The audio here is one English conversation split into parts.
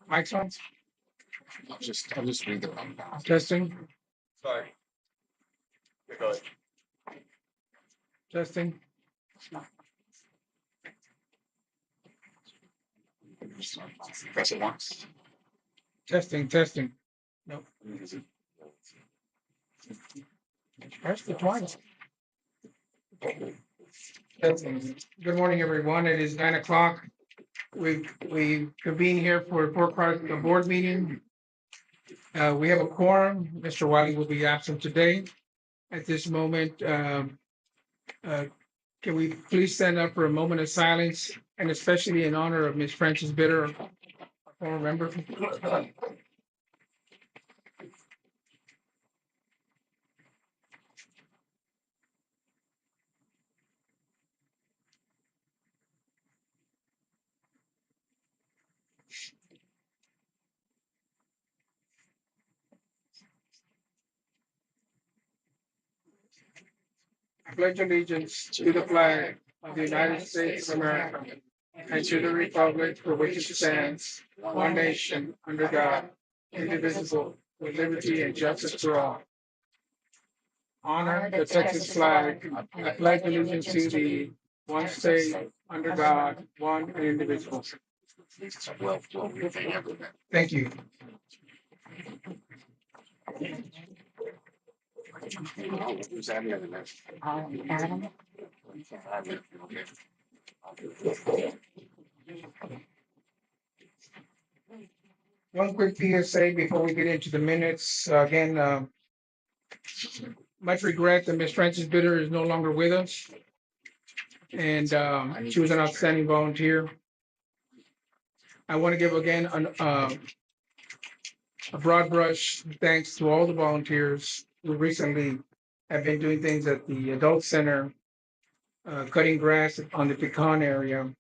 Mike's on. I'll just read the. Testing. Sorry. Go ahead. Testing. Press it once. Testing. Nope. Press the twice. Testing. Good morning, everyone. It is 9 o'clock. We convene here for the board meeting. We have a quorum. Mr. Wiley will be absent today. At this moment, can we please stand up for a moment of silence, and especially in honor of Ms. Frances Bitter, a former member? I pledge allegiance to the flag of the United States of America and to the republic for which it stands, one nation, under God, indivisible, with liberty and justice for all. Honor the Texas flag. I pledge allegiance to the one state, under God, one and indivisible. Thank you. Adam. One quick PSA before we get into the minutes. Again, much regret that Ms. Frances Bitter is no longer with us. And she was an outstanding volunteer. I want to give again a broad brush thanks to all the volunteers who recently have been doing things at the adult center, cutting grass on the pecan area.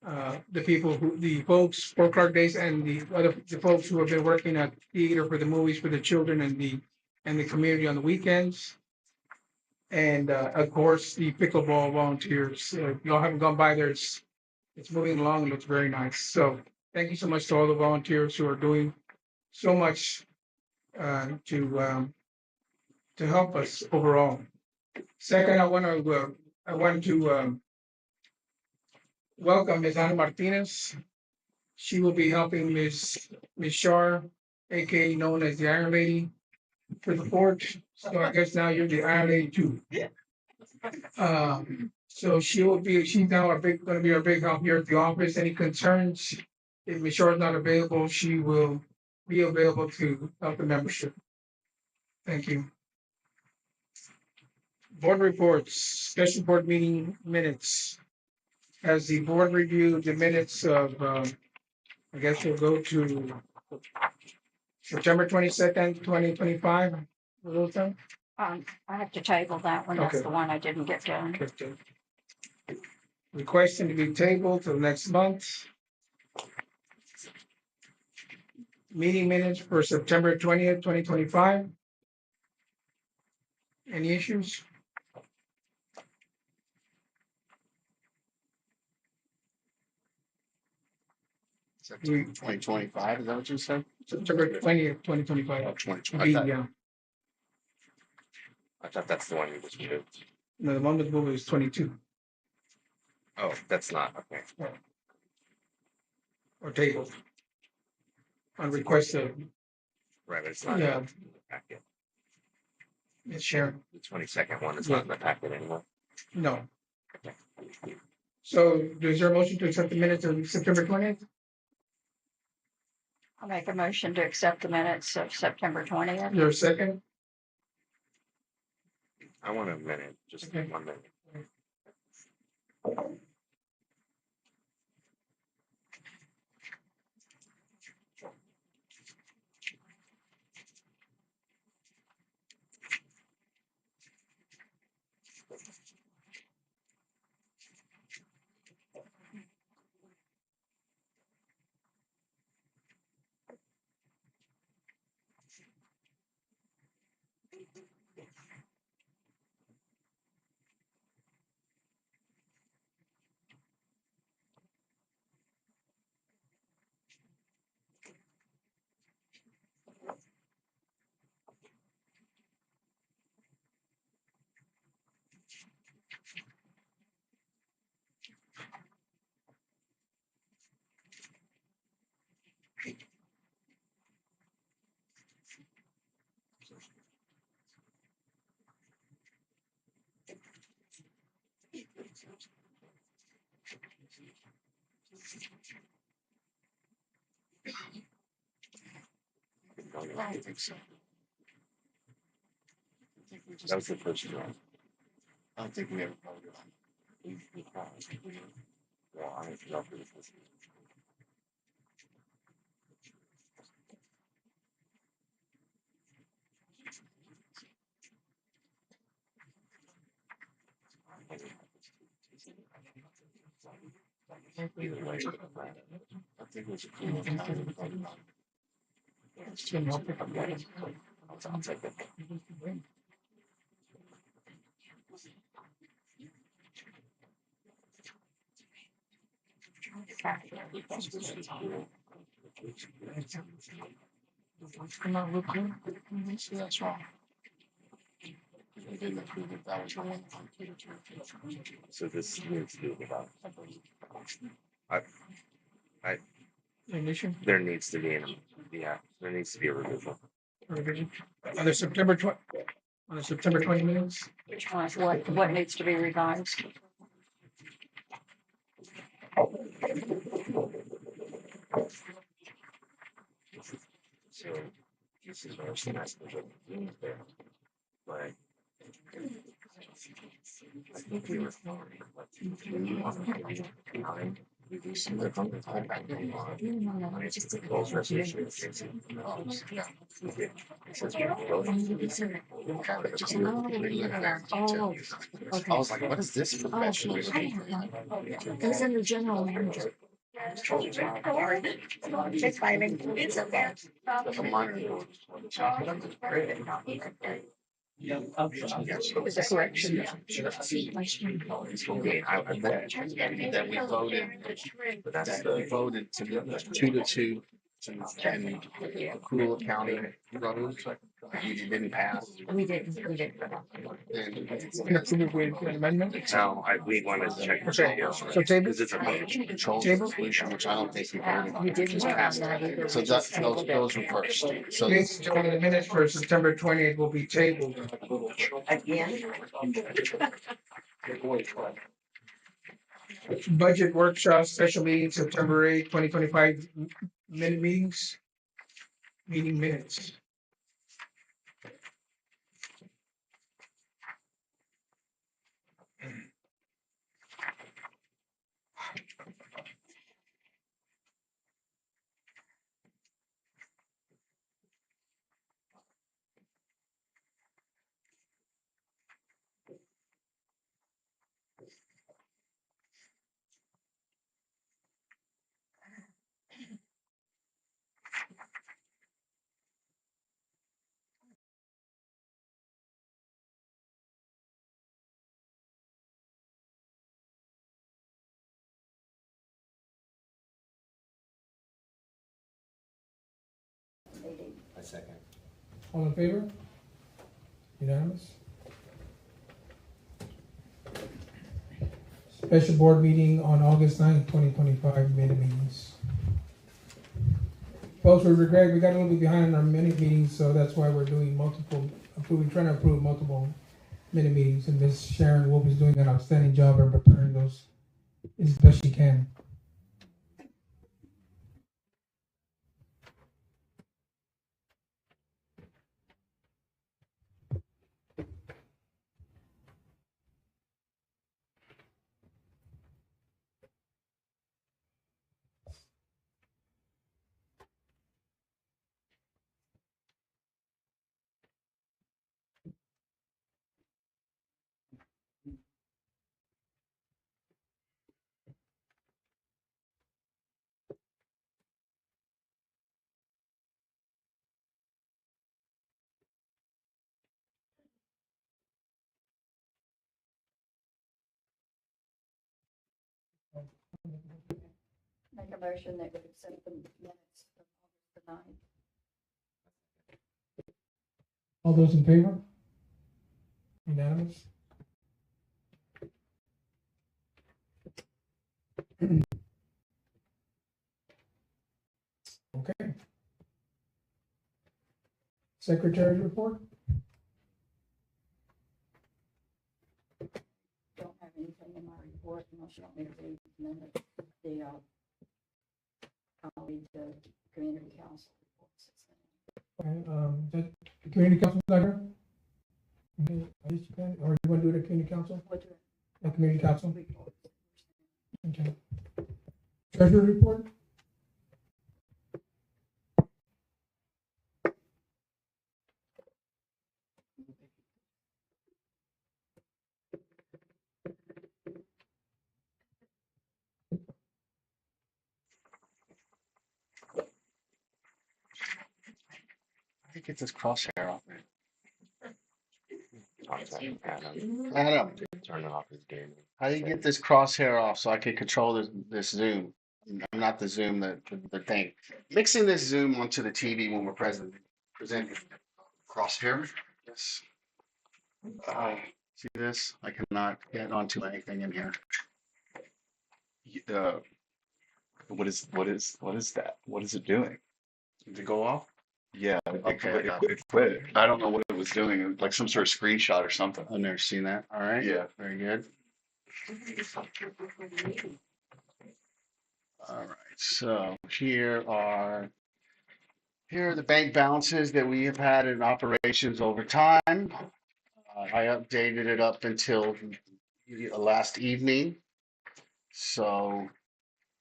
The folks for Clark Days and the folks who have been working at theater for the movies for the children and the community on the weekends. And of course, the pickleball volunteers. If y'all haven't gone by there, it's moving along. It looks very nice. So thank you so much to all the volunteers who are doing so much to help us overall. Second, I want to welcome Ms. Ana Martinez. She will be helping Ms. Shar, aka known as the Iron Lady, for the fort. So I guess now you're the Iron Lady too. Yeah. So she's now going to be our big help here at the office. Any concerns? If Ms. Shar is not available, she will be available to help the membership. Thank you. Board reports, special board meeting minutes. Has the board reviewed the minutes of, I guess we'll go to September 22nd, 2025. I have to table that one. That's Okay. the one I didn't get done. Requesting to be tabled till next month. Meeting minutes for September 20th, 2025. Any issues? September 2025, is that what you said? September 20th, 2025. Oh, 2020. Yeah. I thought that's the one you just moved. No, the one with movie is 22. Oh, that's not, okay. Or tabled. On request of, Right, but it's not yeah, in the packet. Ms. Sharon. The 22nd one is Yeah. not in the packet anymore. No. Okay. So is there a motion to accept the minutes of September 20th? I'll make a motion to accept the minutes of September 20th. Is there a second? I want a minute, just Okay. 1 minute. I don't think so. That was the first one. I don't think we ever voted on it. Well, I don't know if it was. Either way, I think it was a cool one. It's too much. I'll take it. See, that's wrong. We didn't approve it. That was the one. So this needs to be about. Initial There needs to be there needs to be a revision. revision on the September 20 minutes. Which one? What needs to be revised? So this is our semester there. But I think we were already reducing the time back on just those resolutions. Yeah, we did. Since we were voting, just I was like, what is this professional? It was in the general manager. It's okay. The minor It was a correction. that we voted, that we voted to 2-2 and Cool County Road. You didn't pass. We didn't. Can approve it with an amendment. No, we wanted to check. Okay, so table. Because it's a motion control Table? resolution, which I don't think we voted on. We didn't Just vote on passed that it. either. So We just tabled it. those were first. So Ladies and gentlemen, the minutes for September 20th will be tabled. Again. Budget workshop, special meeting, September 8th, 2025, minute meetings. Meeting minutes. a second. All in favor? Unanimous? Special board meeting on August 9th, 2025, minute meetings. Folks, we regret, we got a little bit behind on our minute meetings, so that's why we're doing trying to approve multiple minute meetings, and Ms. Sharon Wolf is doing an outstanding job of preparing those as best she can. Make a motion that we accept the minutes of August the 9th. All those in favor? Unanimous? Okay. Secretary's report? Don't have anything in my report unless you want me to read the minutes. I'll read the Community council. The community council not here? Okay, I guess you can, or you want to do the community council? The community council? Okay. Treasurer report? I get this crosshair off. Adam, Adam, turn off his game. how do you get this crosshair off so I can control this Zoom? I'm not the Zoom, the thing. Mixing this Zoom onto the TV when we're presenting. Crosshair? Yes. See this? I cannot get onto anything in here. What is that? What is it doing? Did it go off? Yeah, okay. It quit. I don't know what it was doing. It was like some sort of screenshot or something. I've never seen that. All right. Yeah. Very good. All right. So here are the bank balances that we have had in operations over time. I updated it up until last evening. So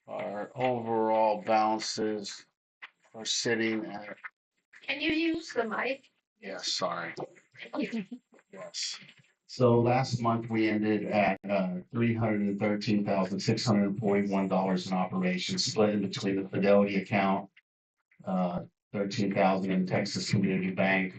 our overall balances are sitting at. Can you use the mic? Yeah, sorry. Yes. So last month we ended at $313,641 in operations, split in between the Fidelity account, 13,000 in Texas Community Bank,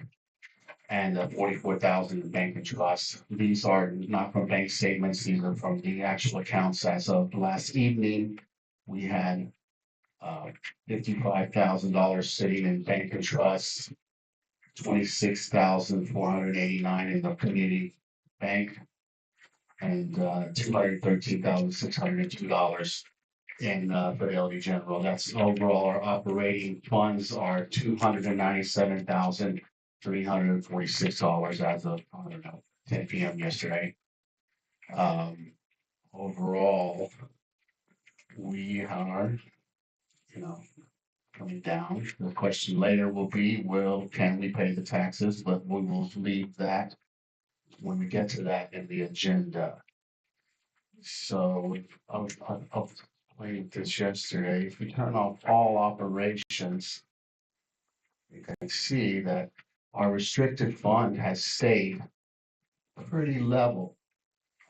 and 44,000 in Bank and Trust. These are not from bank statements; these are from the actual accounts as of last evening. We had $55,000 sitting in Bank and Trust, 26,489 in the community bank, and $213,602 in Fidelity General. That's overall. Our operating funds are $297,346 as of 10 p.m. yesterday. Overall, we are, coming down. The question later will be, can we pay the taxes? But we will leave that when we get to that in the agenda. So I'll explain this yesterday. If we turn off all operations, you can see that our restricted fund has stayed pretty level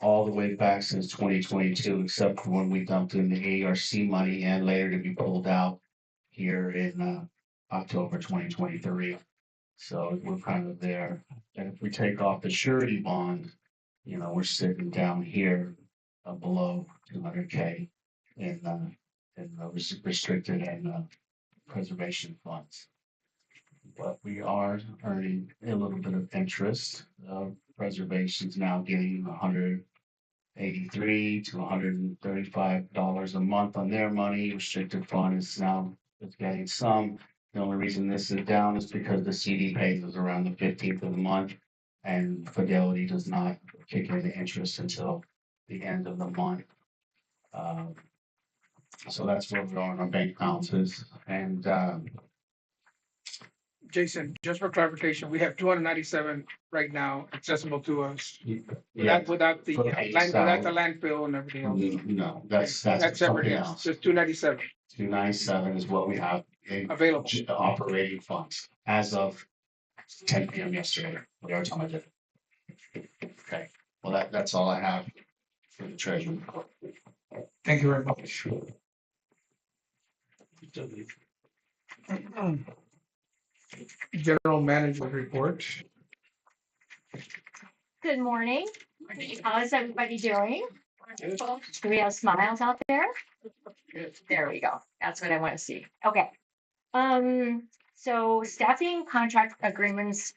all the way back since 2022, except for when we dumped in the ARC money and later to be pulled out here in October 2023. So we're kind of there. And if we take off the surety bond, we're sitting down here below 200K in restricted and preservation funds. But we are earning a little bit of interest. Preservation's now getting $183 to $135 a month on their money. Restricted fund is getting some. The only reason this is down is because the CD pays us around the 15th of the month, and Fidelity does not kick in the interest until the end of the month. So that's where we are on our bank balances. And Jason, just for clarification, we have 297 right now accessible to us yeah, without the for landfill and everything else. no, that's Separate, something yes, else. just 297 297 is what we have in available. operating funds as of 10 p.m. yesterday, whatever time I did. Okay, well, that's all I have for the treasury report. Thank you very much. General manager report. Good morning. How is everybody doing? Do we have smiles out there? There we go. That's what I want to see. Okay. So staffing contract agreements,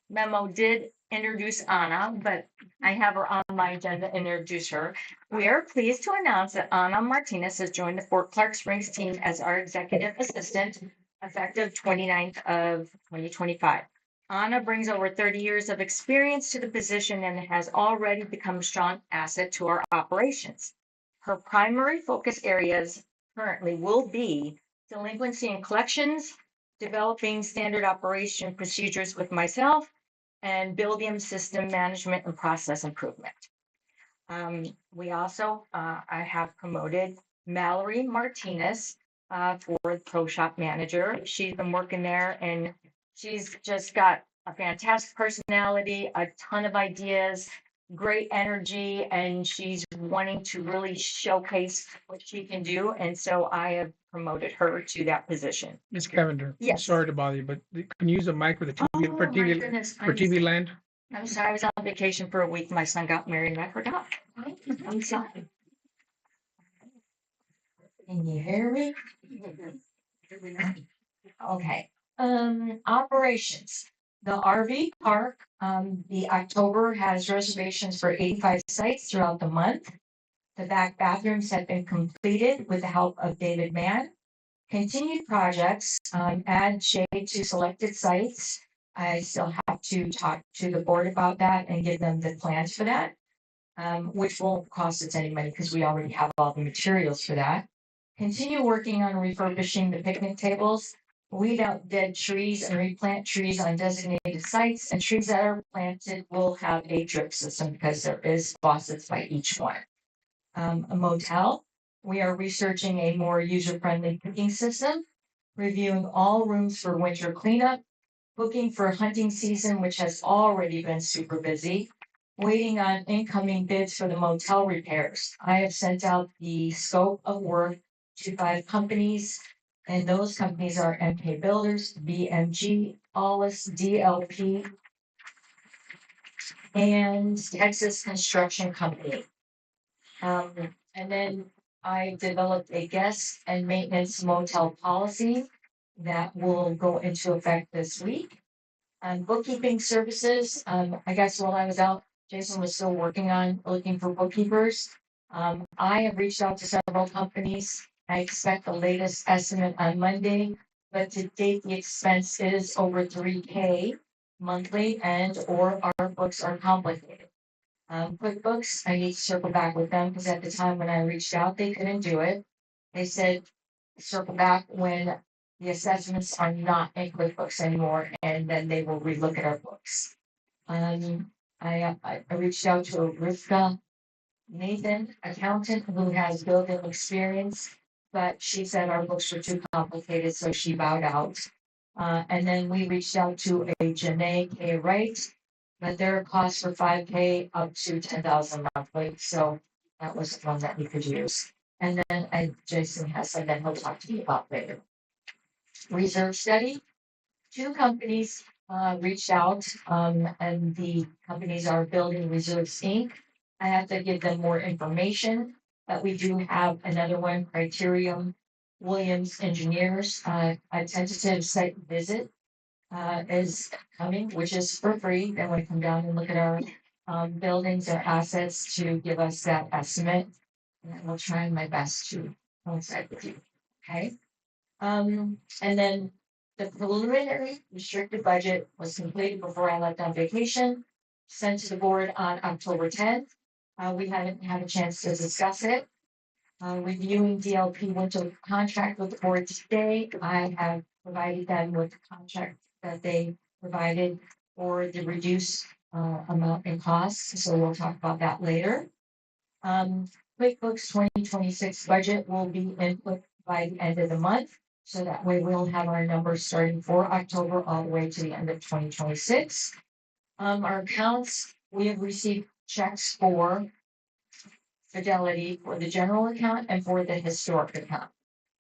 memo did introduce Anna, but I have her on my agenda to introduce her. We are pleased to announce that Anna Martinez has joined the Fort Clark Springs team as our executive assistant, effective 29th of 2025. Anna brings over 30 years of experience to the position and has already become a strong asset to our operations. Her primary focus areas currently will be delinquency and collections, developing standard operation procedures with myself, and building system management and process improvement. We also, I have promoted Mallory Martinez for the pro shop manager. She's been working there and she's just got a fantastic personality, a ton of ideas, great energy, and she's wanting to really showcase what she can do. And so I have promoted her to that position. Ms. Cavender. Yes. Sorry to bother you, but can you use a mic for the TV, Oh, for my TV, goodness, for TV land? I'm sorry, I was on vacation for a week. My son got married and I forgot. I'm sorry. Can you hear me? Okay, operations. The RV park, the October has reservations for 85 sites throughout the month. The back bathrooms have been completed with the help of David Mann. Continued projects, add shade to selected sites. I still have to talk to the board about that and give them the plans for that. Which won't cost us any money because we already have all the materials for that. Continue working on refurbishing the picnic tables, weed out dead trees and replant trees on designated sites, and trees that are planted will have a drip system because there is faucets by each one. A motel, we are researching a more user-friendly cooking system, reviewing all rooms for winter cleanup, booking for hunting season, which has already been super busy, waiting on incoming bids for the motel repairs. I have sent out the scope of work to 5 companies, and those companies are MK Builders, BMG, Allis, DLP, and Texas Construction Company. And then I developed a guest and maintenance motel policy that will go into effect this week. Bookkeeping services, I guess while I was out, Jason was still working on looking for bookkeepers. I have reached out to several companies. I expect the latest estimate on Monday, but to date, the expense is over $3K monthly and or our books are complicated. QuickBooks, I need to circle back with them because at the time when I reached out, they couldn't do it. They said circle back when the assessments are not in QuickBooks anymore, and then they will relook at our books. I reached out to Rivka Nathan, accountant who has built-in experience, but she said our books were too complicated, so she bowed out. And then we reached out to a Janae K. Wright, but their costs for 5K up to 10,000 monthly, so that was one that we could use. And then Jason has said that he'll talk to you about later. Reserve study, 2 companies reached out, and the companies are Building Reserves Inc. I have to give them more information, but we do have another one, Criterium Williams Engineers. A tentative site visit is coming, which is for free. They want to come down and look at our buildings or assets to give us that estimate. And I will try my best to coincide with you. Okay. And then the preliminary restricted budget was completed before I left on vacation, sent to the board on October 10th. We haven't had a chance to discuss it. Reviewing DLP winter contract with the board today. I have provided them with the contract that they provided for the reduced amount in costs. So we'll talk about that later. QuickBooks 2026 budget will be input by the end of the month. So that way we'll have our numbers starting for October all the way to the end of 2026. Our accounts, we have received checks for Fidelity for the general account and for the historic account.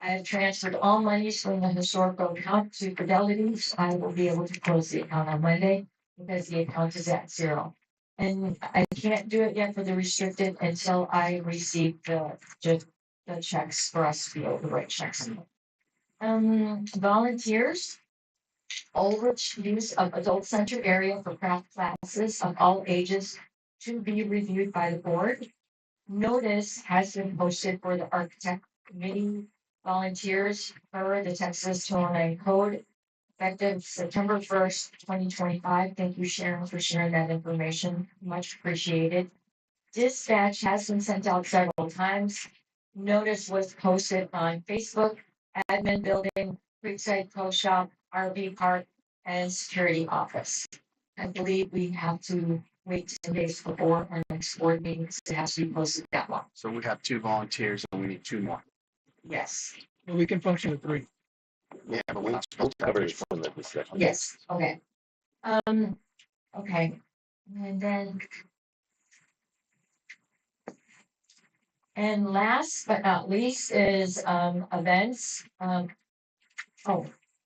I have transferred all monies from the historical account to Fidelity. So I will be able to close the account on Monday because the account is at 0. And I can't do it yet for the restricted until I receive the checks for us to be able to write checks. Volunteers, overage use of adult center area for craft classes of all ages to be reviewed by the board. Notice has been posted for the architect committee volunteers per the Texas 209 code effective September 1st, 2025. Thank you, Sharon, for sharing that information. Much appreciated. Dispatch has been sent out several times. Notice was posted on Facebook, admin building, Creekside Pro Shop, RV park, and security office. I believe we have to wait 10 days before our next board meeting, because it has to be posted that long. So we have 2 volunteers and we need 2 more. Yes, Well, we can function with 3. Yeah, but we're not supposed to cover from the discussion. yes, okay. Okay, and then. And last but not least is events.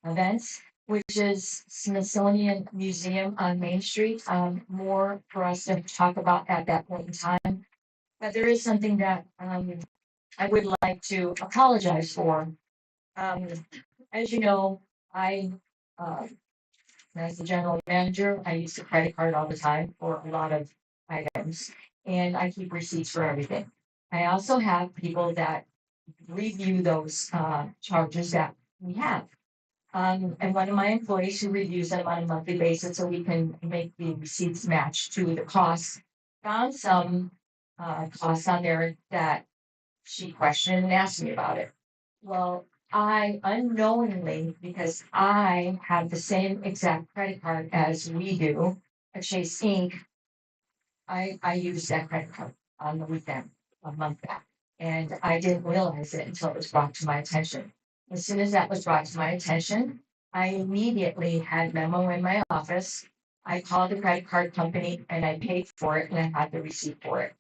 Events, which is Smithsonian Museum on Main Street. More for us to talk about at that point in time. But there is something that I would like to apologize for. As you know, I as the general manager, I use the credit card all the time for a lot of items, and I keep receipts for everything. I also have people that review those charges that we have. And one of my employees who reviews them on a monthly basis so we can make the receipts match to the costs, found some costs on there that she questioned and asked me about it. Well, I unknowingly, because I have the same exact credit card as we do, at Chase Inc., I use that credit card on the weekend, a month back. And I didn't realize it until it was brought to my attention. As soon as that was brought to my attention, I immediately had memo in my office. I called the credit card company and I paid for it and I had the receipt for it.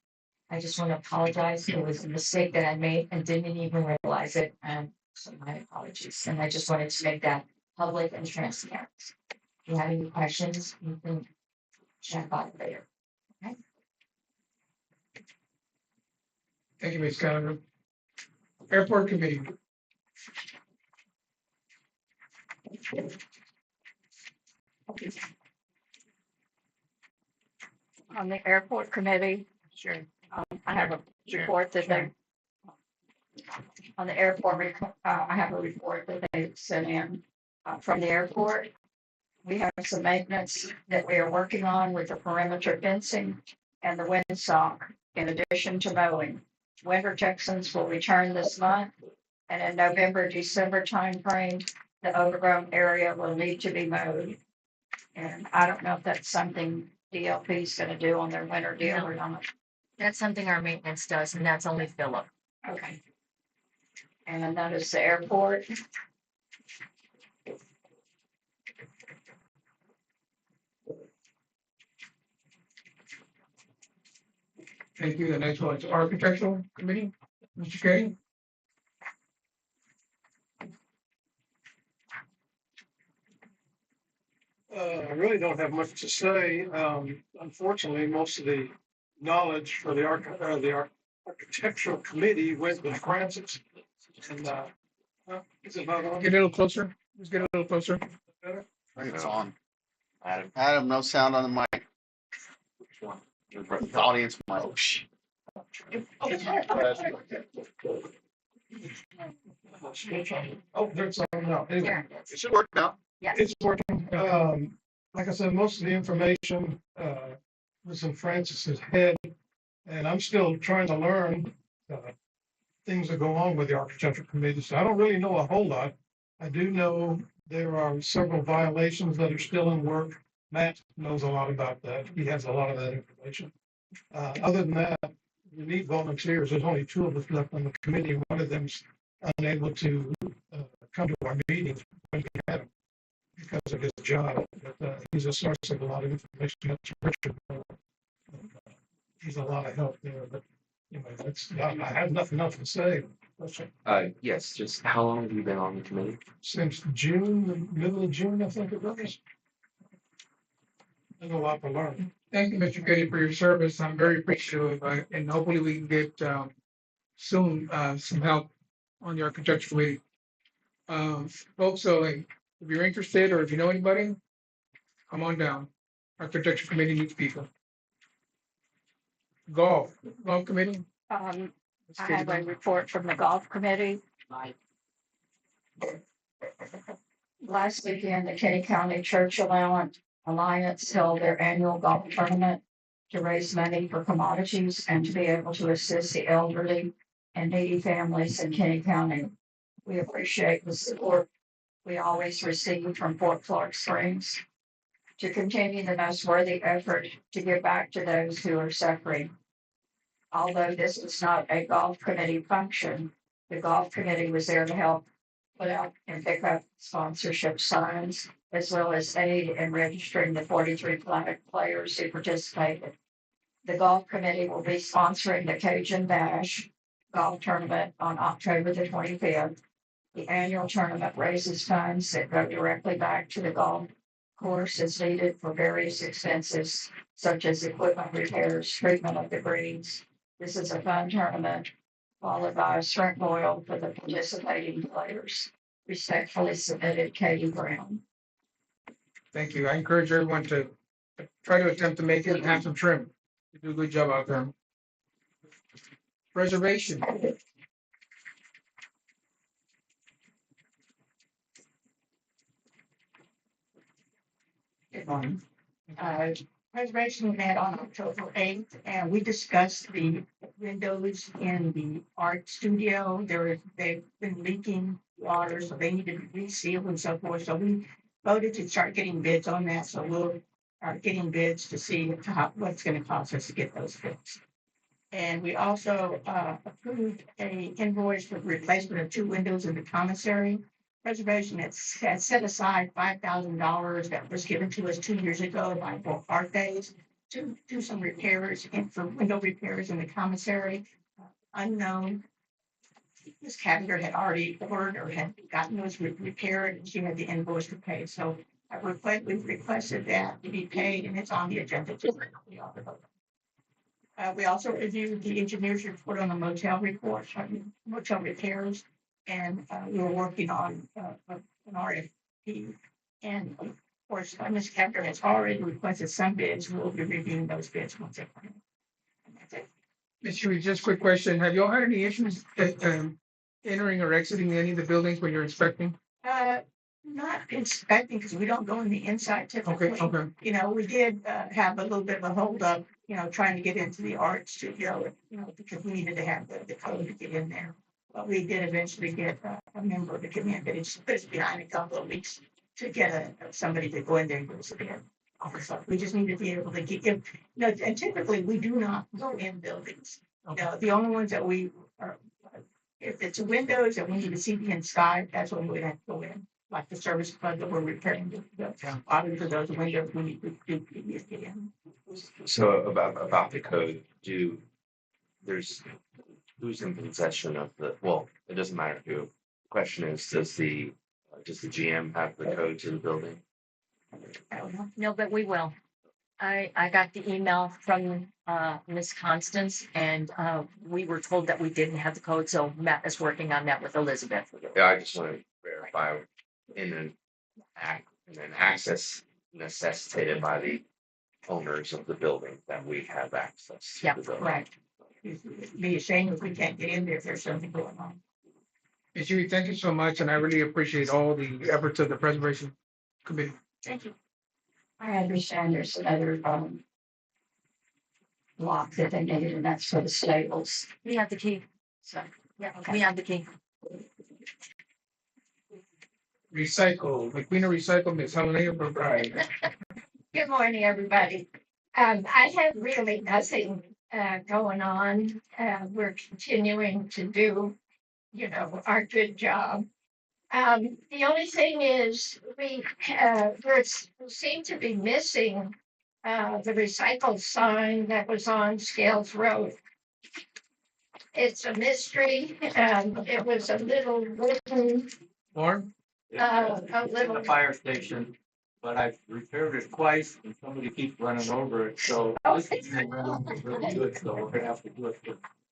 I just want to apologize. It was a mistake that I made and didn't even realize it. And so my apologies. And I just wanted to make that public and transparent. If you have any questions, you can check out later. Thank you, Ms. Calhoun. Airport Committee. On the airport committee, Sure. I have a report that they, on the airport, I have a report that they sent in from the airport. We have some maintenance that we are working on with the perimeter fencing and the windsock, in addition to mowing. Winter Texans will return this month, and in November, December timeframe, the overgrown area will need to be mowed. And I don't know if that's something DLP is gonna do on their winter deal or not. That's something our maintenance does, and that's only Philip. Okay. And that is the airport. Thank you. The next one is Architectural Committee. Mr. Katie? I really don't have much to say. Unfortunately, most of the knowledge for the architectural committee went with Francis. And, is it not on? Get a little closer. Just get a little closer. It's on. Adam, no sound on the mic. Which one? The audience mic. Oh, there's, no, anyway. There it is. It should work now. Yes. It's working. Like I said, most of the information was in Francis's head, and I'm still trying to learn things that go on with the architectural committee. So I don't really know a whole lot. I do know there are several violations that are still in work. Matt knows a lot about that. He has a lot of that information. Other than that, we need volunteers. There's only 2 of us left on the committee. One of them's unable to come to our meetings when we have him because of his job. But he's a source of a lot of information. That's Richard. He's a lot of help there. But anyway, I have nothing else to say. Yes, just how long have you been on the committee? Since June, the middle of June, I think it was. There's a lot to learn. Thank you, Mr. Katie, for your service. I'm very appreciative, and hopefully we can get soon some help on the architectural committee. Folks, so if you're interested or if you know anybody, come on down. Architecture committee needs people. Golf committee. I have a report from the golf committee. Last weekend, the Kinney County Church Alliance held their annual golf tournament to raise money for commodities and to be able to assist the elderly and needy families in Kinney County. We appreciate the support we always receive from Fort Clark Springs to continue the most worthy effort to give back to those who are suffering. Although this is not a golf committee function, the golf committee was there to help put out and pick up sponsorship signs, as well as aid in registering the 43 flag players who participated. The golf committee will be sponsoring the Cajun Bash golf tournament on October the 25th. The annual tournament raises funds that go directly back to the golf course as needed for various expenses, such as equipment repairs, treatment of the greens. This is a fun tournament, followed by a shrimp boil for the participating players. Respectfully submitted, Katie Brown. Thank you. I encourage everyone to try to attempt to make it and have some trim. You do a good job out there. Preservation. Good morning. Preservation met on October 8th, and we discussed the windows in the art studio. They've been leaking water, so they need to be resealed and so forth. So we voted to start getting bids on that. So we'll start getting bids to see what's going to cost us to get those fixed. And we also approved a invoice for replacement of 2 windows in the commissary. Preservation has set aside $5,000 that was given to us 2 years ago by Fort Clark Days to do some repairs and for window repairs in the commissary. Unknown. Ms. Cavender had already ordered or had gotten those repaired, and she had the invoice to pay. So we've requested that to be paid, and it's on the agenda. We also reviewed the engineer's report on the motel report, motel repairs. And we were working on an RFP. And of course, Ms. Kepler has already requested some bids. We'll be reviewing those bids once they're in. And that's it. Ms. Shui, just a quick question. Have y'all had any issues entering or exiting any of the buildings when you're inspecting? Not inspecting because we don't go in the inside typically. Okay. You know, we did have a little bit of a holdup, trying to get into the art studio, because we needed to have the code to get in there. But we did eventually get a member to come in, but it's behind a couple of weeks to get somebody to go in there and use it in. So we just need to be able to get, and typically we do not go in buildings. The only ones that we are, if it's windows and we need to see the inside, that's when we'd have to go in. Like the service club that we're repairing the bottoms of those windows, we need to get in. So about the code, who's in possession of it doesn't matter who. The question is, does the GM have the code to the building? I don't know. No, but we will. I got the email from Miss Constance, and we were told that we didn't have the code, so Matt is working on that with Elizabeth. Yeah, I just want to verify in an access necessitated by the owners of the building that we have access to Yeah, the building. Right. It'd be a shame if we can't get in there if there's something going on. Ms. Shui, thank you so much, and I really appreciate all the efforts of the Preservation Committee. Thank you. I understand there's another lock that they needed, and that's for the stables. We have the key. So, Yeah, Okay. we have the key. Recycle, the Queen of Recycle, Ms. Helena Bride. Good morning, everybody. I have really nothing going on. We're continuing to do, our good job. The only thing is we seem to be missing the recycled sign that was on Scales Road. It's a mystery. It was a little wooden, Lauren? a It's in little. the fire station, but I've repaired it twice and somebody keeps running over it, so this is really good, so we're gonna have to do it.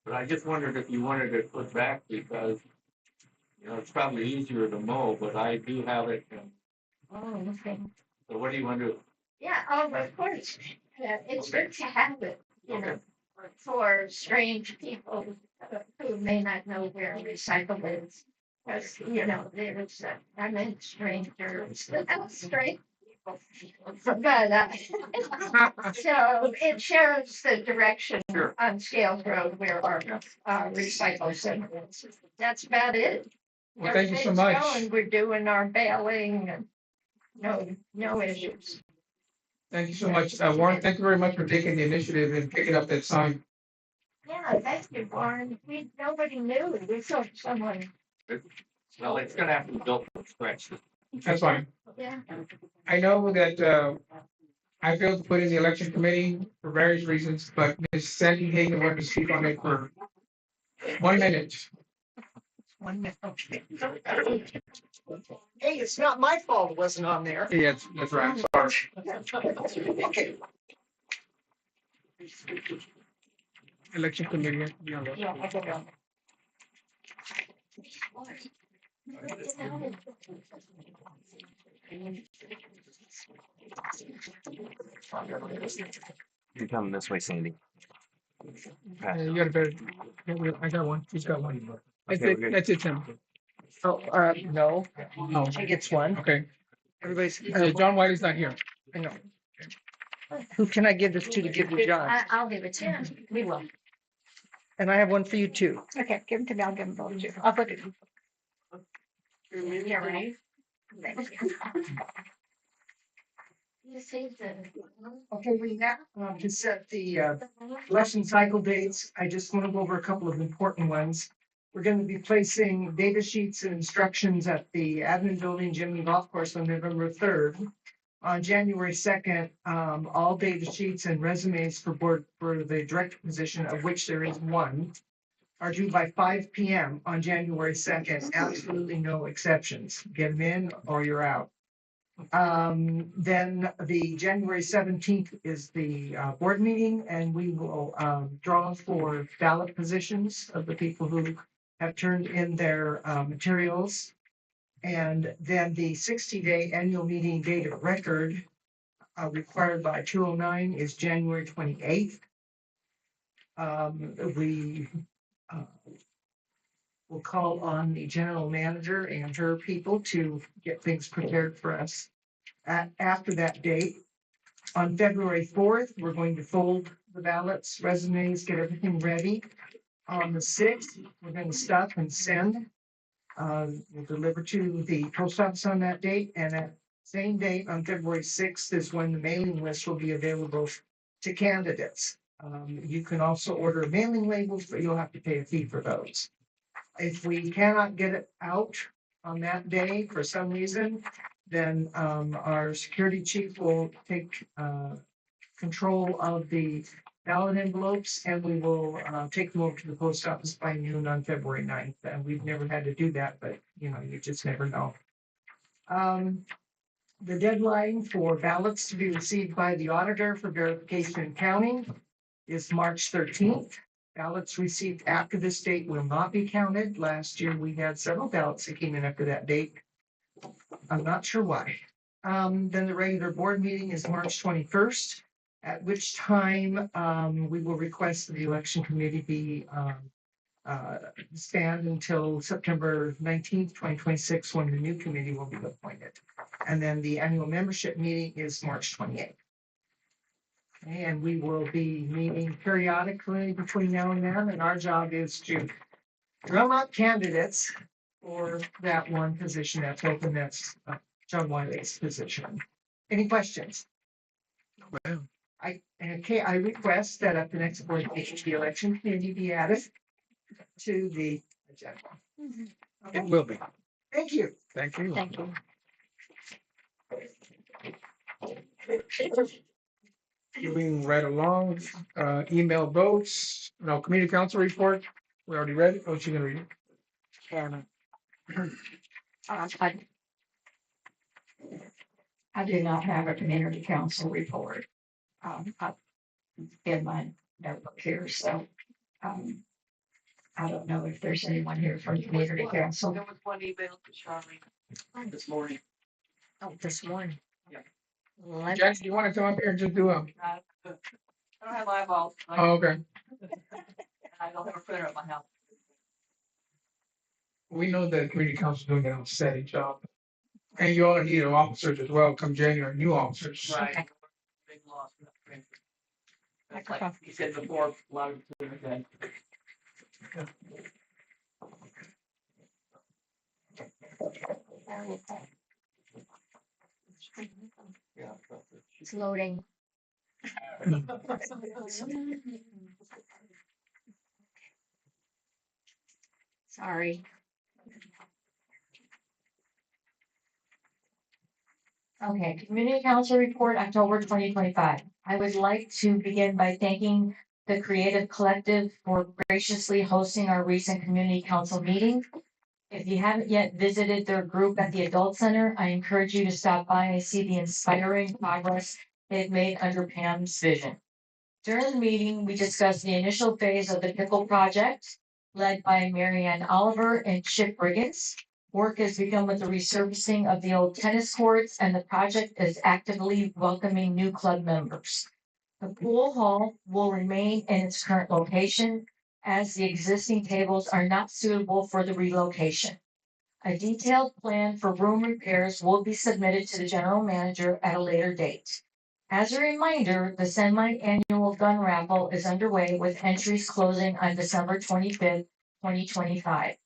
But I just wondered if you wanted it put back because, it's probably easier to mow, but I do have it. Oh, okay. So what do you want to do? Yeah, of course. It's good to have it, for strange people who may not know where recycle is. Because, there's, I meant strangers, strange people. But, so it shows the direction Sure. on Scales Road where our recycle center is. That's about it. Well, thank you so Everything's much. going. We're doing our bailing and no issues. Thank you so much. Warren, thank you very much for taking the initiative and picking up that sign. Yeah, thank you, Warren. Nobody knew. We thought someone, Well, it's gonna have to be built from scratch. That's fine. yeah. I know that I failed to put in the election committee for various reasons, but Ms. Sandy Hagan wanted to speak on it for 1 minute. 1 minute, okay. Hey, it's not my fault it wasn't on there. Yes, that's right. Sorry. Okay. Election committee. Yeah. Yeah, I get it. You're coming this way, Sandy. You got a better. I got one. She's got one. That's Okay, we're it. good. That's it, Tim. Oh, no, No. she gets one. Okay. Everybody's, John Wiley's not here. I know. Who can I give this to give to John? I'll give it to you. We will. And I have one for you too. Okay, give them to me. I'll give them both to you. I'll put it. Yeah, right. You saved it. Okay, we now to set the election cycle dates. I just want to go over a couple of important ones. We're going to be placing data sheets and instructions at the admin building, gym and golf course on November 3rd. On January 2nd, all data sheets and resumes for the director position, of which there is one, are due by 5 p.m. on January 2nd. Absolutely no exceptions. Get them in or you're out. Then the January 17th is the board meeting, and we will draw for ballot positions of the people who have turned in their materials. And then the 60-day annual meeting date of record required by 209 is January 28th. We will call on the general manager and her people to get things prepared for us after that date. On February 4th, we're going to fold the ballots, resumes, get everything ready. On the 6th, we're going to stuff and send. We'll deliver to the post office on that date, and at same date on February 6th is when the mailing list will be available to candidates. You can also order mailing labels, but you'll have to pay a fee for those. If we cannot get it out on that day for some reason, then our security chief will take control of the ballot envelopes, and we will take them over to the post office by noon on February 9th. And we've never had to do that, but you just never know. The deadline for ballots to be received by the auditor for verification and counting is March 13th. Ballots received after this date will not be counted. Last year, we had several ballots that came in after that date. I'm not sure why. Then the regular board meeting is March 21st, at which time we will request that the election committee be stand until September 19th, 2026, when the new committee will be appointed. And then the annual membership meeting is March 28th. And we will be meeting periodically between now and then, and our job is to drum up candidates for that one position that's open, that's John Wiley's position. Any questions? Well. I request that at the next board meeting, the election committee be added to the agenda. It Okay, will be. thank you. Thank you. Thank you. Moving right along, email votes, no, community council report. We already read it. Oh, she's gonna read it. I do not have a community council report. In my notebook here, so, I don't know if there's anyone here from community council. There was one email to Charlene this morning. Oh, this morning. Yeah. Jack, do you want to come up here and just do a? I don't have eyeballs. Oh, okay. I don't have a printer at my house. We know that community council is doing an outstanding job. And you all need officers as well come January, new officers. Right. Big loss. That's like you said before, a lot of people again. It's loading. Sorry. Okay, Community Council Report, October 2025. I would like to begin by thanking the Creative Collective for graciously hosting our recent Community Council meeting. If you haven't yet visited their group at the Adult Center, I encourage you to stop by and see the inspiring progress they've made under Pam's vision. During the meeting, we discussed the initial phase of the Pickle Project, led by Marianne Oliver and Chip Riggins. Work has begun with the resurfacing of the old tennis courts, and the project is actively welcoming new club members. The pool hall will remain in its current location, as the existing tables are not suitable for the relocation. A detailed plan for room repairs will be submitted to the general manager at a later date. As a reminder, the semi-annual gun raffle is underway with entries closing on December 25th, 2025.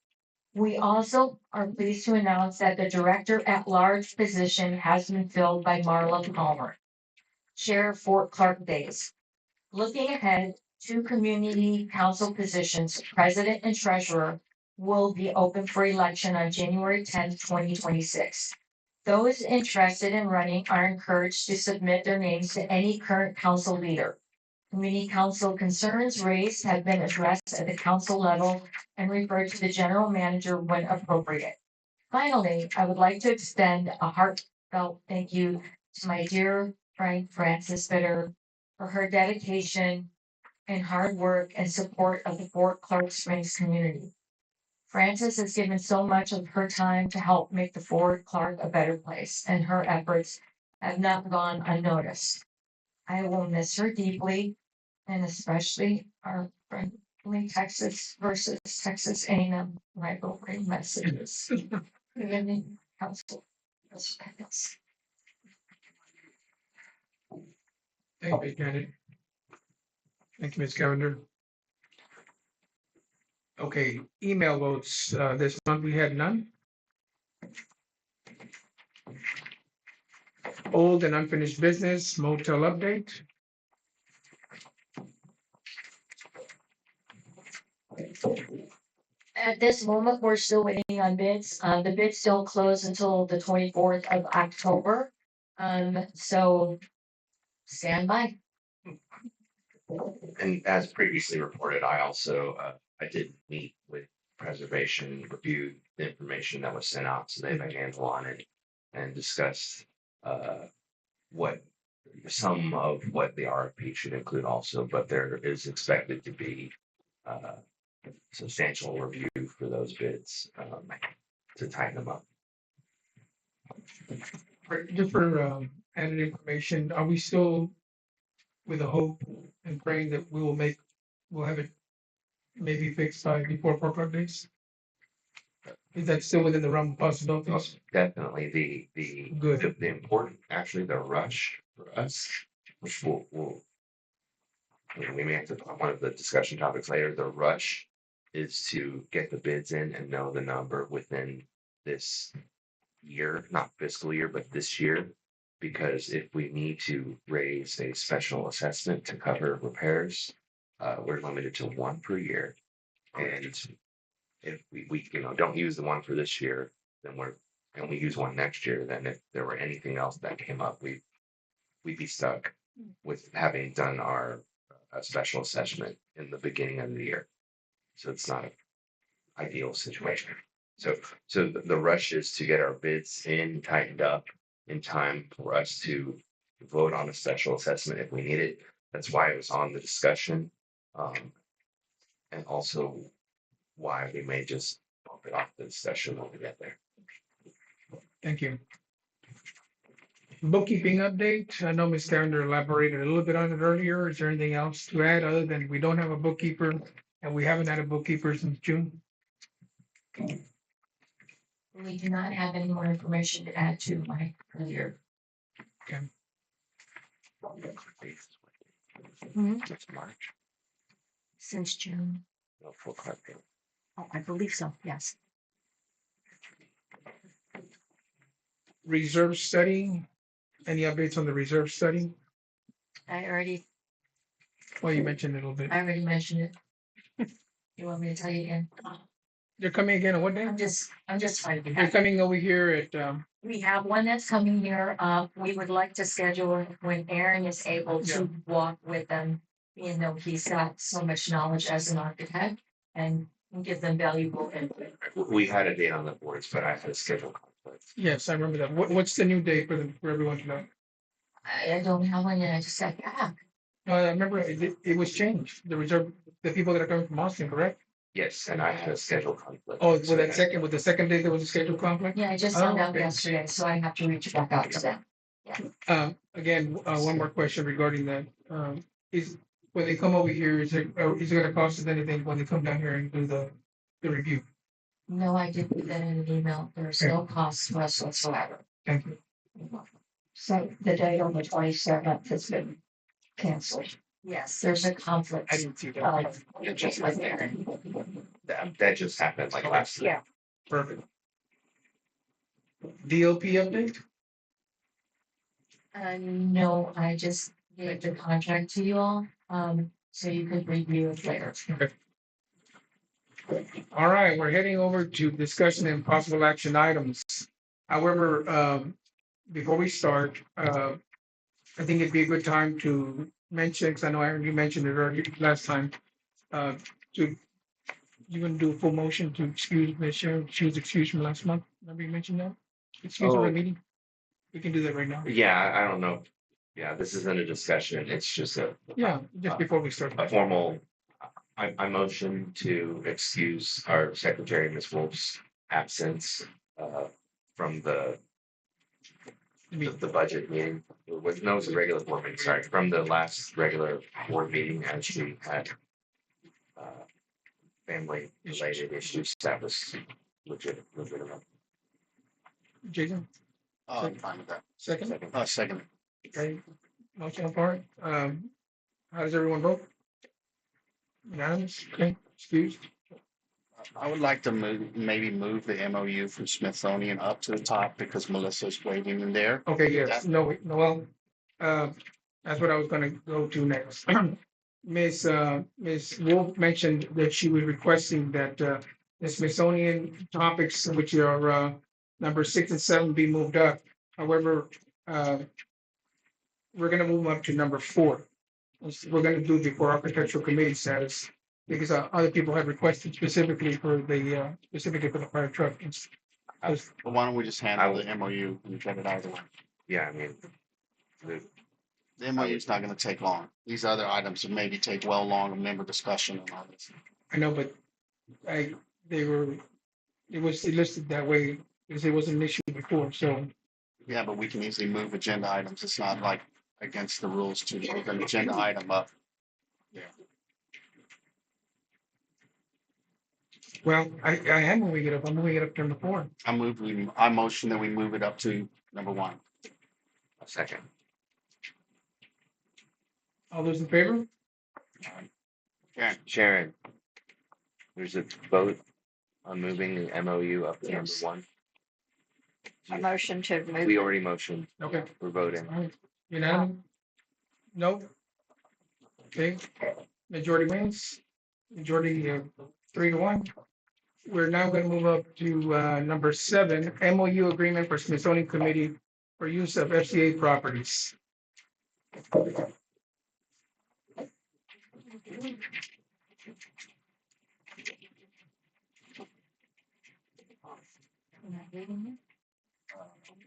We also are pleased to announce that the Director at Large position has been filled by Marla Palmer, Chair Fort Clark Days. Looking ahead, two community council positions, President and Treasurer, will be open for election on January 10th, 2026. Those interested in running are encouraged to submit their names to any current council leader. Community council concerns raised have been addressed at the council level and referred to the general manager when appropriate. Finally, I would like to extend a heartfelt thank you to my dear friend Frances Bitter for her dedication and hard work and support of the Fort Clark Springs community. Frances has given so much of her time to help make the Fort Clark a better place, and her efforts have not gone unnoticed. I will miss her deeply, and especially our friendly Texas versus Texas A&M rivalry messages. Community council. Respects. Thank you, Janet. Thank you, Ms. Cavender. Okay, email votes, this month we had none. Old and unfinished business, motel update. At this moment, we're still waiting on bids. The bids don't close until the 24th of October. So stand by. And as previously reported, I also, I did meet with preservation, reviewed the information that was sent out, so they have a handle on it and discussed, what some of what the RFP should include also, but there is expected to be, substantial review for those bids, to tighten them up. Just for added information, are we still with a hope and praying that we'll have it maybe fixed by before 4 o'clock days? Is that still within the realm of possibilities? Definitely Good. the important, actually, the rush for us, which we may have to, one of the discussion topics later, the rush is to get the bids in and know the number within this year, not fiscal year, but this year. Because if we need to raise a special assessment to cover repairs, we're limited to one per year. And if we don't use the one for this year, then and we use one next year, then if there were anything else that came up, we'd be stuck with having done our special assessment in the beginning of the year. So it's not an ideal situation. So the rush is to get our bids in, tightened up in time for us to vote on a special assessment if we need it. That's why it was on the discussion. And also why we may just bump it off the discussion when we get there. Thank you. Bookkeeping update. I know Ms. Cavender elaborated a little bit on it earlier. Is there anything else to add other than we don't have a bookkeeper and we haven't had a bookkeeper since June? We do not have any more information to add to my earlier. It's March. Since June. No, full card. Oh, I believe so, yes. Reserve study, any updates on the reserve study? Well, you mentioned it a little bit. I already mentioned it. You want me to tell you again? They're coming again on what day? I'm just trying to be They're happy. coming over here at, We have one that's coming here. We would like to schedule when Aaron is able Yeah. to walk with them. You know, he's got so much knowledge as an architect and give them valuable input. We had a date on the boards, but I had a schedule conflict. yes, I remember that. What's the new date for everyone to know? I don't have one yet. I just got back. I remember it was changed. The reserve, the people that are coming from Austin, correct? Yes, and I had a schedule conflict. Oh, with the second day, there was a scheduled conflict? Yeah, I just found Oh, out okay. yesterday, so I have to reach back out to them. Again, one more question regarding that. Is, when they come over here, is it gonna cost us anything when they come down here and do the review? No, I did put that in an email. There's no cost for us whatsoever. Thank you. So the date on the 27th has been canceled. Yes, there's a I conflict. didn't see that. Just like there. That just happened like last week. Yeah. Perfect. DLP update? No, I just gave the contract to you all, so you could review it later. All right, we're heading over to discussion and possible action items. However, before we start, I think it'd be a good time to mention, because I know Aaron, you mentioned it earlier last time, to, you gonna do a full motion to excuse Ms. Sharon, she was excused from last month. Remember you mentioned that? Excuse her Oh. from the meeting? We can do that right now. Yeah, I don't know. Yeah, this isn't a discussion. It's just Yeah, just before we start. a formal. I motion to excuse our secretary, Ms. Wolf's absence from the budget meeting. No, it was a regular board meeting, sorry, from the last regular board meeting as she had family related issues that was legitimate. Jason, I'm fine with that. second? Second. Okay, motion on part. How does everyone vote? Unanimous, okay, excused. I would like to maybe move the MOU from Smithsonian up to the top because Melissa's waiting in there. Okay, yes, no, well, that's what I was gonna go to next. Ms. Wolf mentioned that she was requesting that, the Smithsonian topics, which are, number 6 and 7, be moved up. However, we're gonna move up to number 4. We're gonna do before architectural committee status, because other people have requested specifically for the fire truck. But why don't we just handle the MOU and get it out of the way? Yeah, I mean, The MOU is not gonna take long. These other items will maybe take well long, member discussion and all this. I know, but it was listed that way because it was an issue before, so. Yeah, but we can easily move agenda items. It's not like against the rules to move an agenda item up. Well, I am moving it up. I'm moving it up to number 4. I motion that we move it up to number 1. a second. All those in favor? Sharon, there's a vote on moving the MOU up to number Yes. 1. A motion to move. We already motioned. Okay. We're voting. All right. Unanimous? No? Okay, majority wins. Majority 3-1. We're now gonna move up to number 7, MOU agreement for Smithsonian Committee for use of FCA properties.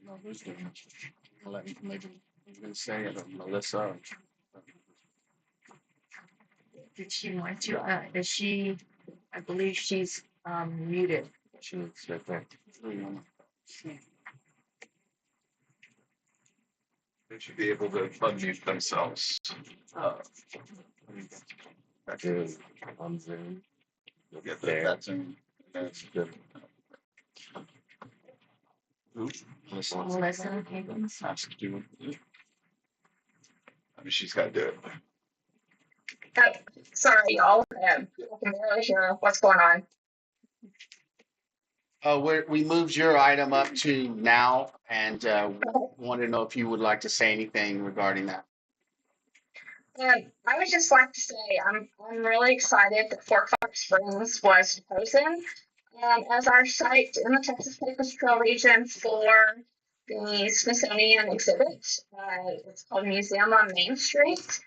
No, who's doing it? Let me maybe say it, Melissa. Did she want to, is she, I believe she's, muted. She needs to think. They should be able to unmute themselves. That is on Zoom. You'll get There. that Zoom. That's good. Melissa Higgins. Has to do. I mean, she's got to do it. Sorry, y'all. I can barely hear what's going on. We moved your item up to now and want to know if you would like to say anything regarding that. I would just like to say I'm really excited that Fort Clark Springs was chosen as our site in the Texas Pacific Trail region for the Smithsonian exhibit. It's called Museum on Main Street,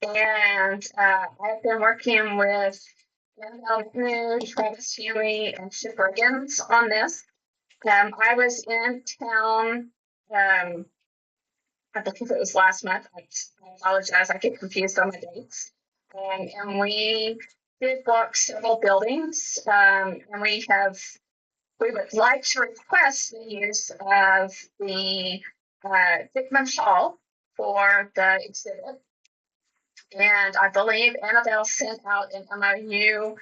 and I've been working with Annabelle New, Travis Huey, and Chip Riggins on this. I was in town. I believe it was last month. I apologize. I get confused on the dates. And we did walk several buildings. And we would like to request the use of the Dickman Hall for the exhibit. And I believe Annabelle sent out an MOU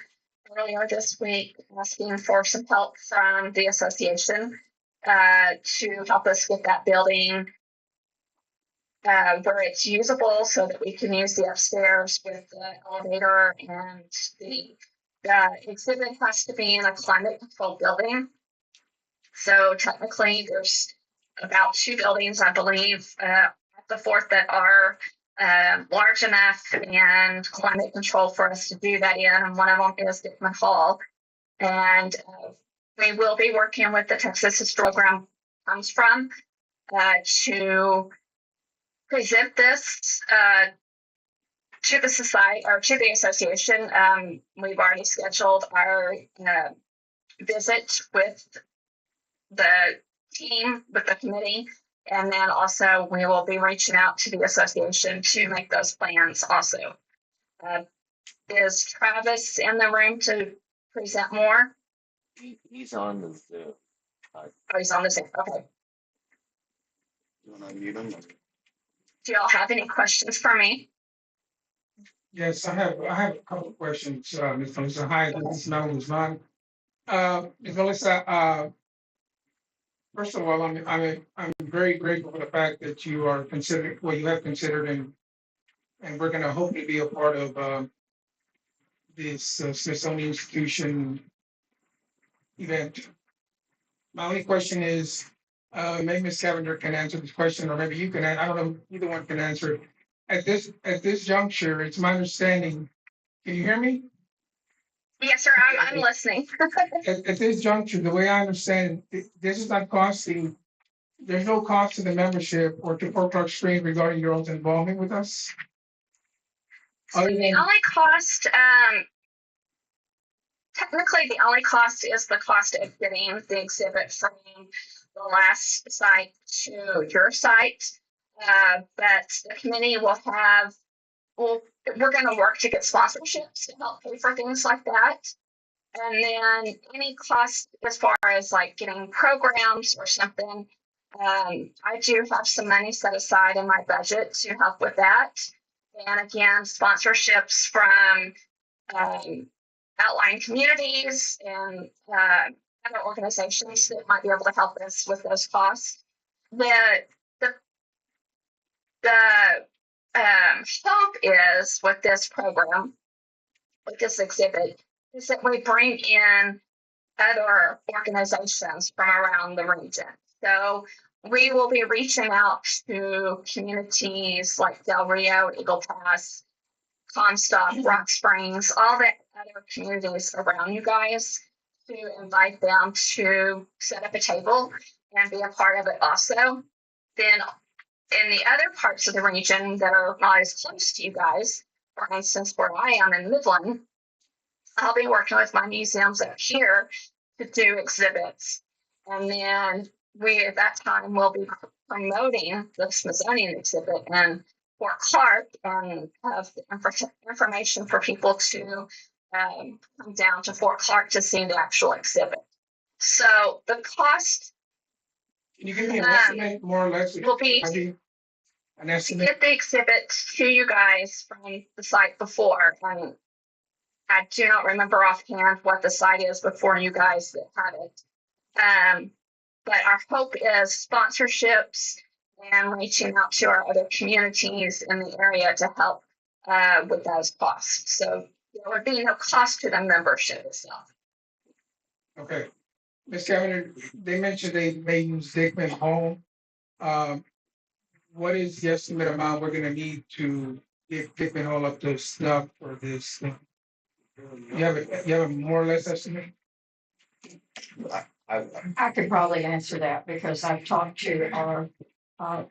earlier this week asking for some help from the association to help us get that building where it's usable so that we can use the upstairs with the elevator, and the exhibit has to be in a climate controlled building. So technically there's about 2 buildings, I believe, at the fort that are large enough and climate controlled for us to do that in, and one of them is Dickman Hall. And we will be working with the Texas Historical Program comes from to present this to the society or to the association. We've already scheduled our visit with the team, with the committee, and then also we will be reaching out to the association to make those plans also. Is Travis in the room to present more? He's on the Zoom. Oh, he's on the Zoom. Okay. You want to mute him? Do y'all have any questions for me? Yes, I have a couple of questions, Ms. Melissa. Hi, this is Melvin Guzman. Ms. Melissa, first of all, I'm very grateful for the fact that you are considering what you have considered, and we're going to hopefully be a part of this Smithsonian Institution event. My only question is, maybe Ms. Cavender can answer this question, or maybe you can. I don't know. Either one can answer it. At this juncture, it's my understanding. Can you hear me? Yes, sir. I'm listening. At this juncture, the way I understand it, this is not costing. There's no cost to the membership or to Fort Clark Springs regarding your own involvement with us. The only cost, technically, the only cost is the cost of getting the exhibit from the last site to your site. But the committee will have, we're going to work to get sponsorships to help pay for things like that. And then any cost as far as like getting programs or something, I do have some money set aside in my budget to help with that. And again, sponsorships from outlying communities and other organizations that might be able to help us with those costs. The hope is with this program, with this exhibit, is that we bring in other organizations from around the region. So we will be reaching out to communities like Del Rio, Eagle Pass, Comstock, Rock Springs, all the other communities around you guys, to invite them to set up a table and be a part of it also. Then in the other parts of the region that are not as close to you guys, for instance, where I am in Midland, I'll be working with my museums up here to do exhibits. And then we, at that time, will be promoting the Smithsonian exhibit in Fort Clark and have information for people to come down to Fort Clark to see the actual exhibit. So the cost. Can you give me an estimate, more or less? Will be an to estimate. get the exhibit to you guys from the site before. And I do not remember offhand what the site is before you guys that had it. But our hope is sponsorships and reaching out to our other communities in the area to help with those costs. So there would be no cost to the membership itself. Okay. Mr. Governor, they mentioned they may use Dickman Hall. Um, what is the estimate amount we're gonna need to get Dickman Hall up to snuff for this thing? You have a more or less estimate? I could probably answer that because I've talked to our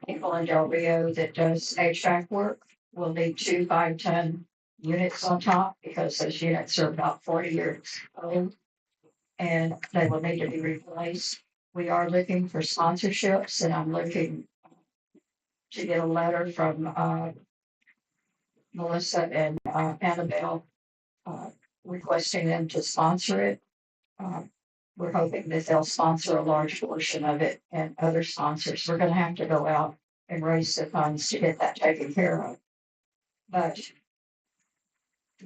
people in Del Rio that does HVAC work. We'll need 2 5-ton units on top because those units are about 40 years old and they will need to be replaced. We are looking for sponsorships and I'm looking to get a letter from Melissa and Annabelle requesting them to sponsor it. Uh, We're hoping that they'll sponsor a large portion of it and other sponsors. We're gonna have to go out and raise the funds to get that taken care of. But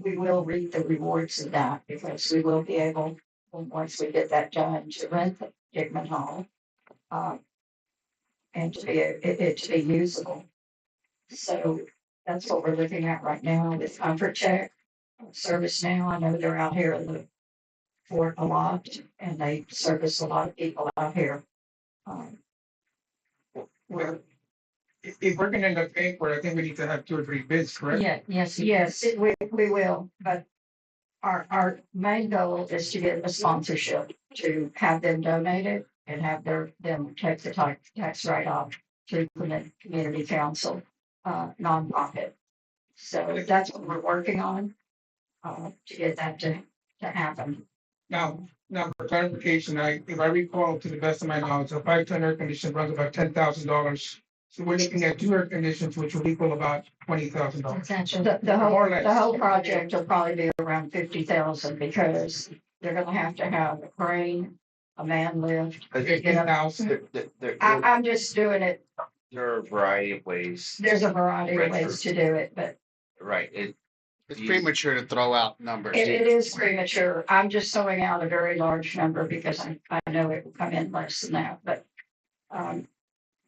we will reap the rewards of that because we will be able, once we get that done, to rent the Dickman Hall. And to be, it to be usable. So that's what we're looking at right now with Comfort Check. Service Now, I know they're out here in the fort a lot and they service a lot of people out here. Well, if we're gonna end up paying for it, I think we need to have 2 or 3 bids, correct? Yeah, yes, Yes, we will, but our main goal is to get a sponsorship, to have them donate it and have them take the tax write-off through the community council, nonprofit. So that's what we're working on, to get that to happen. Now, for clarification, if I recall to the best of my knowledge, a 5-ton air conditioner runs about $10,000. So we're looking at 2 air conditioners, which will equal about $20,000. essential. The More or less. whole project will probably be around 50,000 because they're gonna have to have a crane, a man lift. to get up. 15,000. I'm just doing it, There are a variety of ways. there's a variety of ways to do it, but Right, It's premature to throw out numbers. it is premature. I'm just throwing out a very large number because I know it will come in less than that, but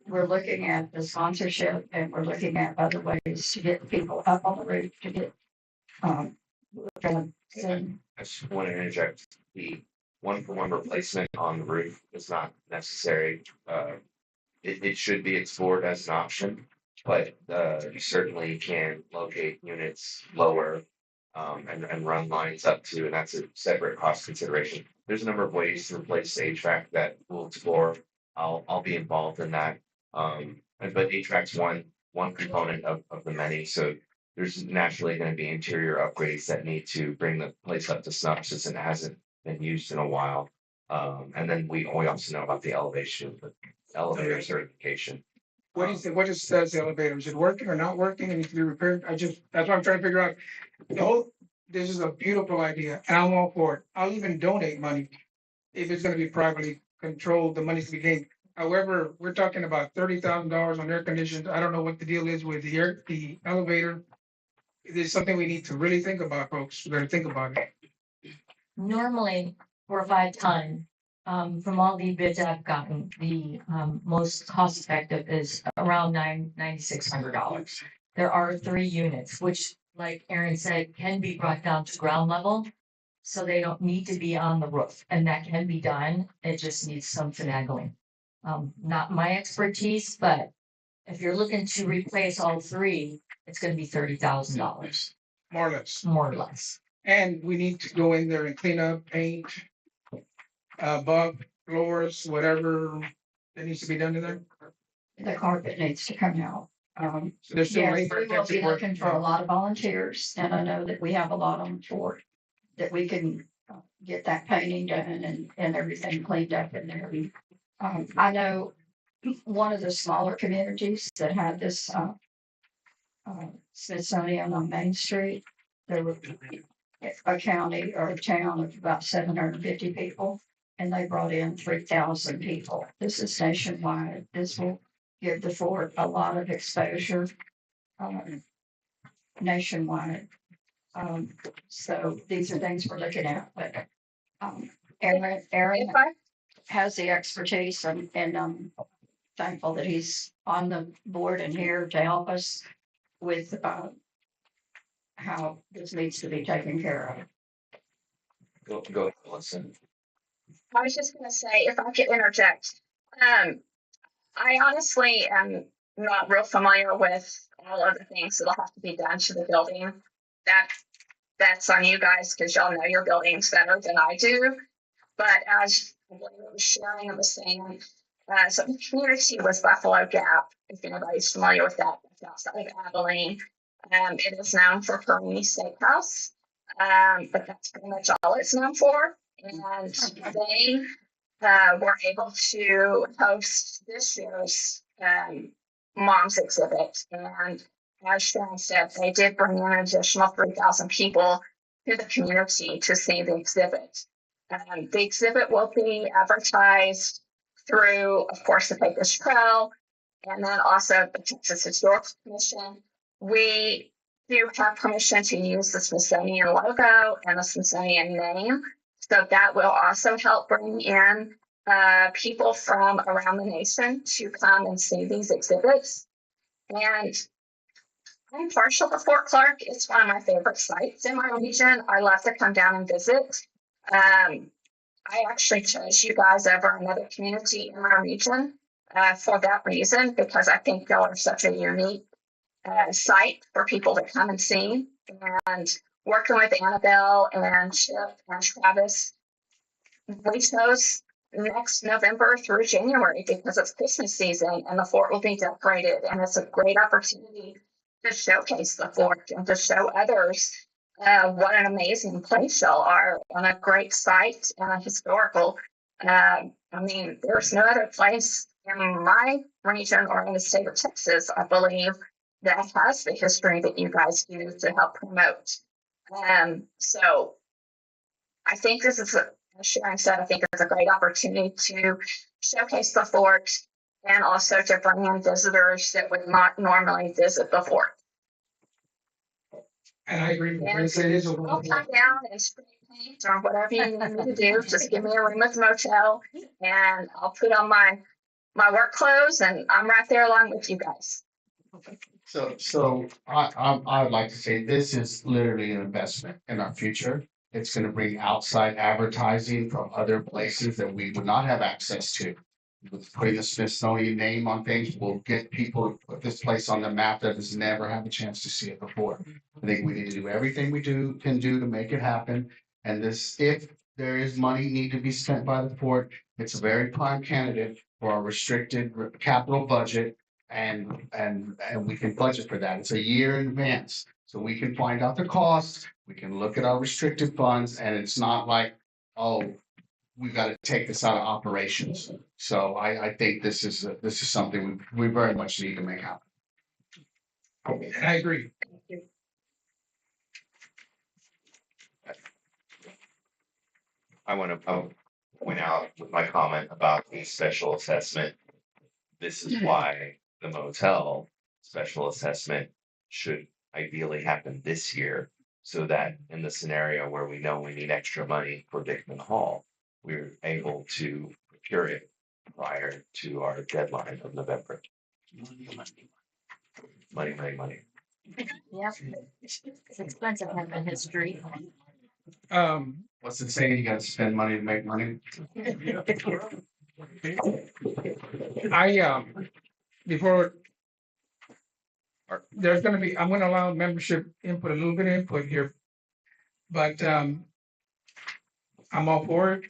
we're looking at the sponsorship and we're looking at other ways to get people up on the roof to get, we're gonna send. I just want to interject, the 1-for-1 replacement on the roof is not necessary. It should be explored as an option, but you certainly can locate units lower and run lines up to, and that's a separate cost consideration. There's a number of ways to replace HVAC that we'll explore. I'll be involved in that. But HVAC's one component of the many, so there's naturally going to be interior upgrades that need to bring the place up to snuff since it hasn't been used in a while. And then we also know about the elevator certification. What is the elevator? Is it working or not working and needs to be repaired? That's what I'm trying to figure out. This is a beautiful idea and I'm all for it. I'll even donate money if it's gonna be privately controlled, the money's to be gained. However, we're talking about $30,000 on air conditioners. I don't know what the deal is with the elevator. It is something we need to really think about, folks. We're gonna think about it. Normally, for a 5-ton, from all the bids I've gotten, the most cost effective is around $9,600. There are 3 units, which, like Aaron said, can be brought down to ground level. So they don't need to be on the roof, and that can be done. It just needs some finagling. Not my expertise, but if you're looking to replace all 3, it's gonna be $30,000, More or less. more or less. And we need to go in there and clean up, paint, bug, floors, whatever that needs to be done in there. The carpet needs to come out. So there's still Yes, labor we will be intensive work. looking for a lot of volunteers, and I know that we have a lot on board that we can get that painting done and everything cleaned up in there. I know one of the smaller communities that had this Smithsonian on Main Street, there were a county or a town of about 750 people, and they brought in 3,000 people. This is nationwide. This will give the fort a lot of exposure nationwide. So these are things we're looking at, but Aaron If I has the expertise and I'm thankful that he's on the board and here to help us with how this needs to be taken care of. Go, listen. I was just gonna say, if I could interject, I honestly am not real familiar with all of the things that'll have to be done to the building. That that's on you guys because y'all know your buildings better than I do. But as I believe it was sharing, it was saying, so the community was Buffalo Gap. If anybody's familiar with that, it's outside of Abilene. It is known for Kearney Steakhouse, but that's pretty much all it's known for. And they were able to host this year's mom's exhibit. And as Sharon said, they did bring in an additional 3,000 people to the community to see the exhibit. The exhibit will be advertised through, of course, the Paper's Trail, and then also the Texas Historical Commission. We do have permission to use the Smithsonian logo and the Smithsonian name. So that will also help bring in people from around the nation to come and see these exhibits. And I'm partial to Fort Clark. It's one of my favorite sites in my region. I love to come down and visit. I actually chose you guys over another community in my region for that reason, because I think y'all are such a unique site for people to come and see. And working with Annabelle and Chip and Travis, we chose next November through January because it's Christmas season and the fort will be decorated, and it's a great opportunity to showcase the fort and to show others what an amazing place y'all are, and a great site and a historical. I mean, there's no other place in my region or in the state of Texas, I believe, that has the history that you guys do to help promote. So I think this is, as Sharon said, I think it's a great opportunity to showcase the fort and also to bring in visitors that would not normally visit the fort. And I agree. And I'll say this over I'll come down and spray paint or whatever you need me to do. Just give me a room at the motel and I'll put on my work clothes and I'm right there along with you guys. So I would like to say this is literally an investment in our future. It's gonna bring outside advertising from other places that we would not have access to. With putting the Smithsonian name on things, will get people to put this place on the map that has never had a chance to see it before. I think we need to do everything we can do to make it happen. And this, if there is money need to be spent by the fort, it's a very prime candidate for our restricted capital budget. And we can budget for that. It's a year in advance. So we can find out the costs, we can look at our restricted funds, and it's not like, oh, we've got to take this out of operations. So I think this is something we very much need to make happen. And I agree. I want to point out with my comment about the special assessment. This is why the motel special assessment should ideally happen this year, so that in the scenario where we know we need extra money for Dickman Hall, we're able to procure it prior to our deadline of November. Money, money, money. Yep. It's expensive having history. What's it saying? You got to spend money to make money. Before there's going to be, I'm going to allow membership input, a little bit of input here, but I'm all for it.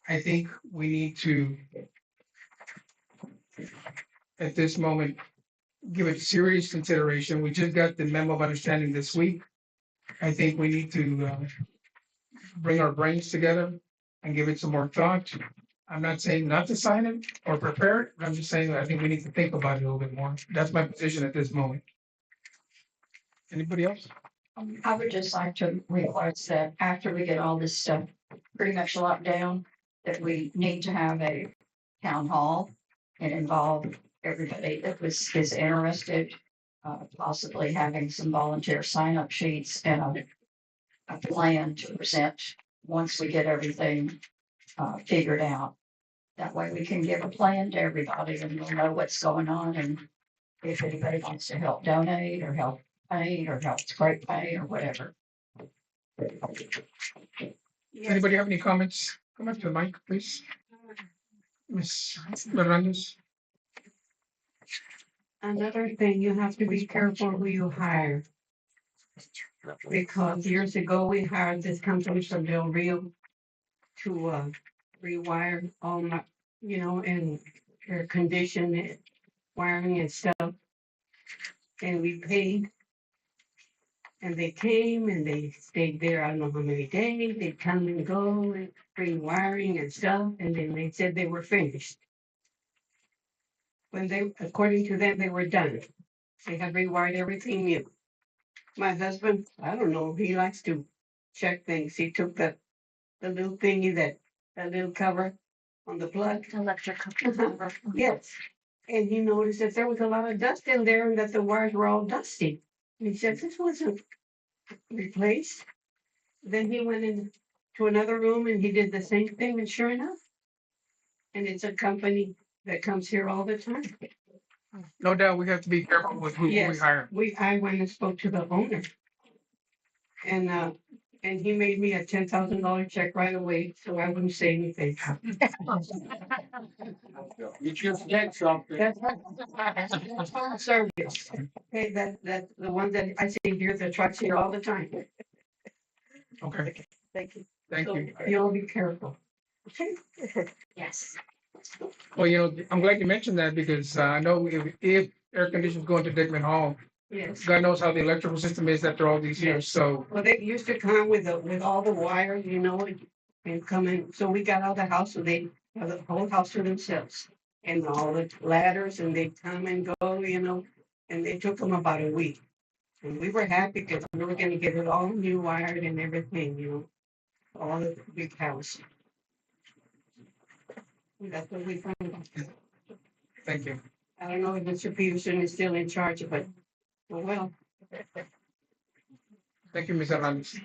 I think we need to, at this moment, give it serious consideration. We just got the memo of understanding this week. I think we need to bring our brains together and give it some more thought. I'm not saying not to sign it or prepare it, but I'm just saying I think we need to think about it a little bit more. That's my position at this moment. Anybody else? I would just like to request that after we get all this stuff pretty much locked down, that we need to have a town hall and involve everybody that is interested, possibly having some volunteer sign-up sheets and a plan to present once we get everything figured out. That way we can give a plan to everybody and we'll know what's going on, and if anybody wants to help donate or help paint or help scrape paint or whatever. Anybody have any comments? Come up to the mic, please. Ms. Hernandez. Another thing, you have to be careful who you hire, because years ago, we hired this company from Del Rio to rewire all my, and air condition it, wiring and stuff. And we paid. And they came and they stayed there, I don't know how many days, they'd come and go and bring wiring and stuff, and then they said they were finished. When they, according to them, they were done. They had rewired everything new. My husband, I don't know, he likes to check things. He took the little thingy that little cover on the plug. Electric cover. Yes. And he noticed that there was a lot of dust in there and that the wires were all dusty. And he said, this wasn't replaced. Then he went into another room and he did the same thing, and sure enough. And it's a company that comes here all the time. No doubt we have to be careful with who we Yes. hire. I went and spoke to the owner. And he made me a $10,000 check right away, so I wouldn't say anything. You just said something. That's phone service. Hey, that the one that I see here, the trucks here all the time. Okay, Thank you. thank So you. you'll be careful. Okay? Yes. Well, I'm glad you mentioned that because I know if air conditioners go into Dickman Hall, Yes. God knows how the electrical system is after all these years, so. Well, they used to come with all the wires, and come in. So we got out of the house, so they have the whole house to themselves. And all the ladders, and they'd come and go, and they took them about a week. And we were happy because we were gonna get it all new wired and everything, all the big house. That's what we found. Thank you. I don't know if Mr. Peterson is still in charge of it. Well, Thank you, Ms. Hernandez.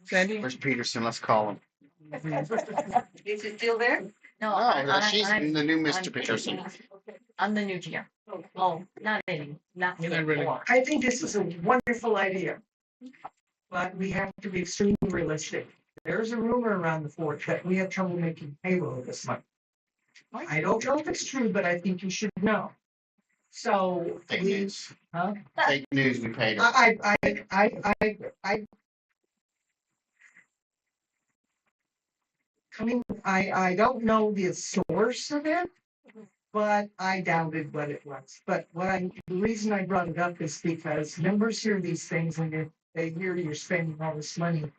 Sandy? Where's Peterson? Let's call him. is it still there? No, Oh, she's I'm the new Mr. Peterson. I'm the new GM. Oh, not Not really. anymore. I think this is a wonderful idea. But we have to be extremely realistic. There's a rumor around the fort that we have trouble making payroll this month. I don't know if it's true, but I think you should know. So Fake we, news. huh? Fake news, we paid her. I don't know the source of it, but I doubted what it was. But the reason I brought it up is because members hear these things and they hear you're spending all this money.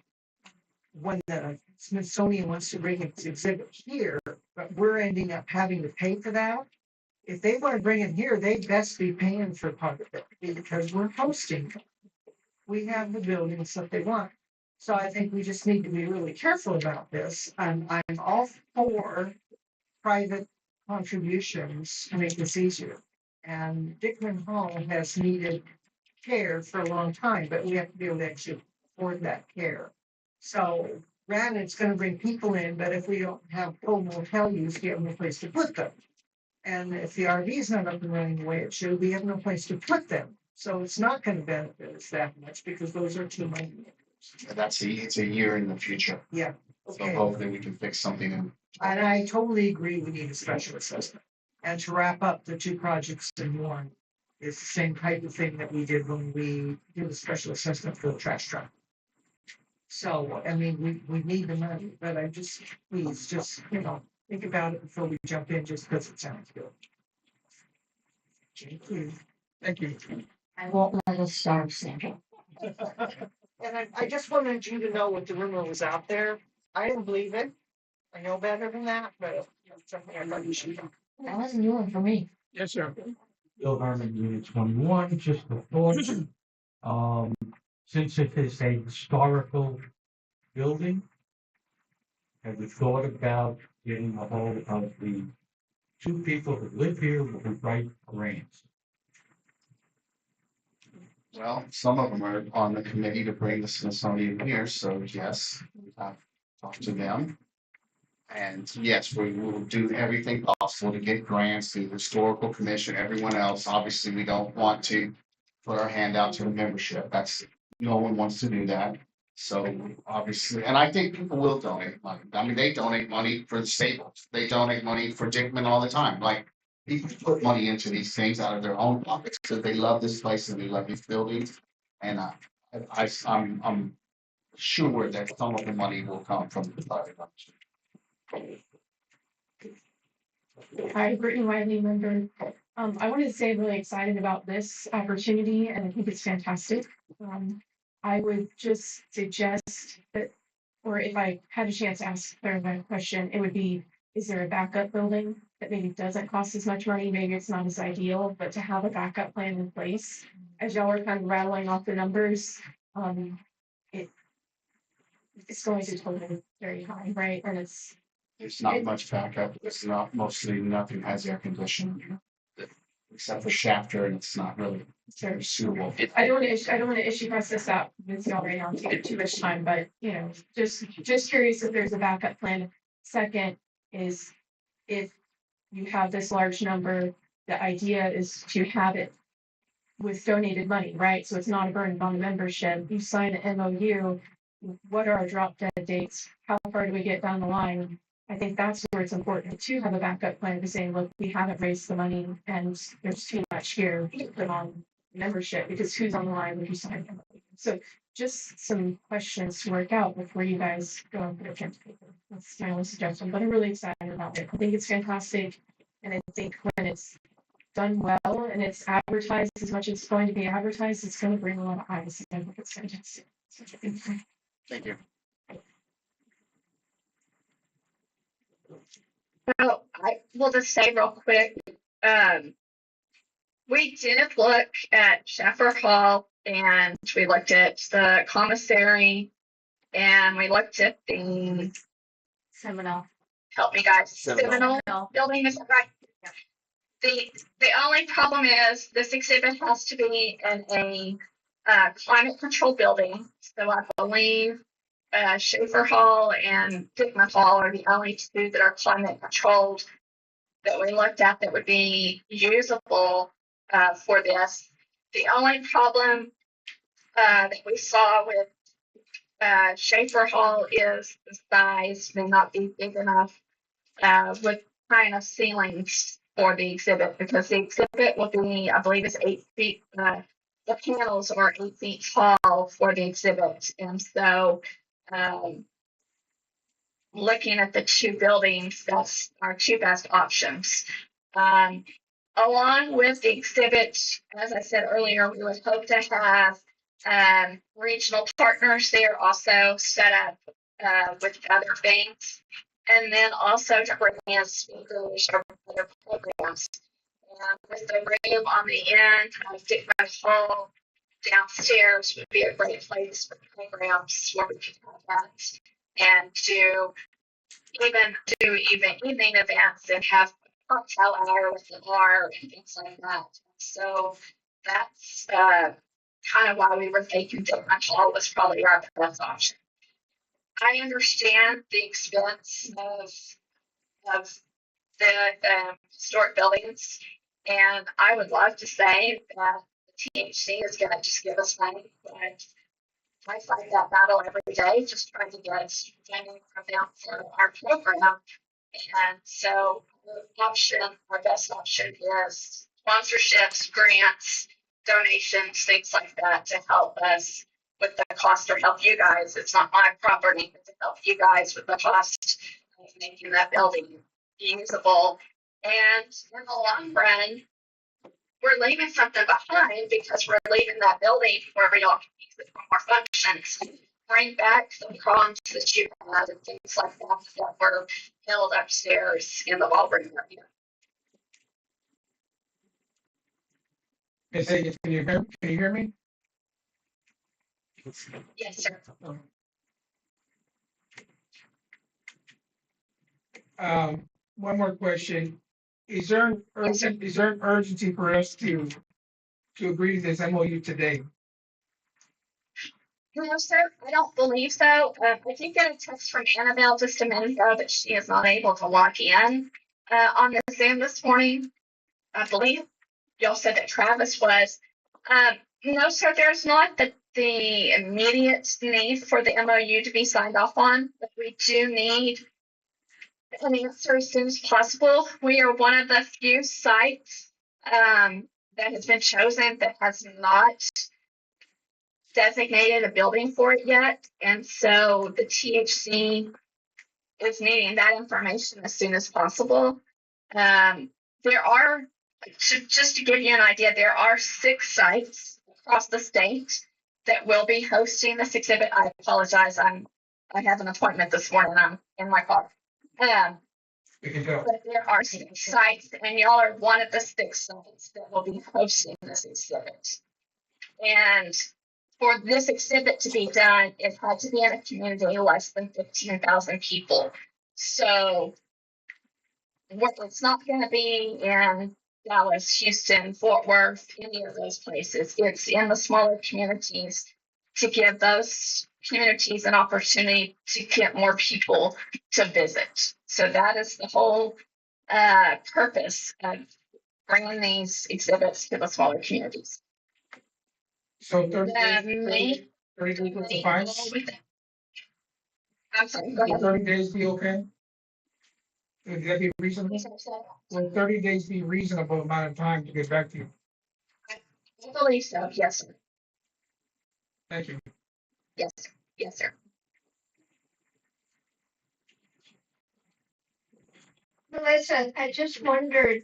When the Smithsonian wants to bring its exhibit here, but we're ending up having to pay for that. If they want to bring it here, they best be paying for part of it because we're hosting. We have the buildings that they want. So I think we just need to be really careful about this. I'm all for private contributions to make this easier. And Dickman Hall has needed care for a long time, but we have to be able to actually afford that care. So granted, it's going to bring people in, but if we don't have full motel use, we have no place to put them. And if the RV is not up and running the way it should, we have no place to put them. So it's not going to benefit us that much because those are too many. It's a year in the future. Yeah. So Okay. hopefully we can fix something. And I totally agree, we need a special assessment. And to wrap up the two projects in one is the same type of thing that we did when we did a special assessment for the trash truck. So, I mean, we need the money, but please, think about it before we jump in just because it sounds good. Thank you. Thank you. I won't let us starve, Sandra. And I just wanted you to know what the rumor was out there. I didn't believe it. I know better than that, but it's something I thought you should know. That was a new one for me. Yes, sir. Bill Herman, Unit 21, just a thought. Since it is a historical building, have you thought about getting a hold of the two people who live here who write grants? Well, some of them are on the committee to bring the Smithsonian here, so yes, we have talked to them. And yes, we will do everything possible to get grants to the historical commission, everyone else. Obviously, we don't want to put our hand out to the membership. No one wants to do that. So obviously, and I think people will donate money. I mean, they donate money for the Staples. They donate money for Dickman all the time. Like, people put money into these things out of their own pockets because they love this place and they love these buildings. And I'm sure that some of the money will come from the private funds. Hi, Brittany Wiley, member. I wanted to say I'm really excited about this opportunity and I think it's fantastic. I would just suggest that, or if I had a chance to ask a clarifying question, it would be, is there a backup building that maybe doesn't cost as much money? Maybe it's not as ideal, but to have a backup plan in place, as y'all are kind of rattling off the numbers, it it's going to total very high, right? And There's not much backup. It's not, mostly nothing has air conditioning. Except for Shafter, and it's not really very suitable. I don't want to issue press this out with y'all right now, take too much time, but you know, just curious if there's a backup plan. Second is if you have this large number, the idea is to have it with donated money, right? So it's not a burden on the membership. You sign an MOU. What are our drop dead dates? How far do we get down the line? I think that's where it's important to have a backup plan to say, look, we haven't raised the money and there's too much here to put on membership because who's on the line when you sign an MOU? So just some questions to work out before you guys go and put a pen to paper. That's my only suggestion, but I'm really excited about it. I think it's fantastic. And I think when it's done well and it's advertised as much as it's going to be advertised, it's going to bring a lot of eyes. I think it's fantastic. So, Thank you. Well, I will just say real quick, we did look at Sheffer Hall and we looked at the commissary and we looked at the, Seminole. help me guys, Seminole. Seminole building, is that right? The only problem is this exhibit has to be in a climate control building. So I believe Schaefer Hall and Dickman Hall are the only two that are climate controlled that we looked at that would be usable for this. The only problem that we saw with Schaefer Hall is the size may not be big enough with kind of ceilings for the exhibit because the exhibit will be, I believe, is 8 feet. The panels are 8 feet tall for the exhibit, and so looking at the two buildings, that's our two best options. Along with the exhibit, as I said earlier, we would hope to have regional partners there also set up with other things. And then also to bring in speakers or other programs. And with the room on the end of Dickman Hall downstairs would be a great place for programs where we could have that and do even evening events and have cocktail hour with the bar and things like that. So that's kind of why we were thinking Dickman Hall was probably our best option. I understand the expense of the historic buildings, and I would love to say that the THC is going to just give us money, but I fight that battle every day, just trying to get funding from them for our program. And so our best option is sponsorships, grants, donations, things like that to help us with the cost or help you guys. It's not my property, but to help you guys with the cost of making that building usable. And in the long run, we're leaving something behind because we're leaving that building where y'all can use it for more functions. Bring back some problems that you had and things like that were held upstairs in the ballroom area. Ms. Higgins, can you hear me? Yes, sir. One more question. Is there an urgency for us to agree to this MOU today? No, sir, I don't believe so. I did get a text from Annabelle just a minute ago that she is not able to log in on the Zoom this morning. I believe y'all said that Travis was. No, sir, there's not. The the immediate need for the MOU to be signed off on, but we do need an answer as soon as possible. We are one of the few sites that has been chosen that has not designated a building for it yet. And so the THC is needing that information as soon as possible. There are, just to give you an idea, there are 6 sites across the state that will be hosting this exhibit. I apologize. I have an appointment this morning. I'm in my car. We can tell. But there are 6 sites, and y'all are one of the 6 sites that will be hosting this exhibit. And for this exhibit to be done, it had to be in a community less than 15,000 people. So it's not going to be in Dallas, Houston, Fort Worth, any of those places. It's in the smaller communities to give those communities an opportunity to get more people to visit. So that is the whole purpose of bringing these exhibits to the smaller communities. So 30 days, 30 days will suffice? I'm sorry, go Will ahead. 30 days be okay? Would that be reasonable? Will 30 days be reasonable amount of time to get back to you? I believe so, yes, sir. Thank you. Yes, yes, sir. Melissa, I just wondered,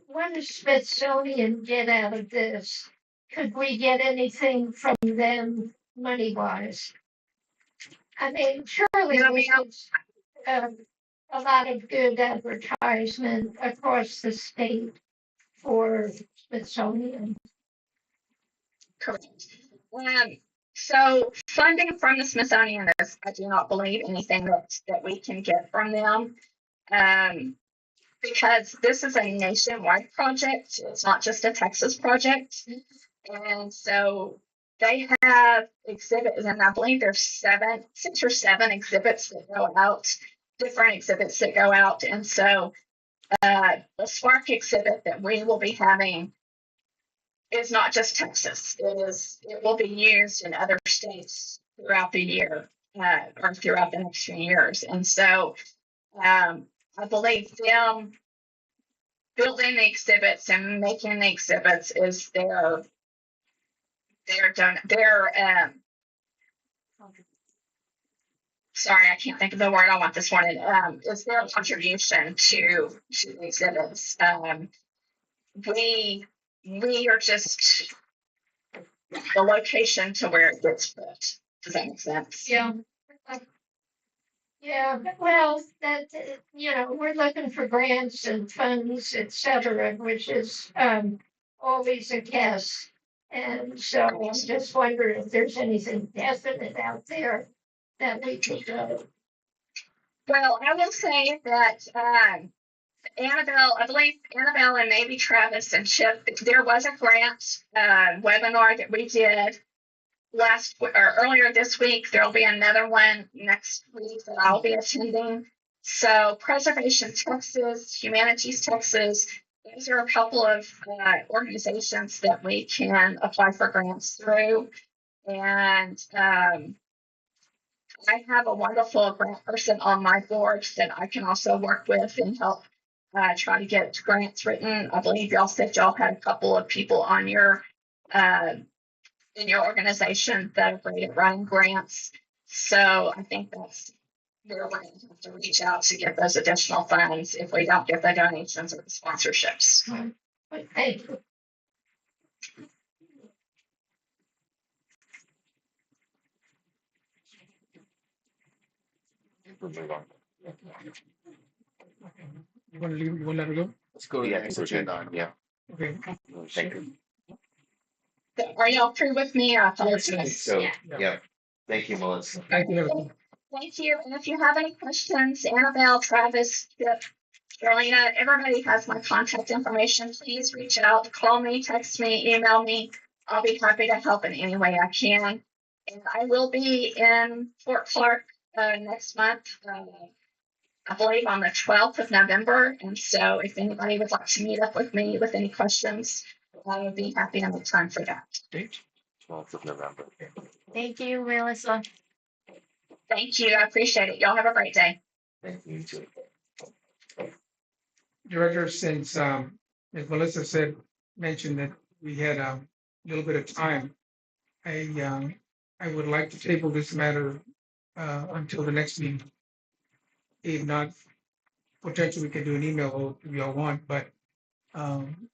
what does Smithsonian get out of this? Could we get anything from them money wise? I mean, surely this is a lot of good advertisement across the state for Smithsonian. Correct. So funding from the Smithsonian is, I do not believe anything that we can get from them. Because this is a nationwide project. It's not just a Texas project. And so they have exhibits, and I believe there's 6 or 7 exhibits that go out, different exhibits that go out. And so the Spark exhibit that we will be having is not just Texas. It will be used in other states throughout the year, or throughout the next few years. And so I believe them building the exhibits and making the exhibits is their sorry, I can't think of the word I want this morning. Is their contribution to the exhibits. We are just the location to where it gets put. Does that make sense? Yeah. Yeah, well, we're looking for grants and funds, et cetera, which is always a guess. And so I'm just wondering if there's anything definite out there that we could go. Well, I will say that Annabelle, I believe Annabelle and maybe Travis and Chip, there was a grant webinar that we did earlier this week. There'll be another one next week that I'll be attending. So Preservation Texas, Humanities Texas, those are a couple of organizations that we can apply for grants through. And I have a wonderful grant person on my board that I can also work with and help try to get grants written. I believe y'all said y'all had a couple of people on your in your organization that are great at writing grants. So I think that's where we're going to have to reach out to get those additional funds if we don't get the donations or the sponsorships. Thank you. You want to leave? You want to let her go? Let's go to the next agenda. Yeah. Okay. Thank you. Are y'all through with me? I apologize. So, yeah. Thank you, Melissa. Thank you. Thank you. And if you have any questions, Annabelle, Travis, Chip, Carolina, everybody has my contact information. Please reach out, call me, text me, email me. I'll be happy to help in any way I can. And I will be in Fort Clark next month, I believe on the 12th of November. And so if anybody would like to meet up with me with any questions, I would be happy to make time for that. 12th of November. Thank you, Melissa. Thank you. I appreciate it. Y'all have a great day. Thank you too. Director, since as Melissa said, mentioned that we had a little bit of time, I would like to table this matter until the next meeting. If not, potentially we can do an email vote if y'all want, but I'm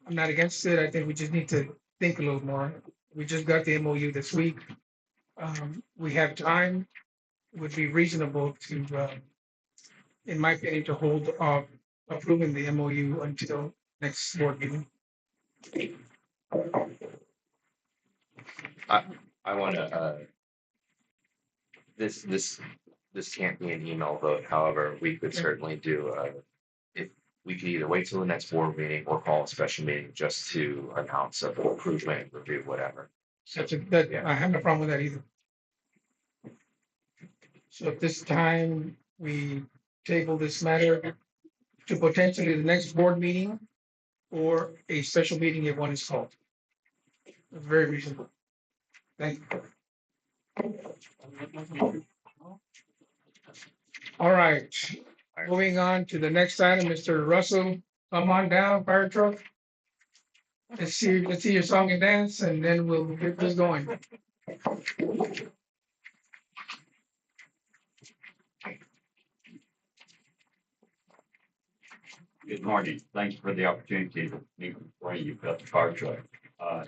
not against it. I think we just need to think a little more. We just got the MOU this week. We have time. It would be reasonable to, in my opinion, to hold off approving the MOU until next board meeting. I want to. This can't be an email vote. However, we could certainly do. If we could either wait till the next board meeting or call a special meeting just to announce of improvement, review, whatever. I have no problem with that either. So at this time, we table this matter to potentially the next board meeting or a special meeting if one is called. Very reasonable. Thank you. All right, moving on to the next item, Mr. Russell, come on down, fire truck. Let's see your song and dance, and then we'll get this going. Good morning. Thank you for the opportunity to meet before you about the fire truck.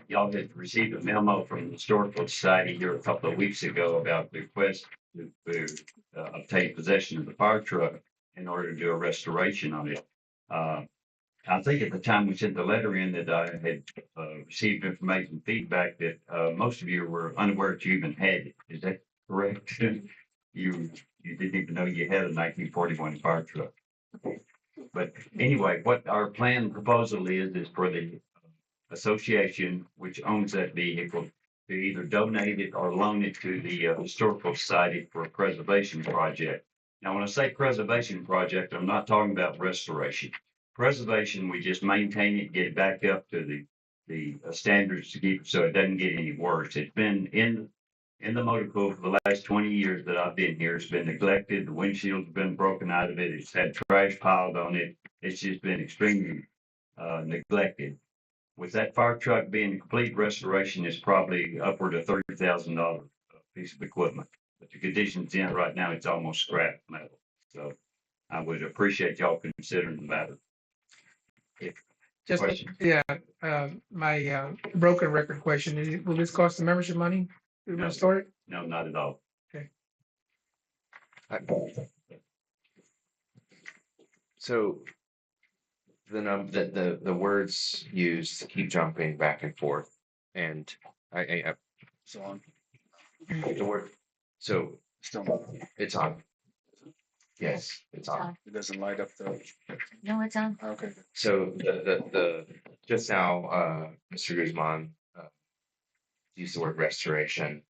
Y'all had received a memo from the Historical Society here a couple of weeks ago about the request to obtain possession of the fire truck in order to do a restoration on it. I think at the time we sent the letter in that I had received information feedback that most of you were unaware that you even had it. Is that correct? You didn't even know you had a 1941 fire truck. But anyway, what our plan proposal is for the association, which owns that vehicle, to either donate it or loan it to the Historical Society for a preservation project. Now, when I say preservation project, I'm not talking about restoration. Preservation, we just maintain it, get it back up to the standards to keep it so it doesn't get any worse. It's been in the motor pool for the last 20 years that I've been here. It's been neglected. The windshield's been broken out of it. It's had trash piled on it. It's just been extremely neglected. With that fire truck being a complete restoration, it's probably upward of $30,000 piece of equipment. But the conditions in right now, it's almost scrap metal. So I would appreciate y'all considering the matter. Just, my broken record question is, will this cost the membership money to restore it? No, not at all. Okay. So the words used keep jumping back and forth, and I So on. the word. So Still, it's on. Yes, it's on. it doesn't light up the. No, it's on. Okay. So the just now, Mr. Guzman used the word restoration.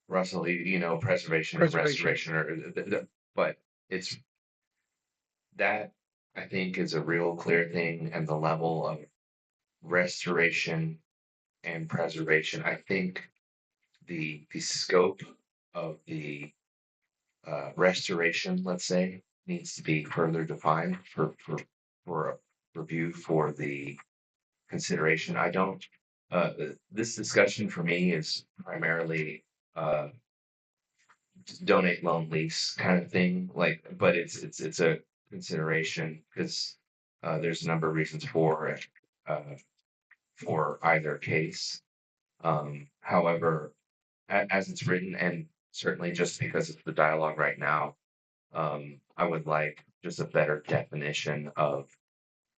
Russell, you know, preservation and restoration, but it's that I think is a real clear thing, and the level of restoration and preservation. I think the scope of the restoration, let's say, needs to be further defined for a review for the consideration. I don't. This discussion for me is primarily donate, loan, lease kind of thing. Like, but it's a consideration because there's a number of reasons for it for either case. However, as it's written, and certainly just because it's the dialogue right now, I would like just a better definition of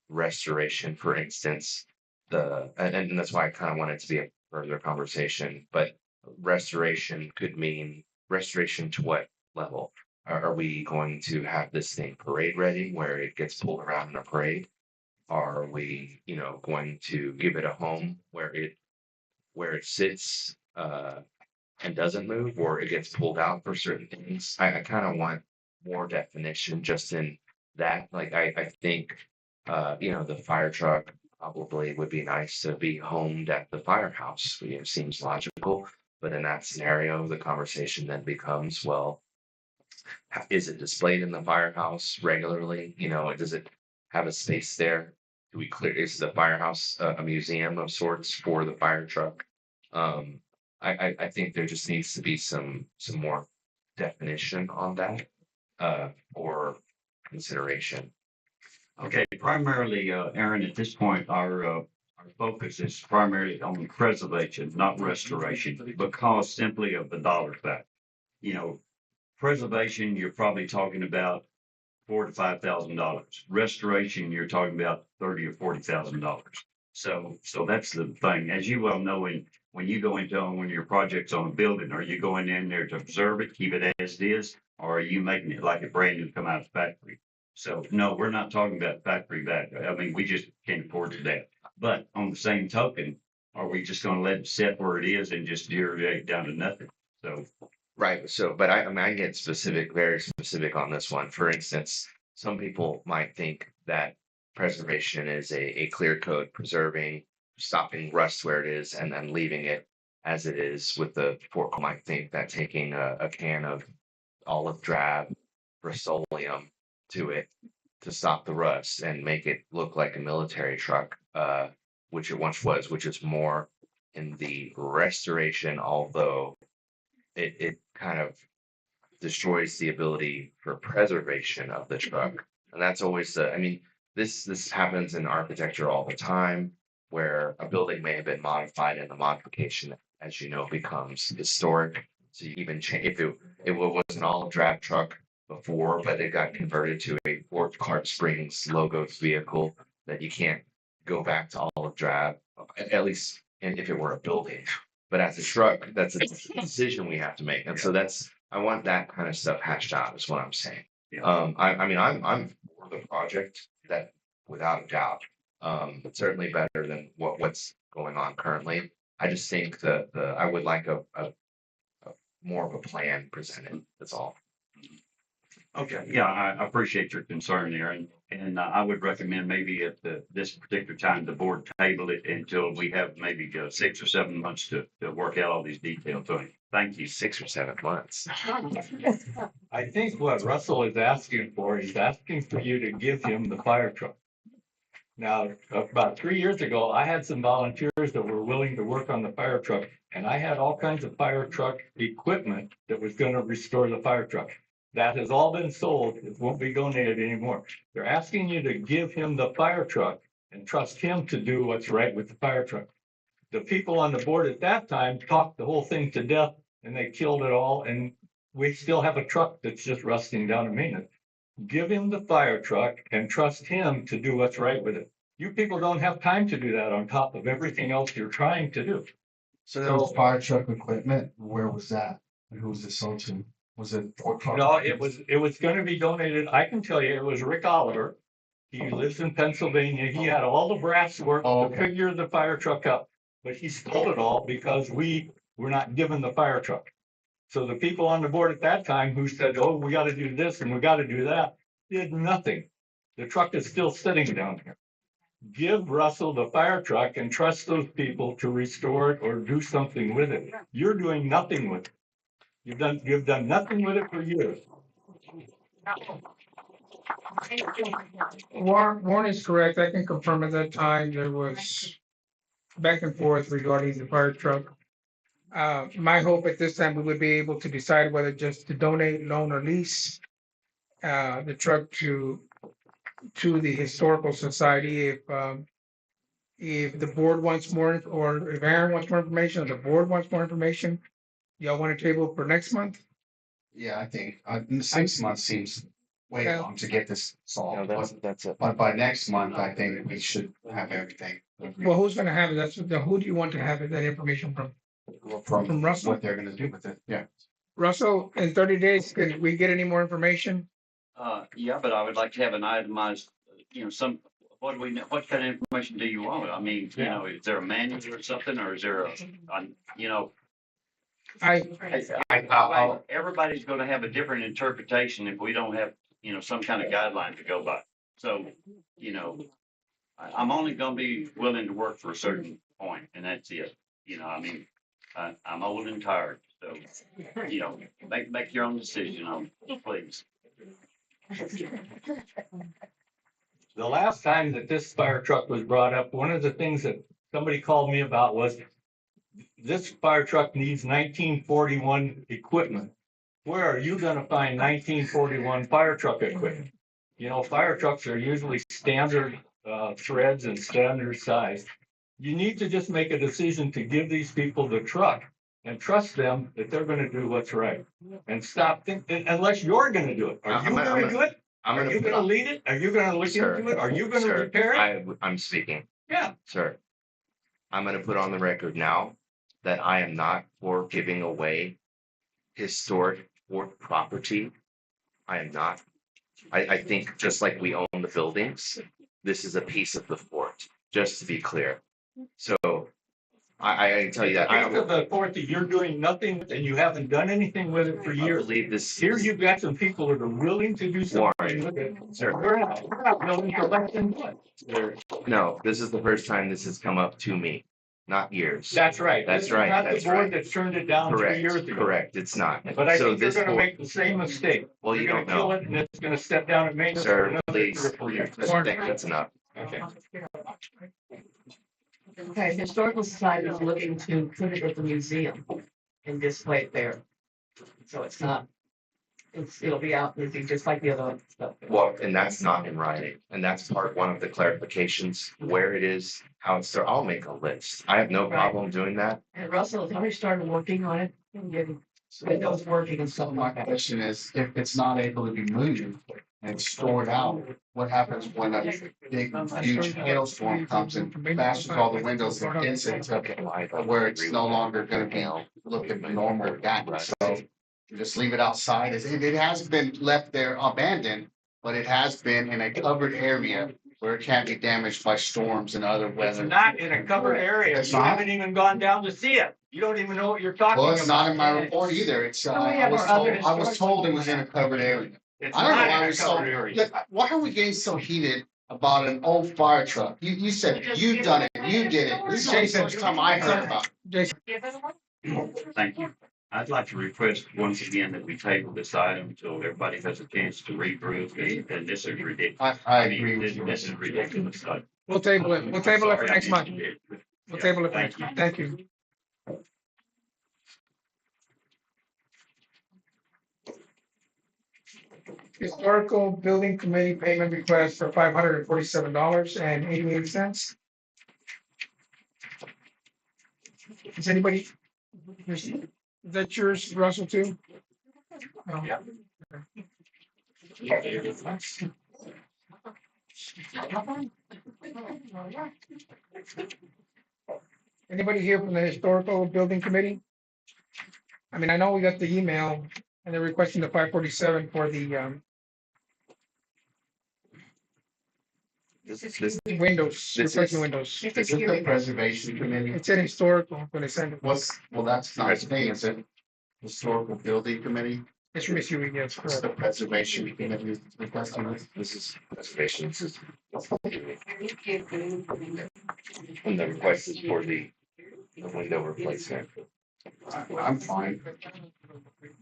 restoration. For instance, and that's why I kind of want it to be a further conversation, but restoration could mean restoration to what level? Are we going to have this thing parade ready where it gets pulled around in a parade? Are we, going to give it a home where it sits and doesn't move, or it gets pulled out for certain things? I kind of want more definition just in that. Like I think the fire truck probably would be nice to be homed at the firehouse. It seems logical, but in that scenario, the conversation then becomes, well, is it displayed in the firehouse regularly? Does it have a space there? Do we clear, is the firehouse a museum of sorts for the fire truck? I think there just needs to be some more definition on that, or consideration. Okay, primarily, Aaron, at this point, our focus is primarily on preservation, not restoration, because simply of the dollar fact. Preservation, you're probably talking about $4,000 to $5,000. Restoration, you're talking about $30,000 or $40,000. So that's the thing. As you well know, when you go into one of your projects on a building, are you going in there to observe it, keep it as it is, or are you making it like a brand new come out of the factory? So no, we're not talking about factory value. I mean, we just can't afford to that. But on the same token, are we just going to let it sit where it is and just deteriorate down to nothing? So Right. So, but I mean, I get specific, very specific on this one. For instance, some people might think that preservation is a clear code, preserving, stopping rust where it is, and then leaving it as it is. With the fork, might think that taking a can of olive drab Rust-Oleum to it to stop the rust and make it look like a military truck, which it once was, which is more in the restoration, although it kind of destroys the ability for preservation of the truck. And that's always I mean, this happens in architecture all the time, where a building may have been modified and the modification, as you know, becomes historic. So you even change, if it was an olive drab truck before, but it got converted to a Ford Cart Springs logos vehicle, that you can't go back to olive drab, at least if it were a building. But as a truck, that's a decision we have to make. And so I want that kind of stuff hashed out, is what I'm saying. I mean, I'm for the project, that without a doubt. Certainly better than what's going on currently. I just think that I would like a more of a plan presented. That's all. okay, yeah, I appreciate your concern, Aaron. And I would recommend maybe at this particular time, the board table it until we have maybe 6 or 7 months to work out all these details. So thank you. 6 or 7 months. I think what Russell is asking for, he's asking for you to give him the fire truck. Now, about 3 years ago, I had some volunteers that were willing to work on the fire truck, and I had all kinds of fire truck equipment that was going to restore the fire truck. That has all been sold. It won't be donated anymore. They're asking you to give him the fire truck and trust him to do what's right with the fire truck. The people on the board at that time talked the whole thing to death, and they killed it all, and we still have a truck that's just rusting down in maintenance. Give him the fire truck and trust him to do what's right with it. You people don't have time to do that on top of everything else you're trying to do. So fire truck equipment, where was that? And who was it sold to? Was it? No, it was going to be donated. I can tell you, it was Rick Oliver. He lives in Pennsylvania. He had all the brass work to figure the fire truck up, but he stole it all because we were not given the fire truck. So the people on the board at that time who said, oh, we got to do this and we got to do that, did nothing. The truck is still sitting down here. Give Russell the fire truck and trust those people to restore it or do something with it. You're doing nothing with it. You've done nothing with it for years. Warren is correct. I can confirm at that time there was back and forth regarding the fire truck. My hope at this time, we would be able to decide whether just to donate, loan, or lease the truck to the Historical Society. If the board wants more, or if Aaron wants more information, or the board wants more information, y'all want to table for next month? Yeah, I think 6 months seems way Yeah. long to get this solved. That's it. But by next month, I think we should have everything. Well, who's going to have it? Who do you want to have that information from? From Russell? What they're gonna do with it, yeah. Russell, in 30 days, can we get any more information? Yeah, but I would like to have an itemized, what kind of information do you want? I mean, is there a manual or something, or is there everybody's gonna have a different interpretation if we don't have, some kind of guideline to go by. So, I'm only gonna be willing to work for a certain point, and that's it. You know, I mean, I'm old and tired, so, you know, make your own decision on, please. The last time that this fire truck was brought up, one of the things that somebody called me about was this fire truck needs 1941 equipment. Where are you gonna find 1941 fire truck equipment? You know, fire trucks are usually standard threads and standard size. You need to just make a decision to give these people the truck and trust them that they're gonna do what's right. And stop thinking, unless you're gonna do it. Are you gonna do it? Are you gonna lead it? Are you gonna look into it? Are you gonna repair it? I'm speaking, Yeah. sir. I'm gonna put on the record now that I am not for giving away historic fort property. I am not. I think just like we own the buildings, this is a piece of the fort, just to be clear. So I can tell you that. I of the fort that you're doing nothing with and you haven't done anything with it for I years. believe this. Here you've got some people that are willing to do something with it. Sir. We're not willing to let them do it. No, this is the first time this has come up to me, not years. That's right. That's This is right. Not That's the board right. that turned it down 3 years Correct, ago. correct. It's not. But I So think you're this gonna board- make the same mistake. Well, you You're don't gonna kill know. it and it's gonna step down and maintenance for Sir, another 3 please. or 4 years. I think that's enough. Okay. Okay, Historical Society is looking to put it at the museum and display it there. So it's not, it'll be out, it'll be just like the other stuff. Well, and that's not in writing, and that's part one of the clarifications, where it is, how it's, I'll make a list. I have no problem doing that. And Russell has already started working on it and getting windows working and stuff My like that. question is, if it's not able to be moved and stored out, what happens when a big, huge hailstorm comes and bashes all the windows and hits it to where it's no longer gonna be looking normal again? So you just leave it outside. It has been left there abandoned, but it has been in a covered area where it can't be damaged by storms and other It's weather. not in a covered area. It's You not? haven't even gone down to see it. You don't even know what you're talking about. Well, it's not in my report either. It's, No, we I have was our told, other I was told it was in a covered area. It's I don't know not why in a we're so, covered area. look, why are we getting so heated about an old fire truck? You said you done it, you did it. This is the first time I heard about it. Jason, Thank you. I'd like to request once again that we table this item until everybody has a chance to read through it, and this is ridiculous. I mean, agree with you. This is ridiculous. we'll table it. We'll table it for Sorry, I next month. didn't- We'll Yeah, table it for thank next you. month. Thank you. Historical Building Committee payment request for $547.88. Is anybody? Is that yours, Russell, too? No. Anybody here from the Historical Building Committee? I mean, I know we got the email and they're requesting the 547 for the This, windows, This replacing is- windows. Is it the preservation committee? It's an historical when they send it. Well, that's not his name, is it? Historical building committee? It's from Miss Huey, yes, It's correct. the preservation committee requesting this. this is preservation. This is. And the request is for the window replacement. I'm fine.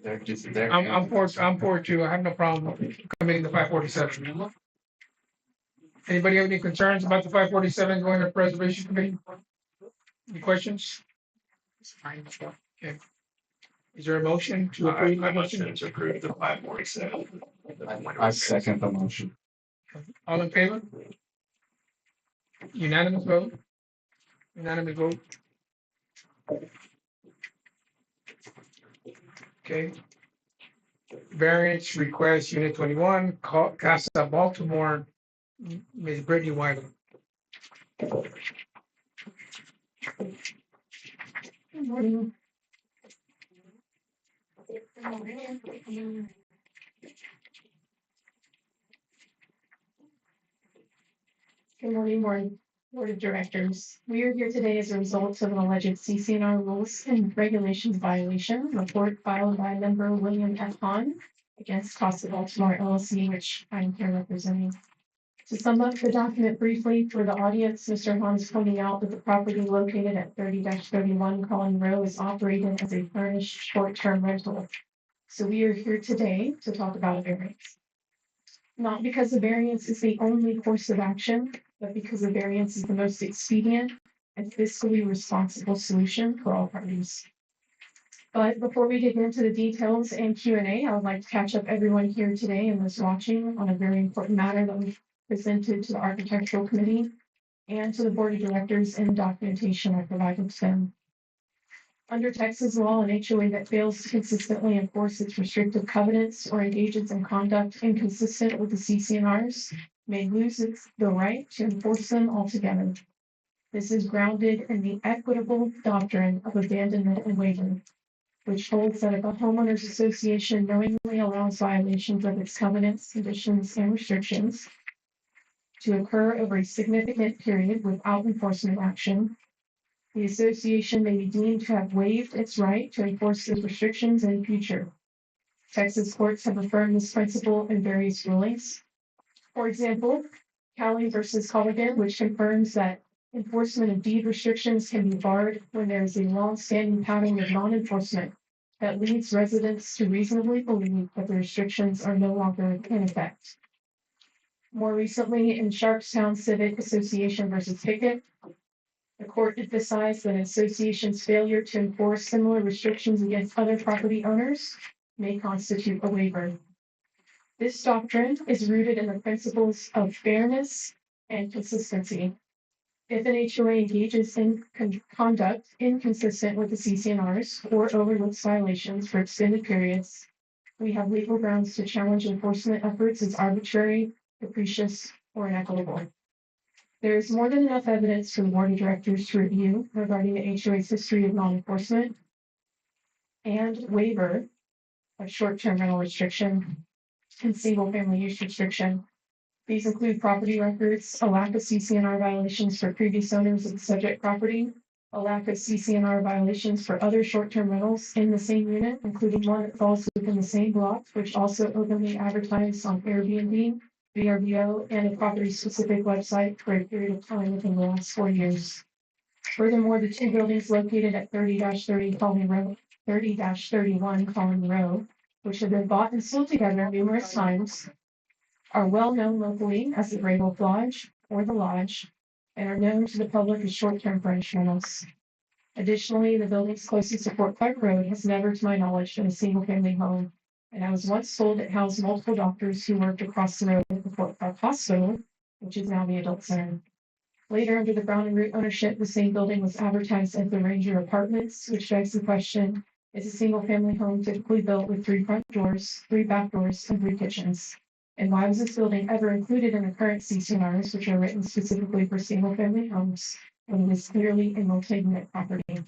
They're just, they're. I'm for it too. I have no problem committing the 547. Anybody have any concerns about the 547 going to preservation committee? Any questions? Okay. Is there a motion to approve my My motion? motion to approve the 547. I second the motion. All in favor? Unanimous vote? Unanimous vote? Okay. Variance request, Unit 21, Casa Baltimore, Ms. Brittany Wiley. Good morning. Good morning, Board of Directors. We are here today as a result of an alleged CCNR rules and regulations violation report filed by member William F. Hahn against Casa Baltimore LLC, which I'm here representing. To sum up the document briefly for the audience, Mr. Hahn is pointing out that the property located at 30-31 Colony Row is operated as a furnished short-term rental. So we are here today to talk about a variance. Not because the variance is the only course of action, but because the variance is the most expedient and fiscally responsible solution for all parties. But before we get into the details and Q&A, I would like to catch up everyone here today and those watching on a very important matter that we presented to the Architectural Committee and to the Board of Directors in documentation I provided to them. Under Texas law, an HOA that fails to consistently enforce its restrictive covenants or engages in conduct inconsistent with the CCNRs may lose the right to enforce them altogether. This is grounded in the equitable doctrine of abandonment and waiver, which holds that if a homeowners association knowingly allows violations of its covenants, conditions, and restrictions to occur over a significant period without enforcement action, the association may be deemed to have waived its right to enforce those restrictions in the future. Texas courts have affirmed this principle in various rulings. For example, Cali versus Colligan, which confirms that enforcement of deed restrictions can be barred when there is a long-standing pattern of non-enforcement that leads residents to reasonably believe that the restrictions are no longer in effect. More recently, in Sharpstown Civic Association versus Pickett, the court emphasized that an association's failure to enforce similar restrictions against other property owners may constitute a waiver. This doctrine is rooted in the principles of fairness and consistency. If an HOA engages in conduct inconsistent with the CCNRs or overlooks violations for extended periods, we have legal grounds to challenge enforcement efforts as arbitrary, capricious, or inequitable. There is more than enough evidence for the Board of Directors to review regarding the HOA's history of non-enforcement and waiver of short-term rental restriction and single-family use restriction. These include property records, a lack of CCNR violations for previous owners of the subject property, a lack of CCNR violations for other short-term rentals in the same unit, including one that falls within the same block, which also openly advertised on Airbnb, VRBO, and a property-specific website for a period of time within the last 4 years. Furthermore, the two buildings located at 30-30 Colony Road, 30-31 Colony Road, which have been bought and sold together numerous times, are well known locally as the Gray Wolf Lodge or the Lodge, and are known to the public as short-term furnished rentals. Additionally, the buildings closest to Fort Clark Road has never, to my knowledge, been a single-family home, and I was once told it housed multiple doctors who worked across the road at the Fort Clark Hospital, which is now the adult center. Later, under the Brown and Root ownership, the same building was advertised as the Ranger Apartments, which begs the question, is a single-family home typically built with 3 front doors, 3 back doors, and 3 kitchens? And why was this building ever included in the current CCNRs, which are written specifically for single-family homes, when it is clearly a multi-unit property?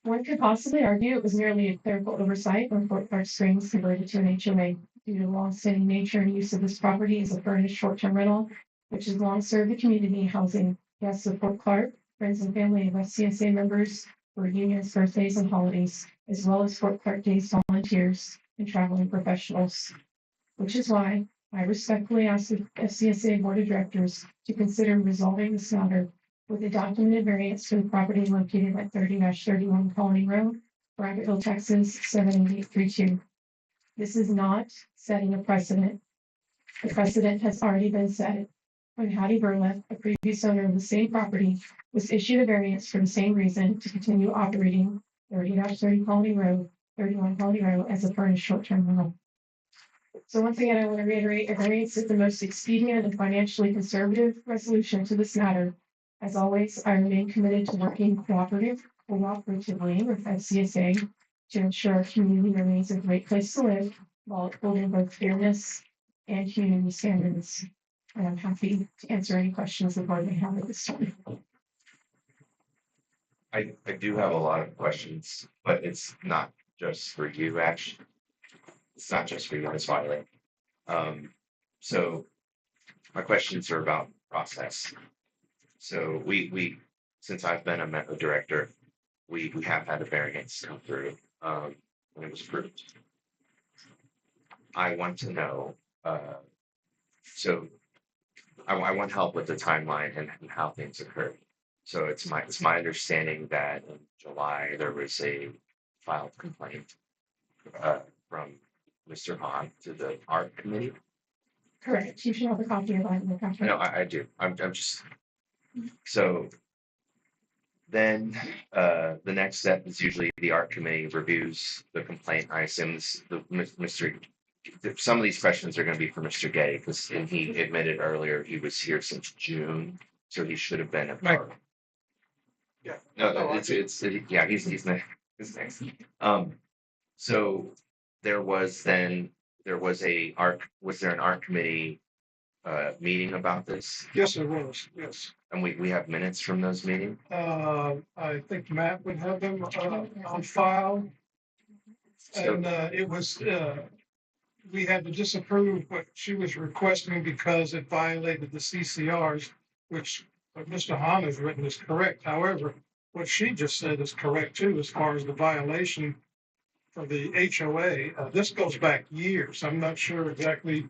One could possibly argue it was merely a clerical oversight when Fort Clark Springs converted to an HOA due to the long-standing nature and use of this property as a furnished short-term rental, which has long served the community, housing guests of Fort Clark, friends and family of FCSA members for reunions, birthdays, and holidays, as well as Fort Clark Days volunteers and traveling professionals. Which is why I respectfully ask the FCSA Board of Directors to consider resolving this matter with a documented variance to the property located at 30-31 Colony Road, Brackettville, Texas 78832. This is not setting a precedent. The precedent has already been set when Hattie Burleth, a previous owner of the same property, was issued a variance for the same reason to continue operating 30-30 Colony Road, 31 Colony Road as a furnished short-term rental. So once again, I want to reiterate, a variance is the most expedient and financially conservative resolution to this matter. As always, I remain committed to working cooperatively with FCSA to ensure our community remains a great place to live while upholding both fairness and community standards. And I'm happy to answer any questions the board may have at this time. I do have a lot of questions, but it's not just for you, actually. It's not just for you, Ms. Wiley. So my questions are about process. So we since I've been a MECO director, we have had a variance come through when it was approved. I want to know So I want help with the timeline and how things occurred. So it's my understanding that in July there was a filed complaint from Mr. Hahn to the art committee. Correct. You should have a copy of that in the packet. No, I do. I'm just so then the next step is usually the art committee reviews the complaint. I assume Mr. Some of these questions are going to be for Mr. Gay because he admitted earlier he was here since June, so he should have been a Right. part. Yeah. No, yeah, he's next. He's next. So there was an art committee meeting about this, Yes, it was, yes. and we have minutes from those meetings. I think Matt would have them on file. So And it was, we had to disapprove what she was requesting because it violated the CCRs, which what Mr. Hahn has written is correct. However, what she just said is correct too, as far as the violation for the HOA. This goes back years. I'm not sure exactly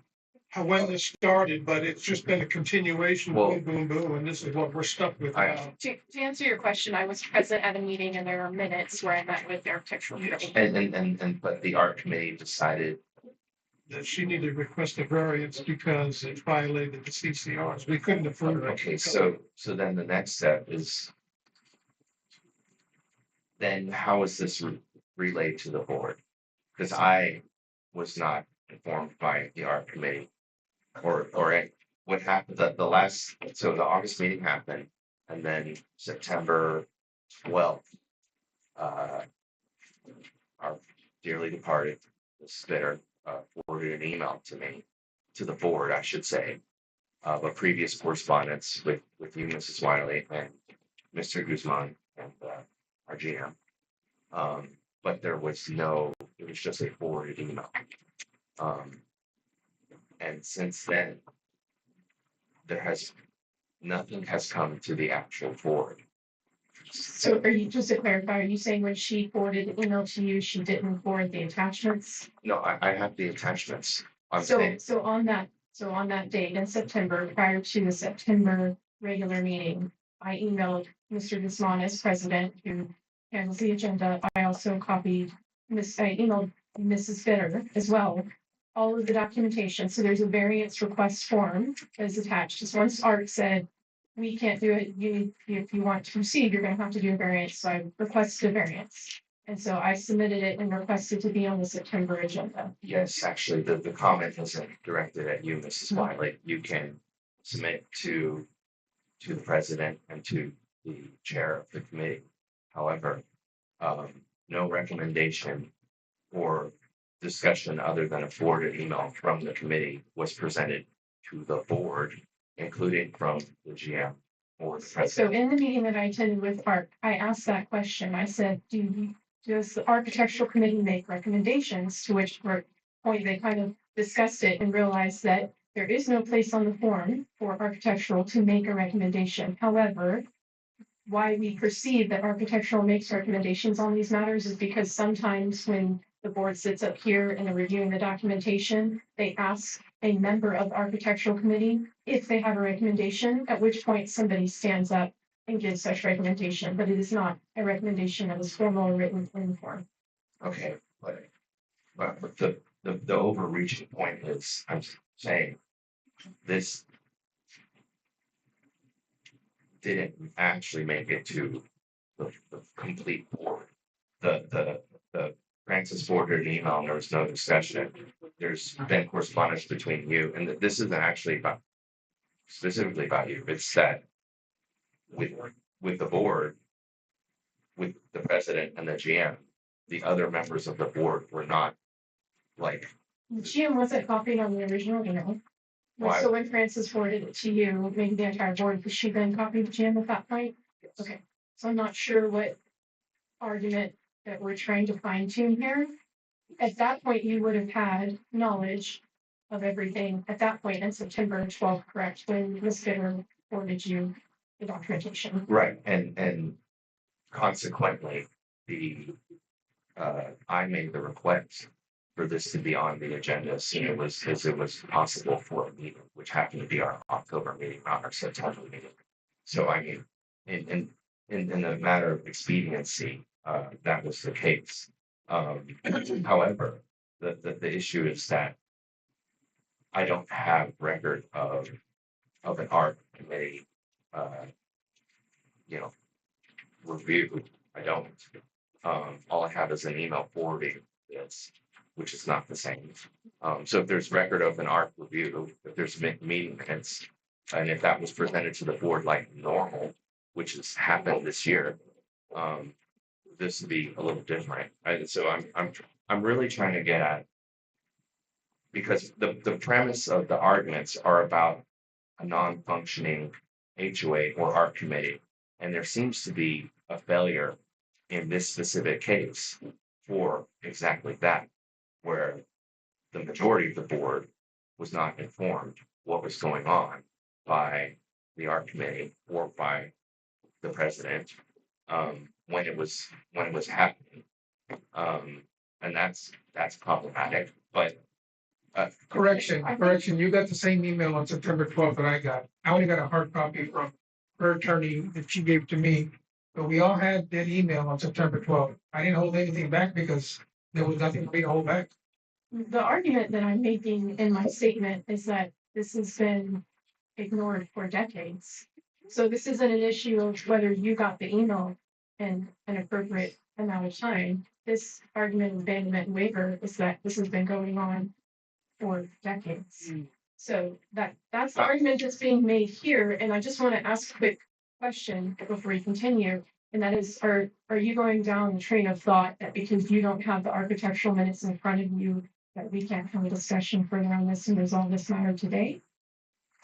when this started, but it's just been a continuation, Well- boom, boom, boom, and this is what we're stuck with I- now. To answer your question, I was present at a meeting and there are minutes where I met with the architectural committee. and but the art committee decided That she needed to request a variance because it violated the CCRs. We couldn't approve it. okay, so then the next step is then how is this relayed to the board? Because I was not informed by the art committee or what happened the last, so the August meeting happened and then September 12th, our dearly departed spitter forwarded an email to me, to the board, I should say, of a previous correspondence with you, Mrs. Wiley, and Mr. Guzman and our GM. But it was just a forwarded email. And since then, nothing has come to the actual board. So are you, just to clarify, are you saying when she forwarded the email to you, she didn't forward the attachments? No, I have the attachments. I'm So, saying, so on that date in September, prior to the September regular meeting, I emailed Mr. Guzman as president who handles the agenda. I also copied I emailed Mrs. Fitter as well, all of the documentation. So there's a variance request form that is attached. Just once Art said, we can't do it, if you want to proceed, you're gonna have to do a variance. So I requested a variance. And so I submitted it and requested to be on the September agenda. yes, actually, the comment isn't directed at you, Mrs. Wiley. You can submit to the president and to the chair of the committee. However, no recommendation or discussion other than a forwarded email from the committee was presented to the board, including from the GM or the So president. in the meeting that I attended with Art, I asked that question. I said, does the architectural committee make recommendations? To which point they kind of discussed it and realized that there is no place on the form for architectural to make a recommendation. However, why we perceive that architectural makes recommendations on these matters is because sometimes when the board sits up here and they're reviewing the documentation, they ask a member of the architectural committee if they have a recommendation, at which point somebody stands up and gives such recommendation, but it is not a recommendation that is formal or written in form. Okay, but the overreaching point is, I'm saying this didn't actually make it to the complete board. The Francis forwarded an email and there was no discussion. There's been correspondence between you, and this isn't actually specifically about you. It's that with the board, with the president and the GM, the other members of the board were not like. The GM wasn't copied on the original email. Why? So when Francis forwarded it to you, maybe the entire board, was she then copied the GM at that point? Okay, so I'm not sure what argument that we're trying to fine tune here. At that point, you would have had knowledge of everything at that point in September 12th, correct? When Ms. Fitter forwarded you the documentation. Right, and consequently, I made the request for this to be on the agenda as soon as it was possible for a meeting, which happened to be our October meeting, not our September meeting. So I mean, in a matter of expediency, that was the case. However, the issue is that I don't have record of an art committee, you know, review. I don't. All I have is an email forwarding this, which is not the same. So if there's record of an art review, if there's meeting minutes, and if that was presented to the board like normal, which has happened this year, this would be a little different. So I'm really trying to get at, because the premise of the arguments are about a non-functioning HOA or art committee, and there seems to be a failure in this specific case for exactly that, where the majority of the board was not informed what was going on by the art committee or by the president when it was happening, and that's problematic. But Correction, you got the same email on September 12th that I got. I only got a hard copy from her attorney that she gave to me. But we all had that email on September 12th. I didn't hold anything back because there was nothing for me to hold back. The argument that I'm making in my statement is that this has been ignored for decades. So this isn't an issue of whether you got the email in an appropriate amount of time. This argument of abandonment and waiver is that this has been going on for decades. So that's the argument that's being made here. And I just want to ask a quick question before we continue. And that is, are you going down the train of thought that because you don't have the architectural minutes in front of you, that we can't have a discussion further on this and resolve this matter today?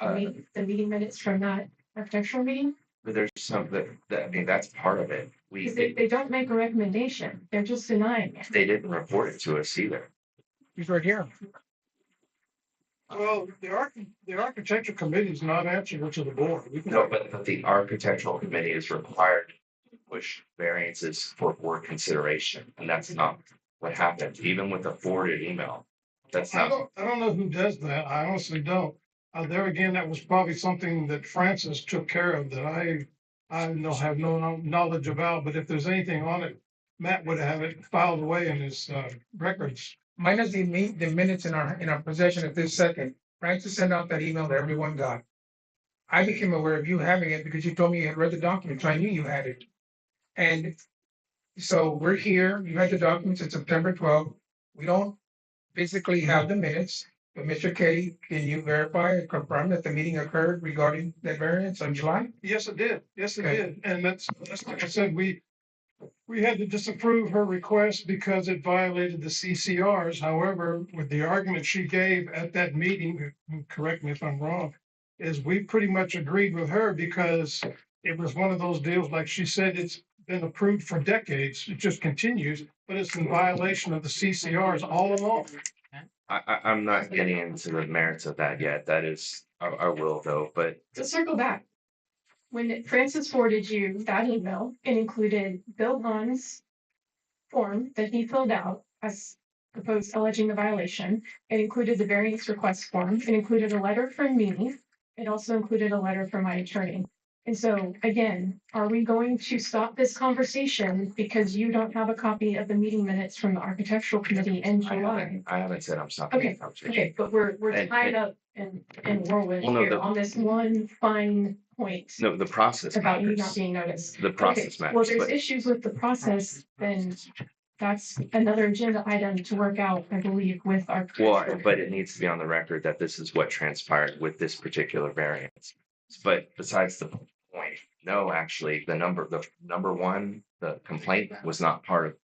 The meeting minutes from that architectural meeting? But there's some that I mean, that's part of it. Because they don't make a recommendation. They're just denying it. They didn't report it to us either. He's right here. Well, the architecture committee is not answerable to the board. No, but the architectural committee is required to push variances for board consideration, and that's not what happened, even with a forwarded email. That's I not. don't know who does that. I honestly don't. There again, that was probably something that Francis took care of that I have no knowledge about, but if there's anything on it, Matt would have it filed away in his records. Mine is the minutes in our possession at this second. Francis sent out that email that everyone got. I became aware of you having it because you told me you had read the documents. So I knew you had it. And so we're here. You had the documents in September 12th. We don't physically have the minutes. But Mr. Katie, can you verify and confirm that the meeting occurred regarding that variance on July? Yes, it did. Yes, it Okay. did. And that's like I said, we had to disapprove her request because it violated the CCRs. However, with the argument she gave at that meeting, correct me if I'm wrong, is we pretty much agreed with her because it was one of those deals, like she said, it's been approved for decades. It just continues, but it's in violation of the CCRs all along. I'm not getting into the merits of that yet. That is, I will though, but. To circle back, when Francis forwarded you that email, it included Bill Vaughn's form that he filled out as proposed alleging the violation. It included the variance request form. It included a letter from me. It also included a letter from my attorney. And so again, are we going to stop this conversation because you don't have a copy of the meeting minutes from the architectural committee in July? I haven't said I'm stopping the Okay, conversation. okay, but we're tied up in whirlwind Well, no, here on this one fine point No, the process about you not matters. being noticed. The process Well, matters, there's but issues with the process, then that's another agenda item to work out, I believe, with our. well, but it needs to be on the record that this is what transpired with this particular variance. But besides the point, no, actually, the number one, the complaint was not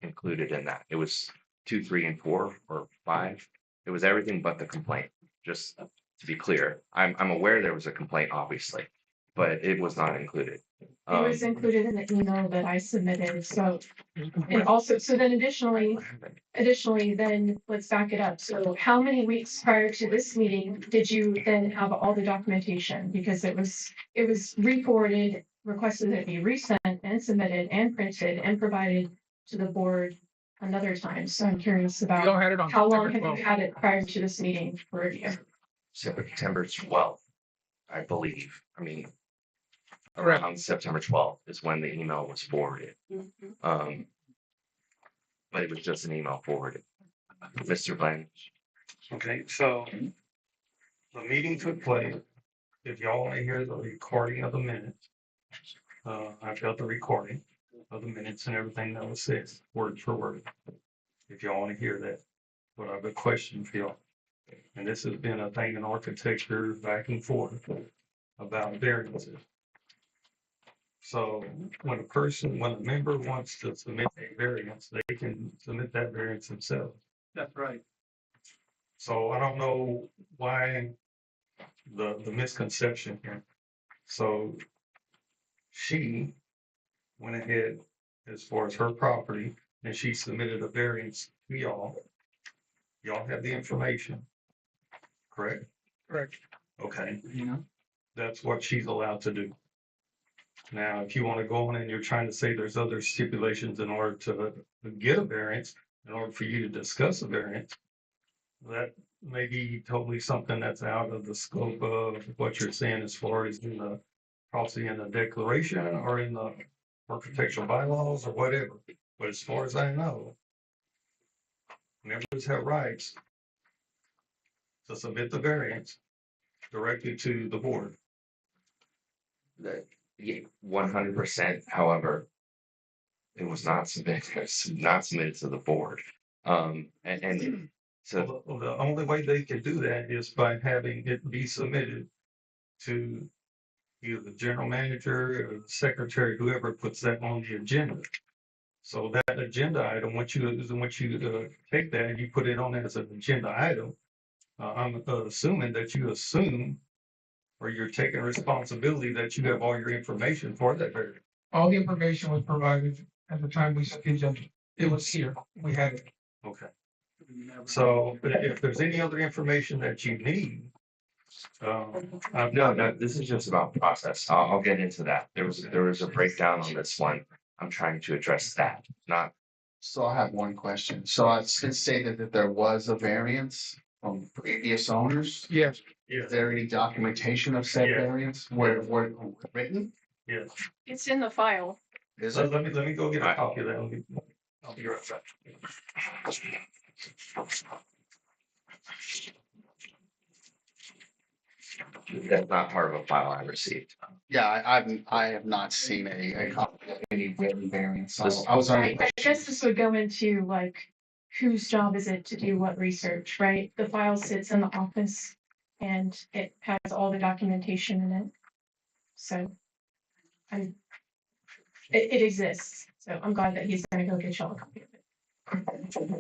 included in that. It was 2, 3, and 4 or 5. It was everything but the complaint. Just to be clear, I'm aware there was a complaint, obviously, but it was not included. It was included in the email that I submitted, so, and also, so then additionally, then let's back it up. So how many weeks prior to this meeting did you then have all the documentation? Because it was re-forwarded, requested that it be resent and submitted and printed and provided to the board another time, so I'm curious We all about had it on how long September have you 12th. had it prior to this meeting for review? September 12th, I believe. I mean, Correct. around September 12th is when the email was forwarded. But it was just an email forwarded. Mr. Blank. Okay, so the meeting took place. If y'all want to hear the recording of the minutes, I've got the recording of the minutes and everything that was said, word for word. If y'all want to hear that, but I have a question for y'all. And this has been a thing in architecture back and forth about variances. So when a member wants to submit a variance, they can submit that variance themselves. That's right. So I don't know why the misconception here. So she went ahead as far as her property and she submitted a variance to y'all. Y'all have the information, correct? Correct. Okay. That's what she's allowed to do. Now, if you want to go on and you're trying to say there's other stipulations in order to get a variance, in order for you to discuss a variance, that may be totally something that's out of the scope of what you're saying as far as in the policy in the declaration or in the architectural bylaws or whatever. But as far as I know, members have rights to submit the variance directly to the board. That 100%. However, it was not submitted. Not submitted to the board. And so Well, the only way they can do that is by having it be submitted to either the general manager or the secretary, whoever puts that on the agenda. So that agenda item, once you take that and you put it on as an agenda item, I'm assuming that you assume or you're taking responsibility that you have all your information for that variance. All the information was provided at the time we set the agenda. It was here. We had it. Okay. So if there's any other information that you need, no, this is just about process. I'll get into that. There was a breakdown on this one. I'm trying to address that, not. So I have one question. So it's stated that there was a variance from previous owners. Yes. Is there any documentation of said Yeah. variance where written? yes. It's in the file. Is So it? let me go get a copy of that. I'll be right back. That's not part of a file I received. Yeah, I have not seen a copy of any written variance. So This- I was Right, under. I guess this would go into like, whose job is it to do what research, right? The file sits in the office and it has all the documentation in it. So it exists, so I'm glad that he's gonna go get y'all a copy of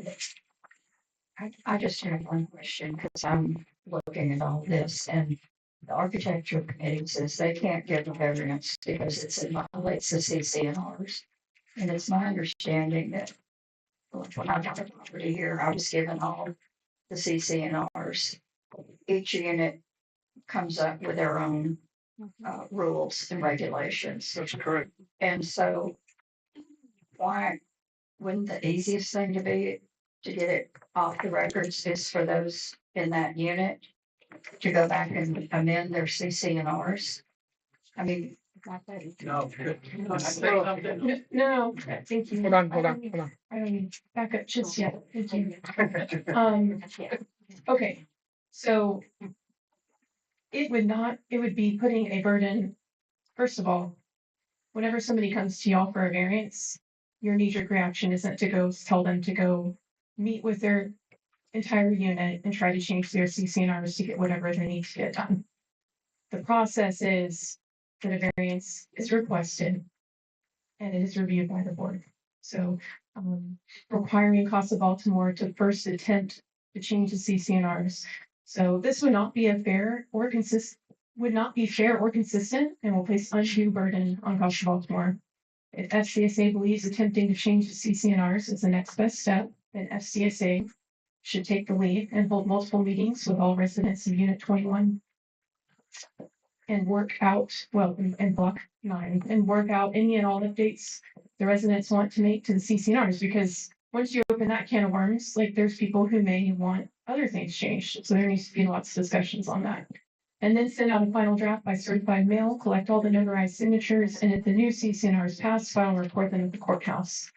it. I just have one question, because I'm looking at all this, and the architecture committee says they can't give a variance because it violates the CCNRs. And it's my understanding that when I got a property here, I was given all the CCNRs. Each unit comes up with their own rules and regulations. That's correct. And so why wouldn't the easiest thing to be to get it off the records is for those in that unit to go back and amend their CCNRs? I mean. No. No, thank you. Hold on. I don't need back up just yet. Thank you. Okay, so it would be putting a burden, first of all, whenever somebody comes to y'all for a variance, your knee-jerk reaction isn't to go tell them to go meet with their entire unit and try to change their CCNRs to get whatever they need to get done. The process is that a variance is requested and it is reviewed by the board. So requiring Casa Baltimore to first attempt to change the CCNRs. So this would not be fair or consistent and will place undue burden on Casa Baltimore. If FCSA believes attempting to change the CCNRs is the next best step, then FCSA should take the lead and hold multiple meetings with all residents of Unit 21 and work out, in Block 9, and work out any and all updates the residents want to make to the CCNRs, because once you open that can of worms, like there's people who may want other things changed. So there needs to be lots of discussions on that. And then send out a final draft by certified mail, collect all the notarized signatures, and if the new CCNR is passed, file and report them at the courthouse.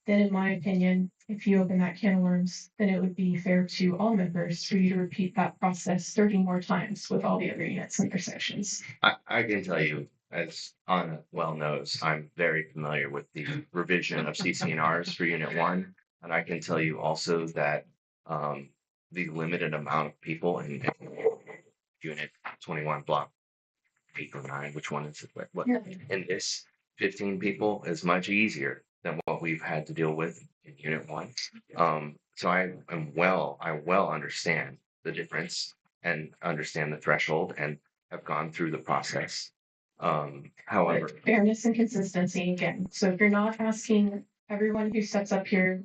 Then in my opinion, if you open that can of worms, then it would be fair to all members for you to repeat that process 30 more times with all the other units and their sections. I can tell you, as Anna well knows, I'm very familiar with the revision of CCNRs for Unit 1. And I can tell you also that the limited amount of people in Unit 21 block 8 or 9, which one is it? What? In this 15 people is much easier than what we've had to deal with in Unit 1. So I well understand the difference and understand the threshold and have gone through the process. However, Fairness and consistency again. So if you're not asking everyone who steps up here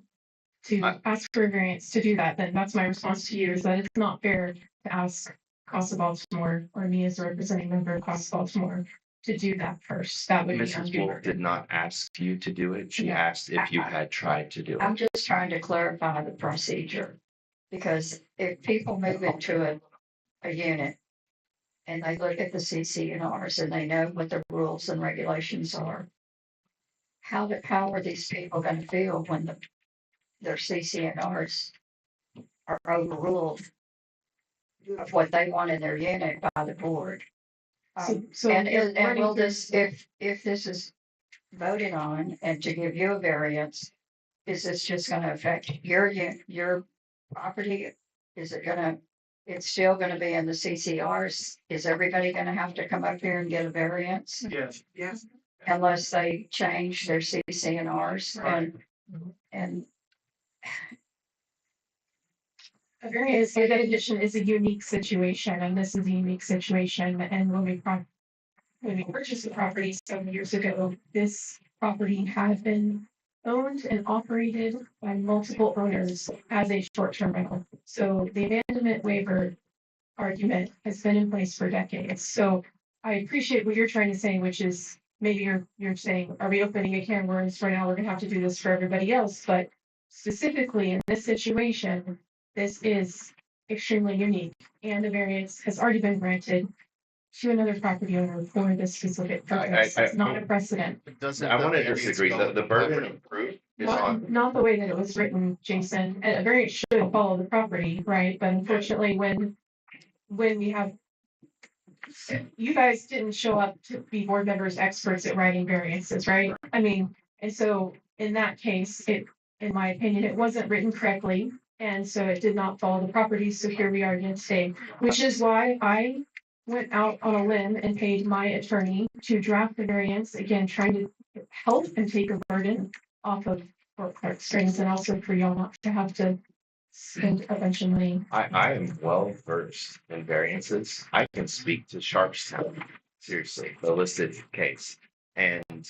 to ask for a variance to do that, then that's my response to you is that it's not fair to ask Casa Baltimore or me as a representing member of Casa Baltimore to do that first. That would be Mrs. undue Wolf did burden. not ask you to do it. She asked if you had tried to do I'm it. just trying to clarify the procedure. Because if people move into a unit and they look at the CCNRs and they know what the rules and regulations are, how are these people gonna feel when their CCNRs are overruled of what they want in their unit by the board? So And you're will running through- this, if this is voted on and to give you a variance, is this just gonna affect your property? Is it gonna, it's still gonna be in the CCRs? Is everybody gonna have to come up here and get a variance? Yes, yes. Unless they change their CCNRs and A variance by definition is a unique situation, and this is a unique situation. And when we purchased the property several years ago, this property had been owned and operated by multiple owners as a short-term rental. So the abandonment waiver argument has been in place for decades. So I appreciate what you're trying to say, which is maybe you're saying, are we opening a can of worms right now? We're gonna have to do this for everybody else, but specifically in this situation, this is extremely unique, and the variance has already been granted to another property owner for this specific purpose. It's not a precedent. I want to disagree. The burden of proof is on. Not the way that it was written, Jason. A variance should follow the property, right? But unfortunately, when we have, you guys didn't show up to be board members, experts at writing variances, right? I mean, and so in that case, in my opinion, it wasn't written correctly. And so it did not follow the property. So here we are again today, which is why I went out on a limb and paid my attorney to draft the variance, again, trying to help and take a burden off of court strings and also for y'all not to have to spend a bunch of money. I am well versed in variances. I can speak to Sharpstown, seriously, the listed case. And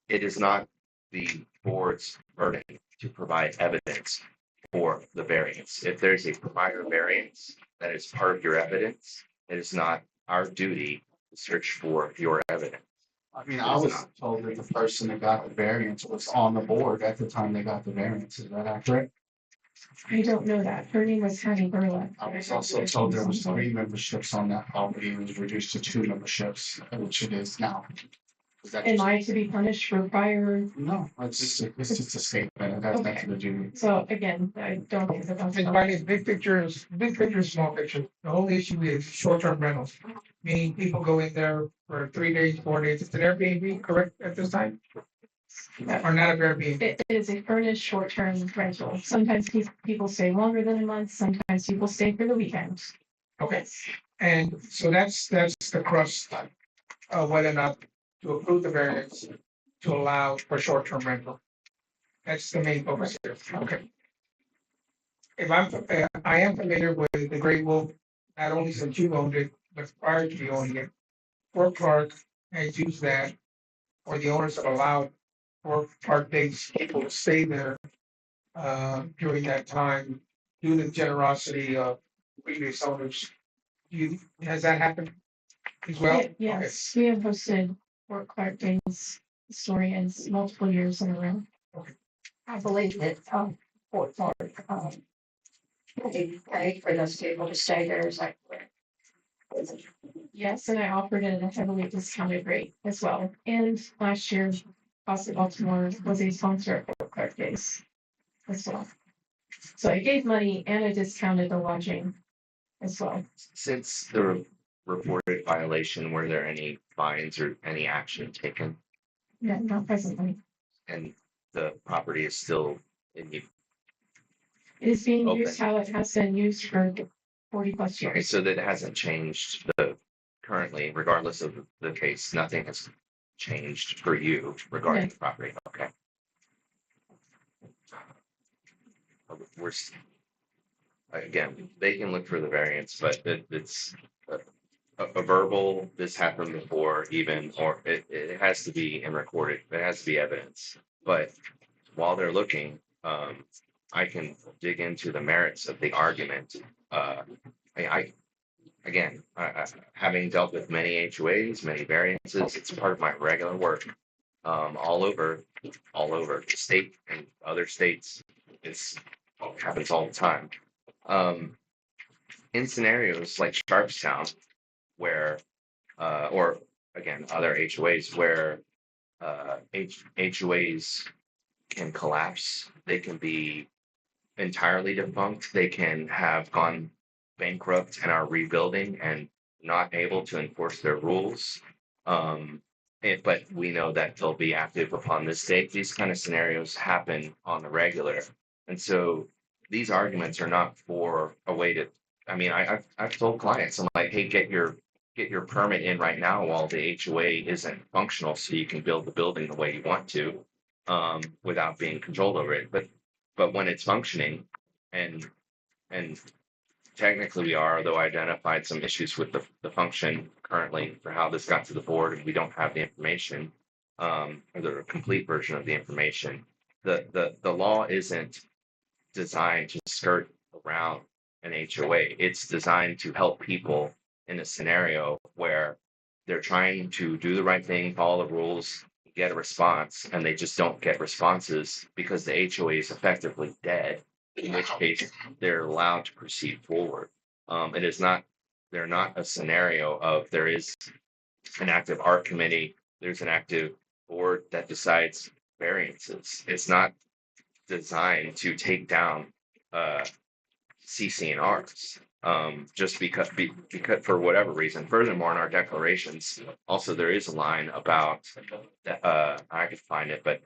it is not the board's burden to provide evidence for the variance. If there's a prior variance that is part of your evidence, it is not our duty to search for your evidence. I mean, I was told that the person that got the variance was on the board at the time they got the variance. Is that accurate? I don't know that. Her name was Hattie Burla. I was also told there was 3 memberships on that property. It was reduced to 2 memberships, which it is now. Is that Am just- I to be punished for prior? No, it's just a statement. It has nothing to do. So again, I don't think that that's. Ms. Wiley, big picture, small picture. The whole issue is short-term rentals. Meaning people go in there for 3 days, 4 days. It's an Airbnb, correct, at this time? Or not a Airbnb? It is a furnished short-term rental. Sometimes people stay longer than a month, sometimes people stay for the weekend. Okay, and so that's the crux of whether or not to approve the variance to allow for short-term rental. That's the main focus here. Okay. If I am familiar with the Great Wolf, not only since you owned it, but prior to you owning it. Fort Clark has used that, or the owners have allowed Fort Clark-based people to stay there during that time due to the generosity of previous owners. Has that happened as well? Yes, we have hosted Fort Clark Days historians multiple years in a row. I believe that They pay for those people to stay there, is that correct? Yes, and I offered it at a heavily discounted rate as well. And last year, Boston Baltimore was a sponsor at Fort Clark Days as well. So I gave money and I discounted the lodging as well. Since the reported violation, were there any fines or any action taken? No, not presently. And the property is still in use? It is being Open. used how it has been used for 40+ Okay, years. so that hasn't changed currently, regardless of the case, nothing has changed for you regarding No. the property, okay? We're, again, they can look for the variance, but it's a verbal, this happened before even, or it has to be in recorded, there has to be evidence. But while they're looking, I can dig into the merits of the argument. Again, having dealt with many HOAs, many variances, it's part of my regular work. All over the state and other states, it happens all the time. In scenarios like Sharpstown, where, or again, other HOAs where HOAs can collapse, they can be entirely defunct, they can have gone bankrupt and are rebuilding and not able to enforce their rules. But we know that they'll be active upon this date. These kind of scenarios happen on the regular. And so these arguments are not for a way to, I mean, I've told clients, I'm like, hey, get your permit in right now while the HOA isn't functional so you can build the building the way you want to, without being controlled over it. But when it's functioning and technically we are, though I identified some issues with the function currently for how this got to the board, and we don't have the information, or the complete version of the information. The law isn't designed to skirt around an HOA. It's designed to help people in a scenario where they're trying to do the right thing, follow the rules, get a response, and they just don't get responses because the HOA is effectively dead, in which case they're allowed to proceed forward. It is not, they're not a scenario of there is an active art committee, there's an active board that decides variances. It's not designed to take down CC&Rs, just because for whatever reason. Furthermore, in our declarations, also there is a line about I could find it, but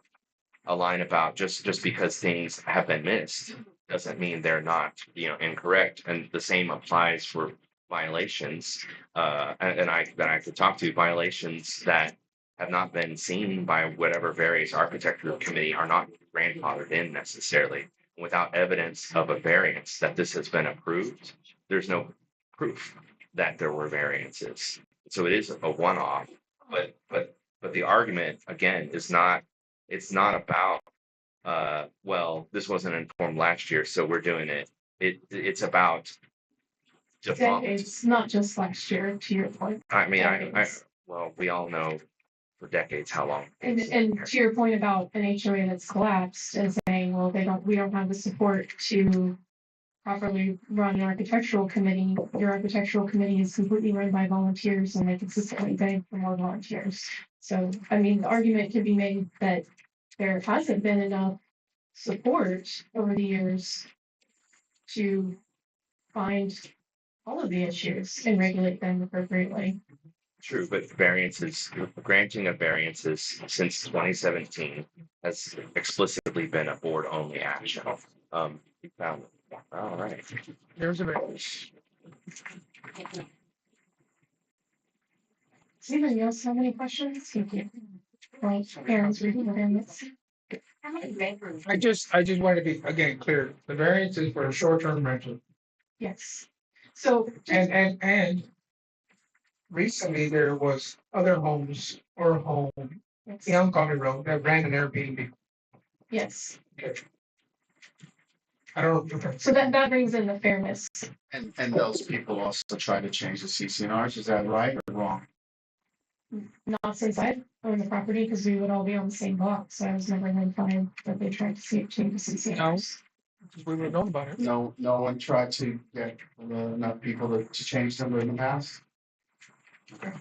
a line about just because things have been missed doesn't mean they're not, incorrect. And the same applies for violations. And I could talk to violations that have not been seen by whatever various architectural committee are not grandfathered in necessarily. Without evidence of a variance that this has been approved, there's no proof that there were variances. So it is a one-off, but the argument again is not, it's not about well, this wasn't informed last year, so we're doing it. It's about defunct. It's not just last year, to your point. I mean, well, we all know for decades how long. And to your point about an HOA that's collapsed and saying, well, we don't have the support to properly run an architectural committee. Your architectural committee is completely run by volunteers and they consistently beg for more volunteers. So, I mean, the argument could be made that there hasn't been enough support over the years to find all of the issues and regulate them appropriately. True, but variances, granting of variances since 2017 has explicitly been a board-only action. You found it. All right. There's a variance. Does anybody else have any questions? Thank you. Well, parents reading the variance. I just wanted to be, again, clear. The variance is for a short-term rental. Yes. So. And recently there was other homes or a home Yes. in County Road that ran an Airbnb. Yes. Okay. I don't know. So that brings in the fairness. And those people also try to change the CC&Rs, is that right or wrong? Not since I owned the property, because we would all be on the same block, so I was never notified that they tried to change the CCNRs. We would have known about it. No one tried to get enough people to change them in the past. Okay.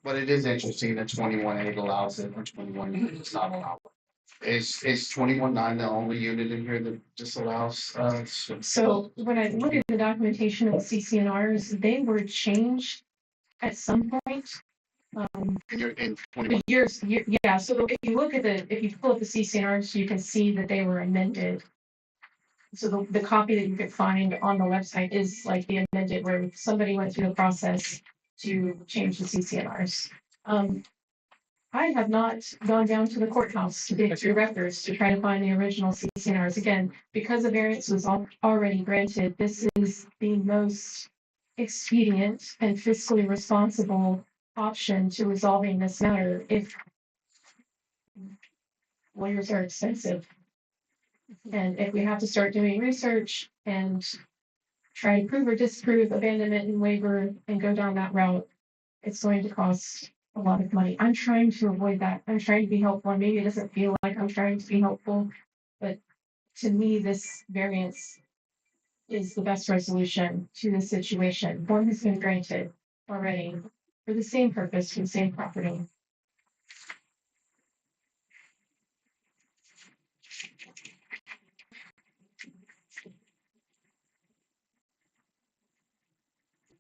But it is interesting that 21.8 allows it and 21 does not allow it. Is 21.9 the only unit in here that disallows? So when I look at the documentation of the CCNRs, they were changed at some point. In 21. Yeah, so if you look at if you pull up the CCNRs, you can see that they were amended. So the copy that you could find on the website is like the amended where somebody went through the process to change the CCNRs. I have not gone down to the courthouse to dig through records to try to find the original CCNRs. Again, because the variance was already granted, this is the most expedient and fiscally responsible option to resolving this matter if lawyers are expensive. And if we have to start doing research and try to prove or disprove abandonment and waiver and go down that route, it's going to cost a lot of money. I'm trying to avoid that. I'm trying to be helpful. And maybe it doesn't feel like I'm trying to be helpful, but to me, this variance is the best resolution to the situation. One has been granted already for the same purpose, for the same property.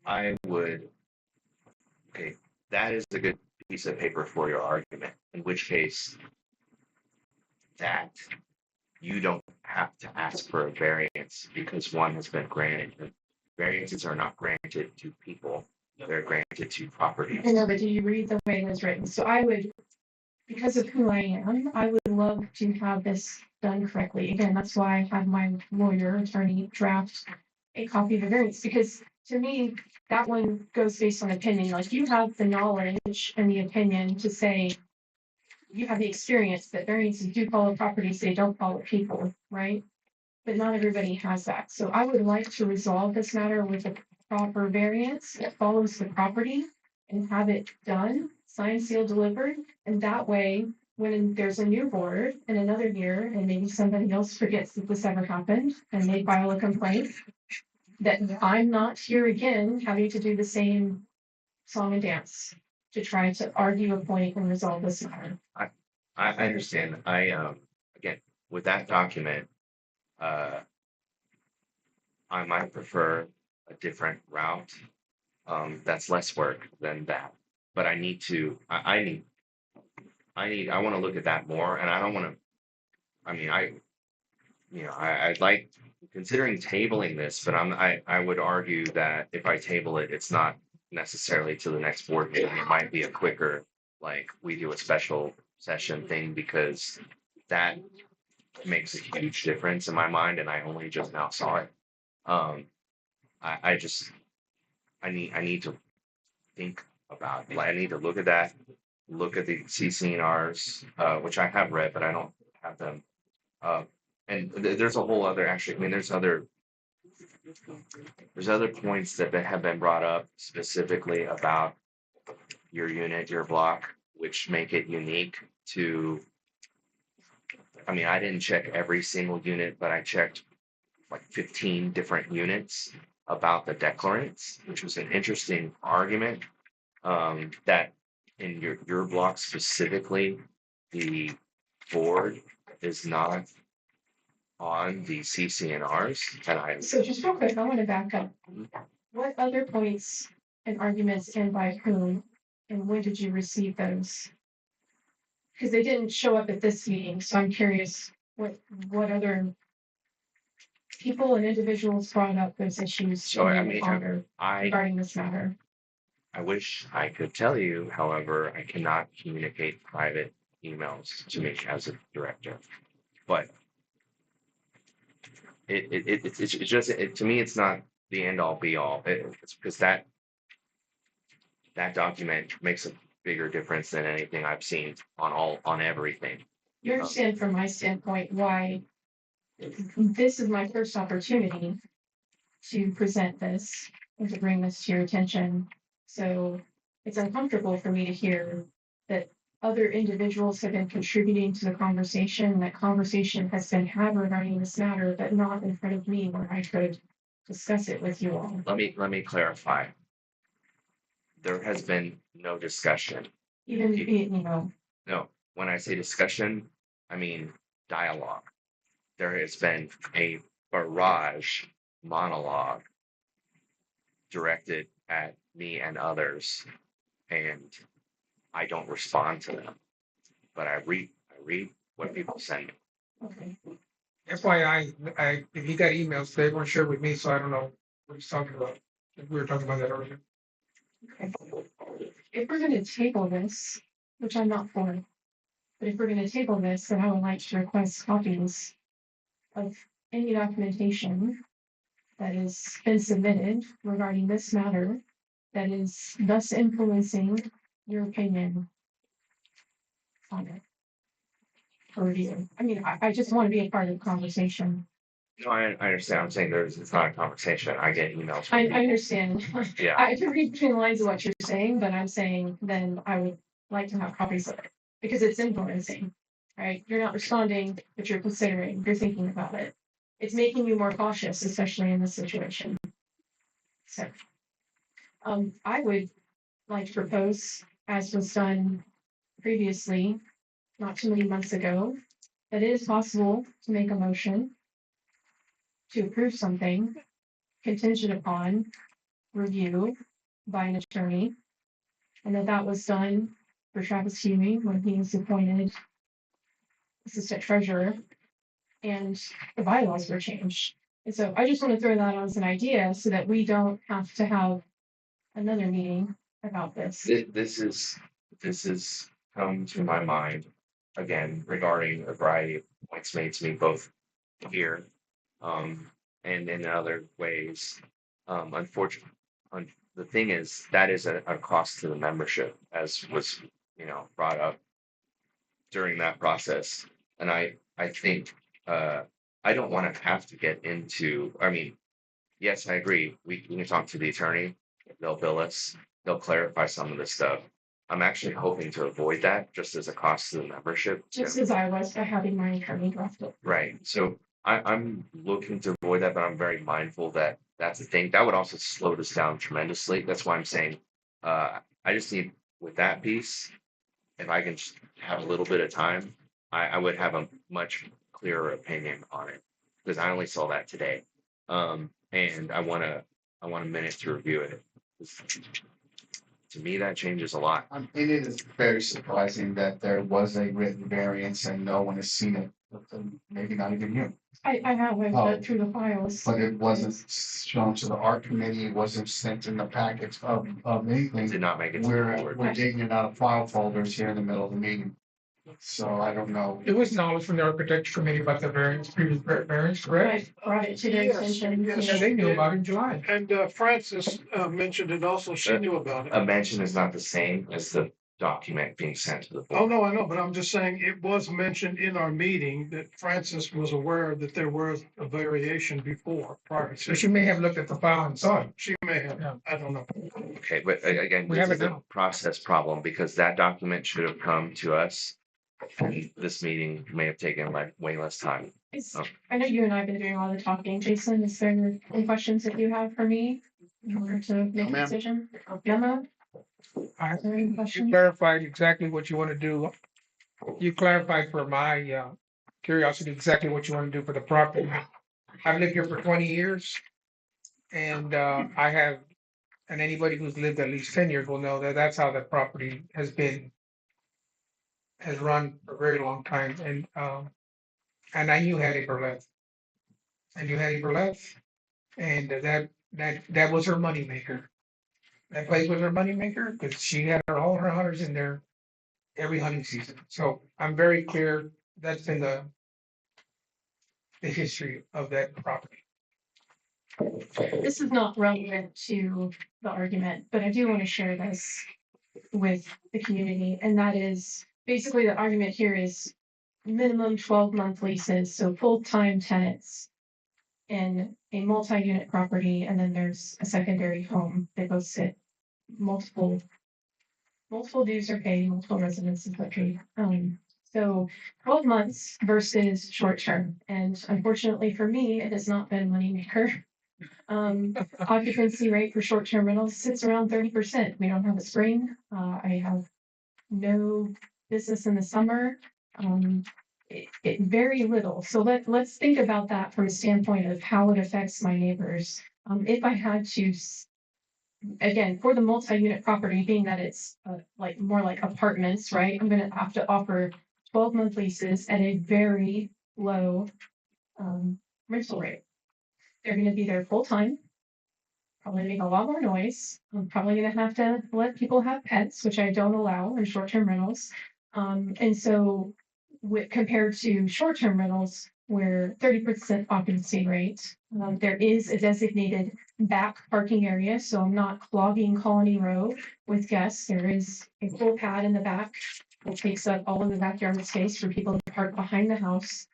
I would, okay, that is a good piece of paper for your argument, in which case that you don't have to ask for a variance because one has been granted. Variances are not granted to people, they're granted to properties. I know, but do you read the way it was written? So I would, because of who I am, I would love to have this done correctly. Again, that's why I have my attorney draft a copy of the variance, because to me, that one goes based on opinion. Like you have the knowledge and the opinion to say, you have the experience that variances do follow properties, they don't follow people, right? But not everybody has that. So I would like to resolve this matter with a proper variance that follows the property and have it done, signed, sealed, delivered. And that way, when there's a new board in another year, and maybe somebody else forgets that this ever happened and they file a complaint, that I'm not here again having to do the same song and dance to try to argue a point and resolve this matter. I understand. Again, with that document, I might prefer a different route. That's less work than that. But I need to, I want to look at that more, and I don't want to, I'd like, considering tabling this, but I would argue that if I table it, it's not necessarily to the next board meeting. It might be a quicker, like, we do a special session thing, because that makes a huge difference in my mind, and I only just now saw it. I need to think about it. Like, I need to look at that, look at the CCNRs, which I have read, but I don't have them. And there's a whole other, actually, I mean, there's other points that have been brought up specifically about your unit, your block, which make it unique to, I mean, I didn't check every single unit, but I checked like 15 different units about the declarants, which was an interesting argument, that in your block specifically, the board is not on the CCNRs. And So just real quick, I want to back up. What other points and arguments and by whom, and when did you receive those? Because they didn't show up at this meeting, so I'm curious what other people and individuals brought up those issues So, I mean, regarding this matter. I wish I could tell you, however, I cannot communicate private emails to me as a director. But it's just, to me, it's not the end all be all. It's because that document makes a bigger difference than anything I've seen on everything. You understand from my standpoint why this is my first opportunity to present this and to bring this to your attention. So it's uncomfortable for me to hear that other individuals have been contributing to the conversation. That conversation has been had regarding this matter, but not in front of me where I could discuss it with you all. Let me clarify. There has been no discussion. Even, you know, No, when I say discussion, I mean dialogue. There has been a barrage monologue directed at me and others, and I don't respond to them. But I read what people send me. okay. FYI, if you got emails, they weren't shared with me, so I don't know what he's talking about. We were talking about that earlier. If we're gonna table this, which I'm not for, but if we're gonna table this, then I would like to request copies of any documentation that has been submitted regarding this matter that is thus influencing your opinion on it. For review. I mean, I just want to be a part of the conversation. No, I understand. I'm saying it's not a conversation. I get emails. From I people. understand. Yeah. I can read between the lines of what you're saying, but I'm saying then I would like to have copies of it because it's influencing, right? You're not responding, but you're considering, you're thinking about it. It's making you more cautious, especially in this situation. So, I would like to propose, as was done previously, not too many months ago, that it is possible to make a motion to approve something contingent upon review by an attorney. And that was done for Travis Huey when he was appointed assistant treasurer and the bylaws were changed. And so I just want to throw that out as an idea so that we don't have to have another meeting about this. This is come to my mind again regarding a variety of points made to me both here and in other ways. Unfortunately, the thing is that is a cost to the membership, as was brought up during that process. And I think I don't want to have to get into. I mean, yes, I agree. We can talk to the attorney. They'll bill us. They'll clarify some of this stuff. I'm actually hoping to avoid that just as a cost to the membership. Just as I was by having my attorney draft it. Right. So I'm looking to avoid that, but I'm very mindful that that's the thing. That would also slow this down tremendously. That's why I'm saying I just need with that piece, if I can just have a little bit of time, I would have a much clearer opinion on it because I only saw that today. And I want a minute to review it. To me, that changes a lot. It is very surprising that there was a written variance and no one has seen it, maybe not even you. I have, I've read through the files. But it wasn't shown to the art committee, it wasn't sent in the packets of anything. Did not make it to the board. We're digging it out of file folders here in the middle of the meeting. So I don't know. It was knowledge from the architecture committee about the previous variance, correct? I brought it to their attention. Yeah, they knew about it in July. And Francis mentioned it also, she knew about it. A mention is not the same as the document being sent to the board. Oh, no, I know, but I'm just saying it was mentioned in our meeting that Francis was aware that there was a variation before prior So to. she may have looked at the file and saw it. She may have, Yeah. I don't know. Okay, but again, We this have is it a now. process problem because that document should have come to us. And this meeting may have taken way less time. I know you and I have been doing all the talking. Jason, is there any questions that you have for me in order to make a ma'am. decision? Gemma? Is there any You questions? clarified exactly what you want to do. You clarified for my curiosity exactly what you want to do for the property. I've lived here for 20 years. And I have, and anybody who's lived at least 10 years will know that that's how the property has run for a very long time. And I knew Hattie Burleth. I knew Hattie Burleth. And that was her moneymaker. That place was her moneymaker because she had all her hunters in there every hunting season. So I'm very clear that's been the history of that property. This is not relevant to the argument, but I do want to share this with the community. And that is basically the argument here is minimum 12-month leases, so full-time tenants in a multi-unit property, and then there's a secondary home. They both sit multiple multiple dues are paid, multiple residences are paid. So 12 months versus short term. And unfortunately for me, it has not been moneymaker. Occupancy rate for short term rentals sits around 30%. We don't have a spring. I have no business in the summer. It very little. So let's think about that from a standpoint of how it affects my neighbors. If I had to again, for the multi-unit property, being that it's like more like apartments, right? I'm gonna have to offer 12-month leases at a very low rental rate. They're gonna be there full time, probably make a lot more noise. I'm probably gonna have to let people have pets, which I don't allow in short-term rentals. And so compared to short-term rentals, where 30% occupancy rate, there is a designated back parking area, so I'm not clogging Colony Row with guests. There is a full pad in the back that takes up all of the backyard space for people to park behind the house.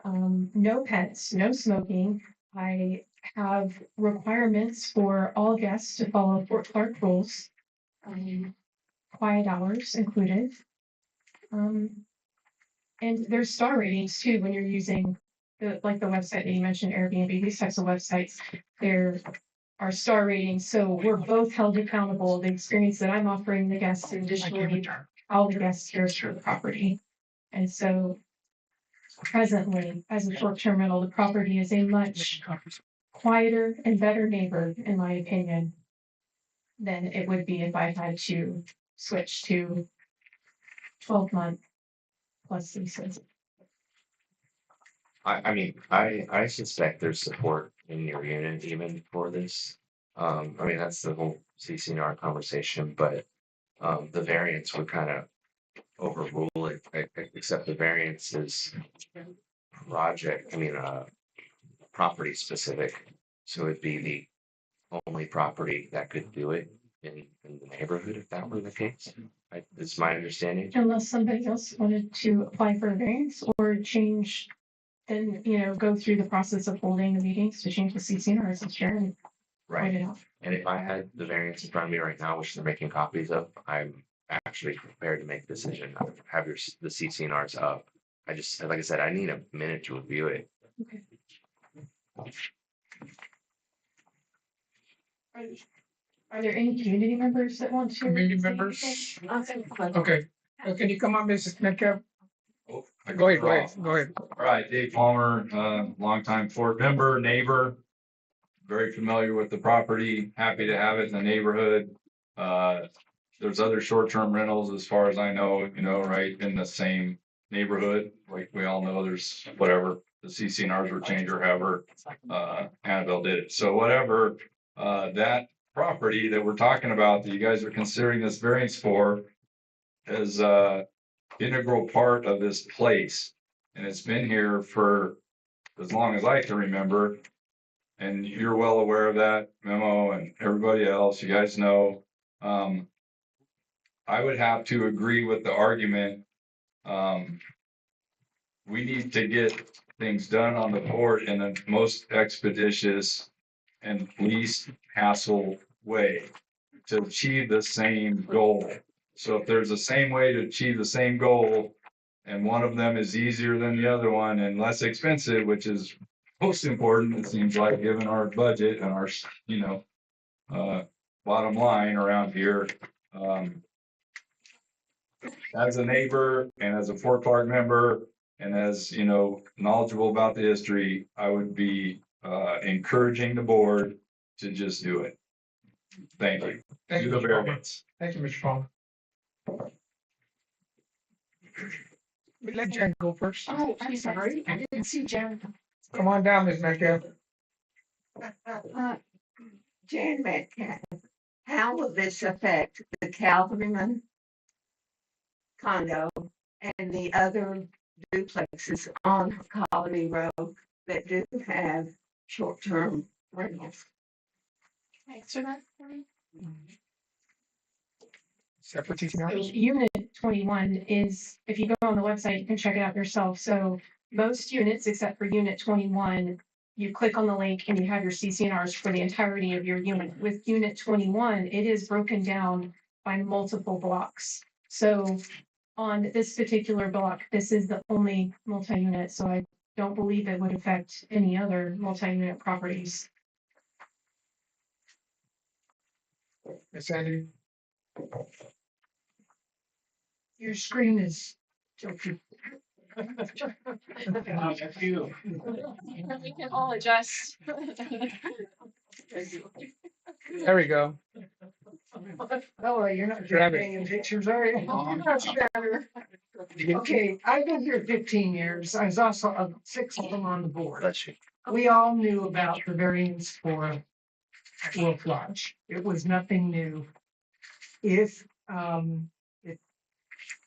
No pets, no smoking. I have requirements for all guests to follow Fort Clark rules, quiet hours included. And there's star ratings too when you're using the website that you mentioned, Airbnb, these types of websites. There are star ratings, so we're both held accountable. The experience that I'm offering the guests, and additionally, all the guests here for the property. And so, presently, as a short-term rental, the property is a much quieter and better neighbor, in my opinion, than it would be if I had to switch to 12-month plus leases. I mean, I suspect there's support in your unit even for this. I mean, that's the whole CCNR conversation, but the variance would kind of overrule it, except the variance is property specific. So it'd be the only property that could do it in the neighborhood if that were the case. Is my understanding. Unless somebody else wanted to apply for a variance or change, then, go through the process of holding the meetings to change the CCNR as a chair and Right. point it out. And if I had the variance in front of me right now, which they're making copies of, I'm actually prepared to make a decision. Have the CCNRs up. I just, like I said, I need a minute to review it. Okay. Are there any community members that want to? Community members? Okay, can you come on, Mrs. Metcalf? Go ahead. All right, Dave Palmer, longtime Fort member, neighbor, very familiar with the property, happy to have it in the neighborhood. There's other short-term rentals, as far as I know, right in the same neighborhood. Like we all know, there's whatever, the CCNRs were changed or however, Annabelle did it. So whatever, that property that we're talking about, that you guys are considering this variance for, is integral part of this place. And it's been here for as long as I can remember. And you're well aware of that, Memo, and everybody else, you guys know. I would have to agree with the argument. We need to get things done on the board in the most expeditious and least hassle way to achieve the same goal. So if there's the same way to achieve the same goal, and one of them is easier than the other one and less expensive, which is most important, it seems like, given our budget and our, bottom line around here. As a neighbor and as a Fort Clark member and as, knowledgeable about the history, I would be encouraging the board to just do it. Thank you. Thank you, Do the Mr. Palmer. variance. Thank you, Mr. Palmer. We let Jen go first. Oh, I'm sorry, I didn't see Jan. Come on down, Ms. Metcalf. Jan Metcalf, how will this affect the Calvaryman condo and the other duplexes on Colony Road that do have short-term rentals? Answer that for me. Separate So TCNRs? unit 21 is, if you go on the website, you can check it out yourself. So most units, except for unit 21, you click on the link and you have your CCNRs for the entirety of your unit. With unit 21, it is broken down by multiple blocks. So on this particular block, this is the only multi-unit, so I don't believe it would affect any other multi-unit properties. Ms. Sandy, Your screen is tilted. We can all adjust. there we go. Oh, you're not Grab it. taking pictures, are you? That's better. Okay, I've been here 15 years. I was also 6 of them on the board. Bless you. We all knew about the variance for Wolf Lodge. It was nothing new. If,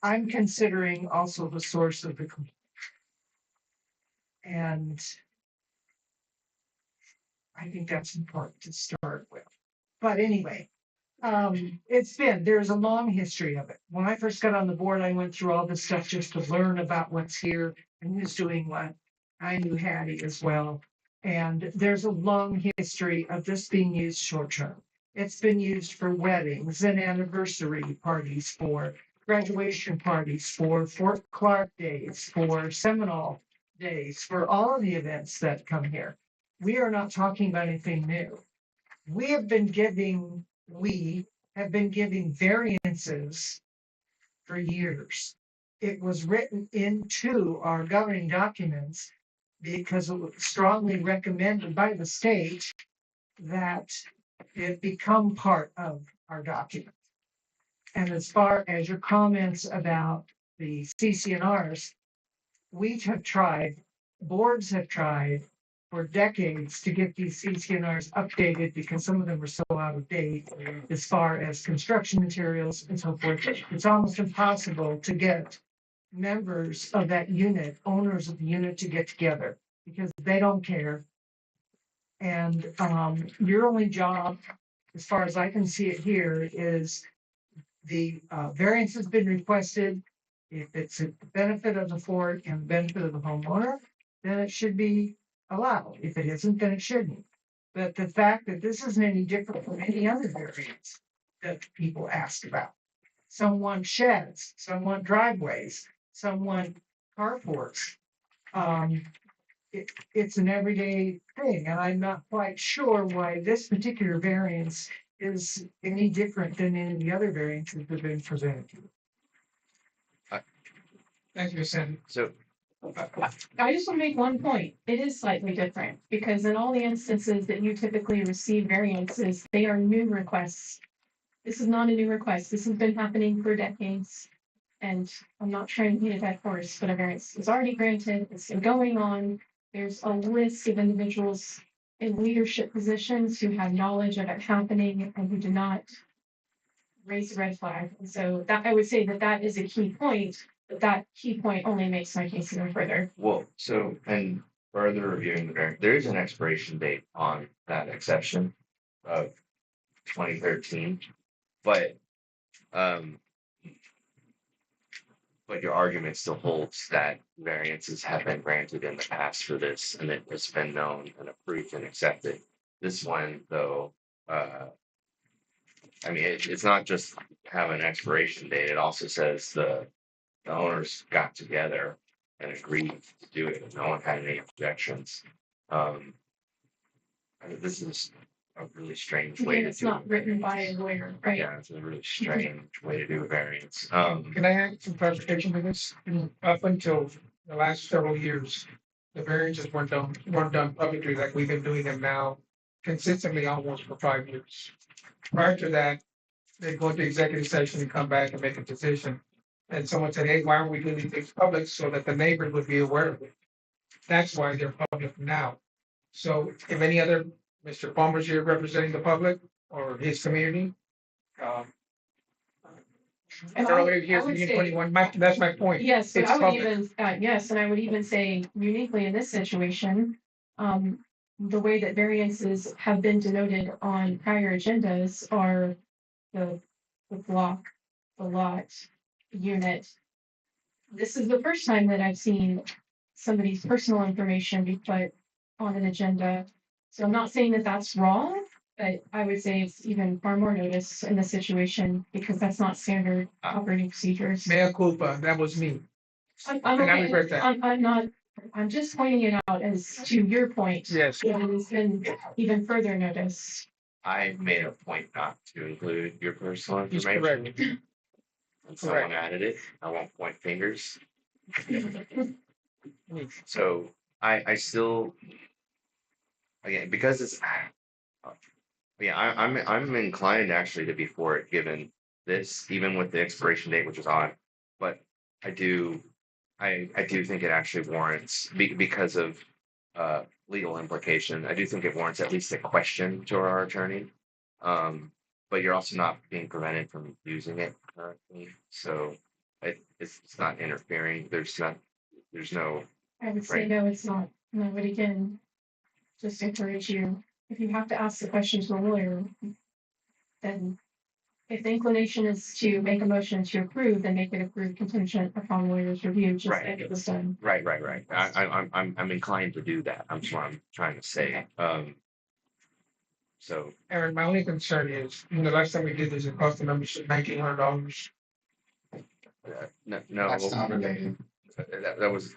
I'm considering also the source of the complaint. And I think that's important to start with. But anyway, there's a long history of it. When I first got on the board, I went through all this stuff just to learn about what's here and who's doing what. I knew Hattie as well. And there's a long history of this being used short term. It's been used for weddings and anniversary parties, for graduation parties, for Fort Clark days, for Seminole days, for all of the events that come here. We are not talking about anything new. We have been giving variances for years. It was written into our governing documents because it was strongly recommended by the state that it become part of our document. And as far as your comments about the CCNRs, boards have tried for decades to get these CCNRs updated because some of them are so out of date as far as construction materials and so forth. It's almost impossible to get members of that unit, owners of the unit, to get together because they don't care. And your only job, as far as I can see it here, is the variance has been requested. If it's a benefit of the fort and the benefit of the homeowner, then it should be allowed. If it isn't, then it shouldn't. But the fact that this isn't any different from any other variance that people ask about. Some want sheds, some want driveways, some want carports. It's an everyday thing, and I'm not quite sure why this particular variance is any different than any of the other variances that have been presented. thank you, Ms. Sandy. So I just want to make one point. It is slightly different because in all the instances that you typically receive variances, they are new requests. This is not a new request. This has been happening for decades. And I'm not trying to beat a dead horse, but a variance is already granted. It's been going on. There's a list of individuals in leadership positions who have knowledge of it happening and who do not raise the red flag. And so that I would say that is a key point, but that key point only makes my case even further. well, so and further reviewing the variant, there is an expiration date on that exception of 2013, but your argument still holds that variances have been granted in the past for this, and it has been known and approved and accepted. This one, though, I mean, it's not just have an expiration date. It also says the owners got together and agreed to do it. No one had any objections. I mean, this is a really strange way Again, to it's do not it. written by a lawyer, right? Yeah, it's a really strange way to do a variance. Can I add some clarification to this? Up until the last several years, the variances weren't done publicly like we've been doing them now consistently almost for 5 years. Prior to that, they'd go into executive session and come back and make a decision. And someone said, hey, why aren't we doing these things public so that the neighbors would be aware of it? That's why they're public now. So if any other, Mr. Palmer's here representing the public or his community. And Earlier I here, would meeting say- 21, that's my point. Yes, but It's I would public. even, yes, and I would even say uniquely in this situation, the way that variances have been denoted on prior agendas are the block, the lot, unit. This is the first time that I've seen somebody's personal information be put on an agenda. So I'm not saying that that's wrong, But I would say it's even far more notice in this situation because that's not standard operating procedures. Mea culpa, that was me. I'm And I okay. regret that. I'm not, I'm just pointing it out as to your point. Yes. It has been even further notice. I made a point not to include your personal He's information. correct. And someone added it. I won't point fingers. So I still, again, because it's, yeah, I'm inclined actually to be for it, given this, even with the expiration date, which is odd. But I do think it actually warrants, because of legal implication. I do think it warrants at least a question to our attorney. But you're also not being prevented from using it currently, so it's not interfering. There's no. I would say Right. no, it's not. And I would again just encourage you, if you have to ask the question to a lawyer, then if the inclination is to make a motion to approve, then make it approved contingent upon lawyer's review, just Right. like it was done. Right. I'm inclined to do that. That's what I'm trying to say. So Aaron, my only concern is, the last time we did this, it cost the membership $1,900. no, That's not related. that was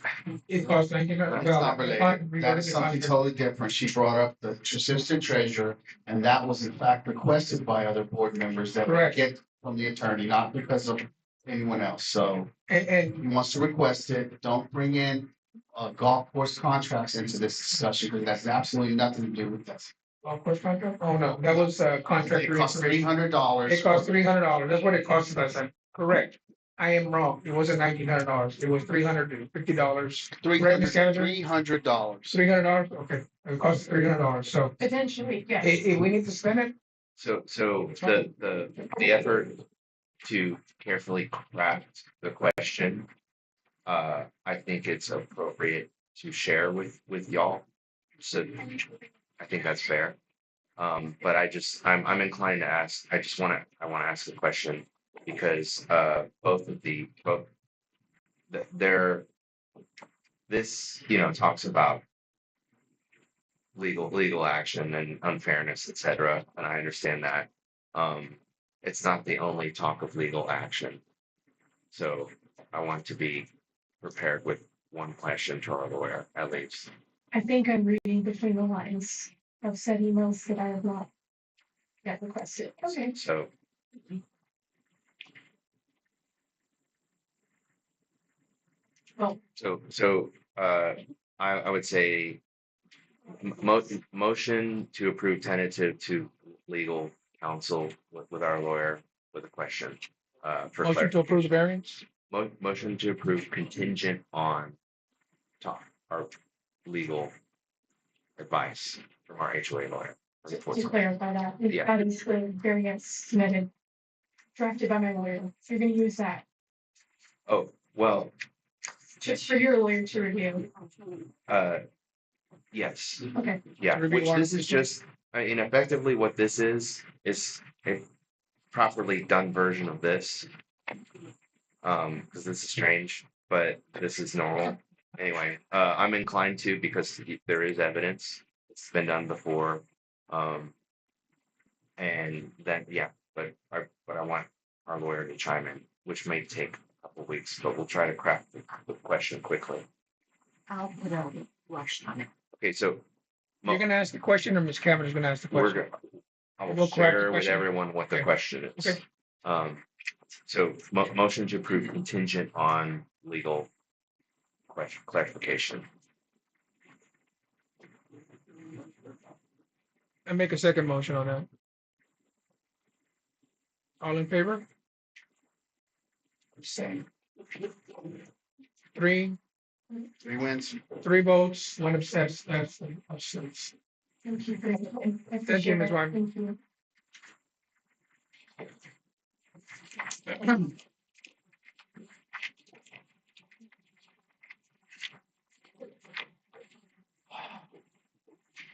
It cost $1,900. That's not related. That is something totally different. She brought up the assistant treasurer, and that was in fact requested by other board members that we Correct. get from the attorney, not because of anyone else. So And he wants to request it. Don't bring in golf course contracts into this discussion because that's absolutely nothing to do with this. golf course contract? Oh, no, that was contract. It costs $300. It cost $300. That's what it cost us. I'm correct. I am wrong. It wasn't $1,900. It was $350. $300. $300? Okay. It cost $300. So Potentially, yes. if we need to spend it, so the effort to carefully craft the question, I think it's appropriate to share with y'all. So I think that's fair. But I'm inclined to ask. I want to ask the question because this talks about legal action and unfairness, etc. And I understand that. It's not the only talk of legal action. So I want to be prepared with one question to our lawyer, at least. I think I'm reading between the lines of said emails that I have not yet requested. Okay. So Well, I would say motion to approve tentative to legal counsel with our lawyer with a question. For motion to approve the variance. Motion to approve contingent on our legal advice from our HOA lawyer. to clarify that, Yeah. that is the variance submitted, drafted by my lawyer. So you're gonna use that Oh, well, just for your lawyer to review. yes. Okay. Yeah, Review which warrant this is just, effectively what this is a properly done version of this. Because this is strange, but this is normal. Anyway, I'm inclined to because there is evidence. It's been done before. And then, yeah, but I want our lawyer to chime in, which may take a couple weeks, but we'll try to craft the question quickly. I'll put a rush on it. Okay, so You're gonna ask the question or Ms. Cameron's gonna ask the we're question? good. I'll We'll correct the share with question. everyone what the Okay. question is. Okay. So motion to approve contingent on legal clarification. I make a second motion on that. All in favor? Same. Three wins. votes, one abstention. Abstentions. Thank you. Thank you, Ms. Wyman. Thank you.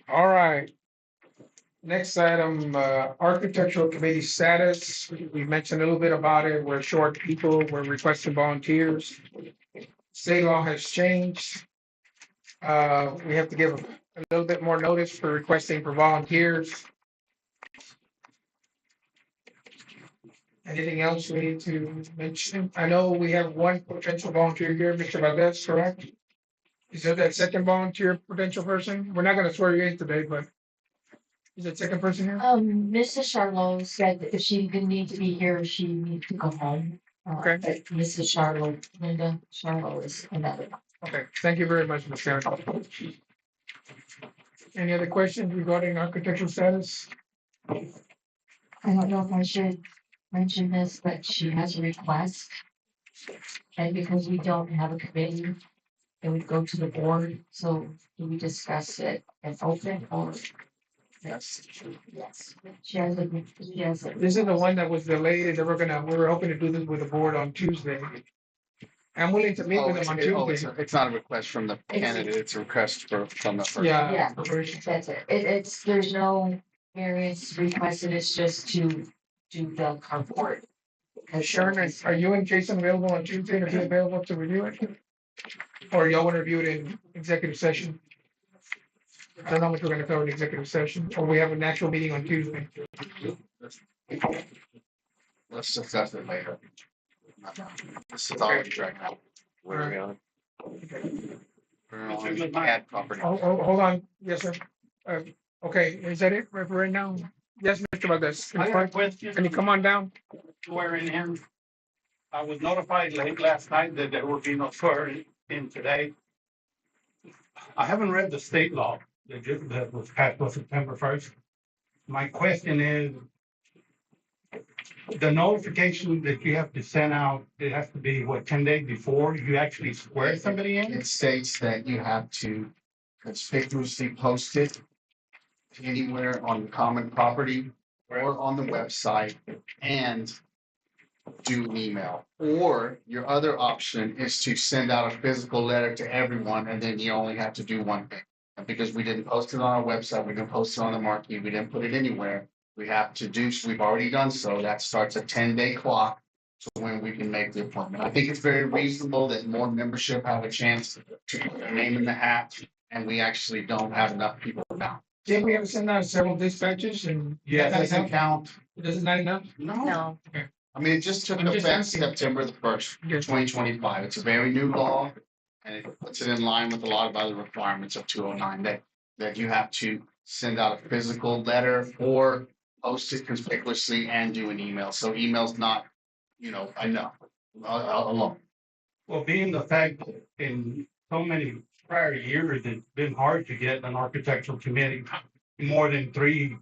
All right. Next item, architectural committee status. We mentioned a little bit about it. We're short people. We're requesting volunteers. State law has changed. We have to give a little bit more notice for requesting for volunteers. Anything else we need to mention? I know we have one potential volunteer here, Mr. Valdez, correct? Is there that second volunteer potential person? We're not gonna swear you in today, but is that second person here? Mrs. Charlo said that if she didn't need to be here, she needs to go home. Okay. But Mrs. Charlo, Linda Charlo is another. Okay, thank you very much, Ms. Karen. Any other questions regarding architectural status? I don't know if I should mention this, but she has a request. And because we don't have a committee, it would go to the board, so do we discuss it and open or? Yes. Yes. She has a. This is the one that was delayed, and we were hoping to do this with the board on Tuesday. I'm willing to meet with them on Tuesday. It's not a request from the candidate, it's a request from the person. Yeah. Yeah, that's it. It's, there's no variance requested, it's just to do the carport. Sharon, are you and Jason available on Tuesday to be available to review it? Or y'all want to review it in executive session? I don't know what we're gonna cover in executive session, or we have an actual meeting on Tuesday. Let's discuss it later. This is already dragging out. Where are we on? We're on CAD property. Hold on, yes, sir. Okay, is that it for right now? Yes, Mr. Valdez. I have a question. Can you come on down? Swearing in. I was notified late last night that there will be no swearing in today. I haven't read the state law that was passed on September 1st. My question is, the notification that you have to send out, it has to be, 10 days before you actually swear somebody in? It states that you have to conspicuously post it anywhere on the common property or on the website and do an email. Or your other option is to send out a physical letter to everyone and then you only have to do one thing. And because we didn't post it on our website, we didn't post it on the marquee, we didn't put it anywhere, we have to do, so we've already done so. That starts a 10-day clock to when we can make the appointment. I think it's very reasonable that more membership have a chance to put their name in the hat, and we actually don't have enough people now. Did we have sent out several dispatches and? Yeah, that doesn't count. Does it not enough? No. I mean, it just took I'm just effect asking. September the 1st, 2025. It's a very new law. And it puts it in line with a lot of other requirements of 209 that you have to send out a physical letter or post it conspicuously and do an email. So email's not, enough alone. Well, being the fact that in so many prior years, it's been hard to get an architectural committee, more than 3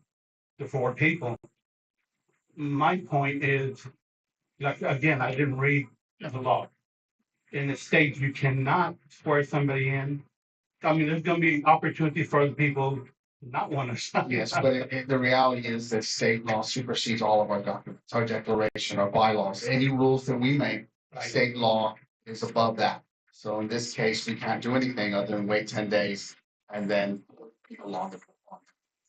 to 4 people. My point is, like, again, I didn't read the law. In the state, you cannot swear somebody in. I mean, there's gonna be opportunity for other people not want to sign. Yes, but the reality is that state law supersedes all of our documents, our declaration, our bylaws, any rules that we make, state law is above that. So in this case, we can't do anything other than wait 10 days and then people longer.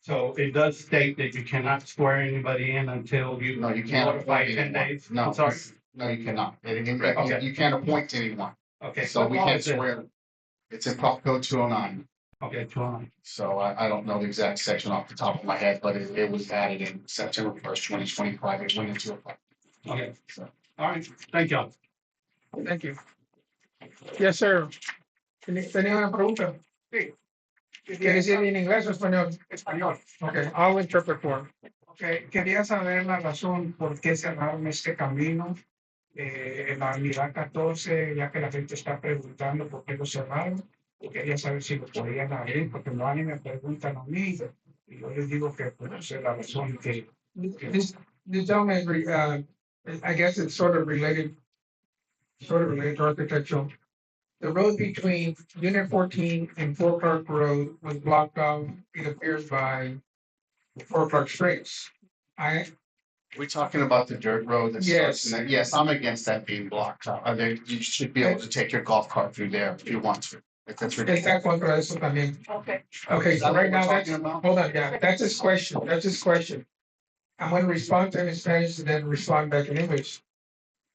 So it does state that you cannot swear anybody in until you. No, you can't. Notify appoint 10 anyone. days. No, I'm sorry. no, you cannot. Okay. You can't appoint anyone. Okay. So what we law can't is it? swear. It's in Prop Code 209. Okay, 209. So I don't know the exact section off the top of my head, but it was added in September 1st, 2025. It went into effect. Okay, So. all right, thank you. Thank you. Yes, sir. ¿Tenía una pregunta? Sí. ¿Quiere decir en inglés o español? Español. Okay, I'll interpret for him. Okay. Quería saber la razón por qué cerraron este camino en la unidad 14, ya que la gente está preguntando por qué lo cerraron. Y quería saber si lo podían abrir, porque nadie me preguntan a mí. Y yo les digo que pues, es la razón que. This gentleman, I guess it's sort of related to architectural. The road between Unit 14 and Fort Clark Road was blocked off, it appears, by Fort Clark Straits. We're talking about the dirt road that Yes. starts in that. Yes, I'm against that being blocked. You should be able to take your golf cart through there if you want to. That's ridiculous. Está contra eso también. Okay. Okay, Is so that right what now, we're that's, talking about? hold on, yeah, that's his question, I'm gonna respond to him in Spanish and then respond back in English.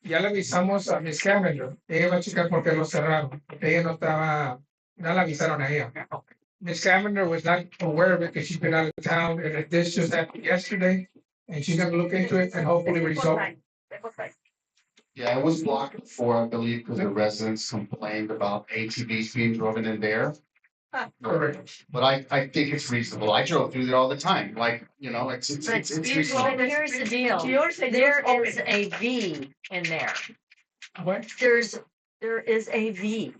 Ya le avisamos a Miss Cameron, ella va a checar por qué lo cerraron, porque ella no la avisaron a ella. Miss Cameron was not aware of it because she's been out of town, and this just happened yesterday, and she's gonna look into it and hopefully resolve. it look like? Yeah, it was blocked before, I believe, because the residents complained about ATVs being driven in there. Correct. But I think it's reasonable. I drove through there all the time, like, it's reasonable. But here's the deal, Yours said there yours is a V in there. What? There is a V.